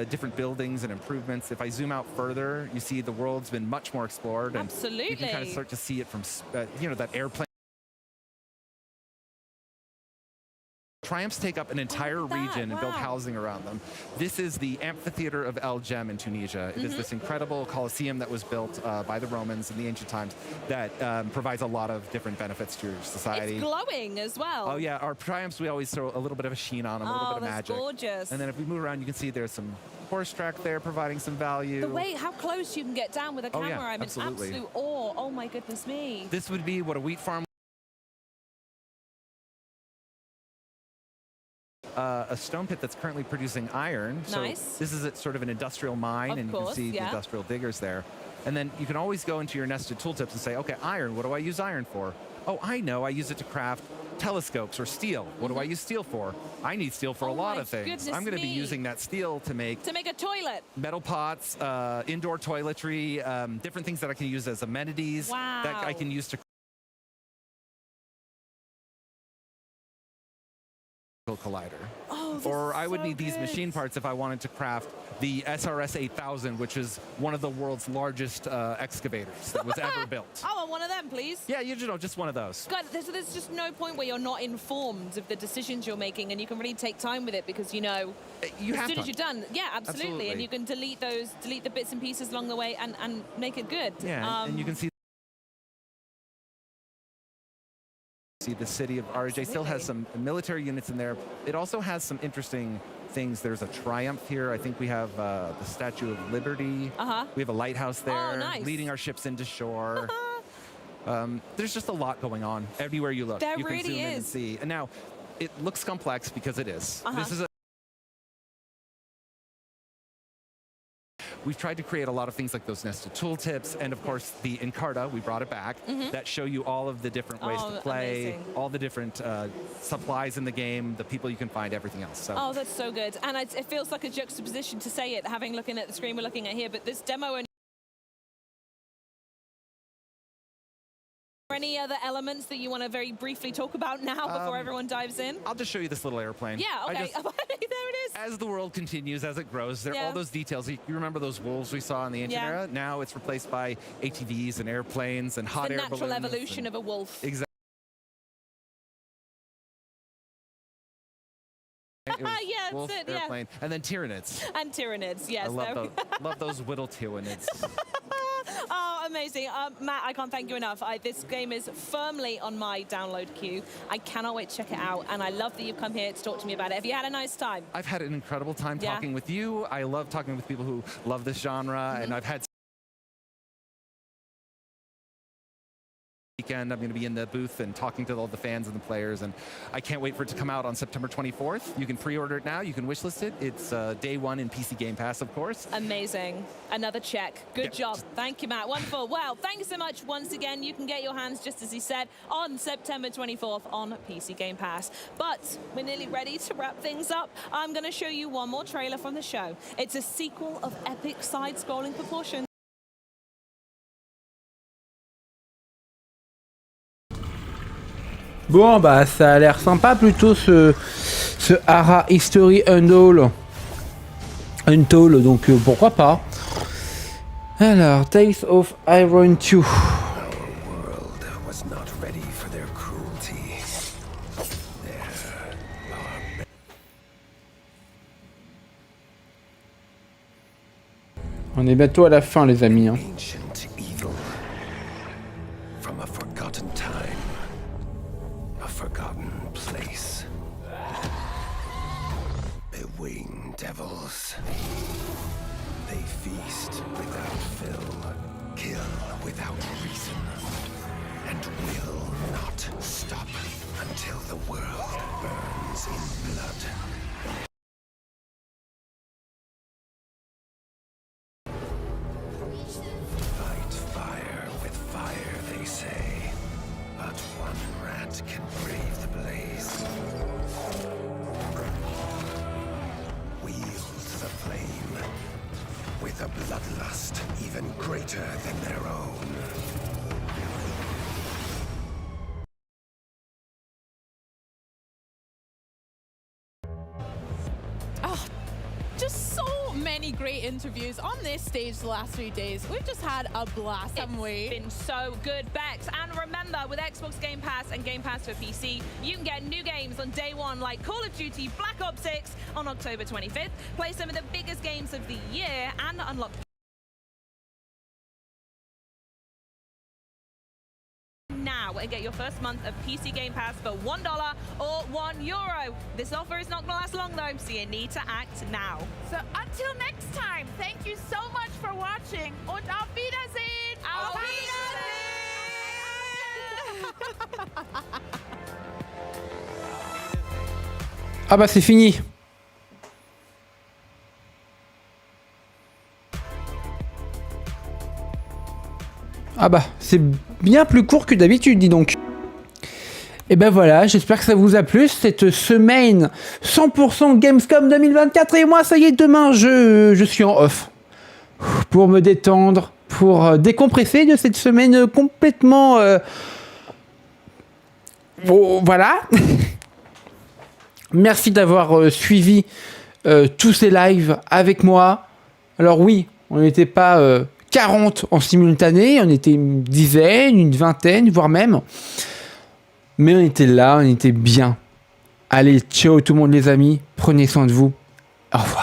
different buildings and improvements. If I zoom out further, you see the world's been much more explored. And absolutely. You can kind of start to see it from, that airplane. Triumphs take up an entire region and build housing around them. This is the amphitheater of El Jem in Tunisia. It is this incredible coliseum that was built by the Romans in the ancient times that provides a lot of different benefits to your society. It's glowing as well. Oh yeah, our triumphs, we always throw a little bit of a sheen on them, a little bit of magic. Gorgeous. And then if we move around, you can see there's some horse track there providing some value. The way, how close you can get down with a camera, I'm in absolute awe. Oh my goodness me. This would be what a wheat farm. a stone pit that's currently producing iron. Nice. So this is sort of an industrial mine, and you can see the industrial diggers there. And then you can always go into your nested tooltips and say, okay, iron, what do I use iron for? Oh, I know, I use it to craft telescopes or steel. What do I use steel for? I need steel for a lot of things. I'm going to be using that steel to make a toilet. Metal pots, indoor toiletry, different things that I can use as amenities that I can use to collider. Oh, or I would need these machine parts if I wanted to craft the SRS 8000, which is one of the world's largest excavators that was ever built. I want one of them, please. Yeah, you know, just one of those. God, there's just no point where you're not informed of the decisions you're making, and you can really take time with it because you know as soon as you're done. Yeah, absolutely. And you can delete the bits and pieces along the way and make it good. Yeah, and you can see the city of RJ still has some military units in there. It also has some interesting things. There's a triumph here. I think we have the Statue of Liberty. We have a lighthouse there leading our ships into shore. There's just a lot going on everywhere you look. There you can really zoom in and is. see. And now it looks complex because it is. This is We've tried to create a lot of things like those nested tooltips, and of course the Encarta, we brought it back, that show you all of the different ways to play, all the different supplies in the game, the people you can find, everything else. So. Oh, that's so good. And it feels like a juxtaposition to say it, looking at the screen we're looking at here, but this demo and any other elements that you want to very briefly talk about now before everyone dives in? I'll just show you this little airplane. Yeah, okay. There it is. As the world continues, as it grows, there are all those details. You remember those wolves we saw in the ancient era? Now it's replaced by ATVs and airplanes and hot air balloons. The natural evolution of a wolf. Exactly. Yeah, wolf, that's it, airplane, and then Tyranids. And Tyranids, yes. I love those whittle Tyranids. Oh, amazing. Matt, I can't thank you enough. This game is firmly on my download queue. I cannot wait to check it out, and I love that you've come here to talk to me about it. Have you had a nice time? I've had an incredible time talking with you. I love talking with people who love this genre, and I've had weekend. I'm going to be in the booth and talking to all the fans and the players, and I can't wait for it to come out on September 24th. You can pre-order it now. You can wishlist it. It's day one in PC Game Pass, of course. Amazing. Another check. Good job. Thank you, Matt. Wonderful. Well, thank you so much once again. You can get your hands, just as he said, on September 24th on PC Game Pass. But we're nearly ready to wrap things up. I'm going to show you one more trailer from the show. It's a sequel of epic side-scrolling proportions. Bon, bah ça a l'air sympa plutôt ce Hara History Untold, donc pourquoi pas. Alors, Tales of Iron 2. On est bientôt à la fin, les amis. Hein. Devils. They feast without fill, kill without reason, and will not stop until the world burns in blood. Fight fire with fire, they say, but one rat can brave the blaze. Flame with a bloodlust even greater than their own. Oh, just so many great interviews on this stage the last 3 days. We've just had a blast, haven't we? It's been so good, Bex. And remember, with Xbox Game Pass and Game Pass for PC, you can get new games on day one like Call of Duty Black Ops 6 on October 25th, play some of the biggest games of the year, and unlock now and get your first month of PC Game Pass for $1 or €1. This offer is not going to last long though, so you need to act now. So until next time, thank you so much for watching und auf Wiedersehen! Auf Wiedersehen! Ah bah c'est fini. Ah bah c'est bien plus court que d'habitude, dis donc. Et ben voilà, j'espère que ça vous a plu cette semaine 100% Gamescom 2024. Et moi ça y est, demain je suis en off pour me détendre, pour décompresser de cette semaine complètement voilà. Merci d'avoir suivi tous ces lives avec moi. Alors oui, on n'était pas 40 en simultané, on était une dizaine, une vingtaine, voire même. Mais on était là, on était bien. Allez, ciao tout le monde les amis, prenez soin de vous. Au revoir.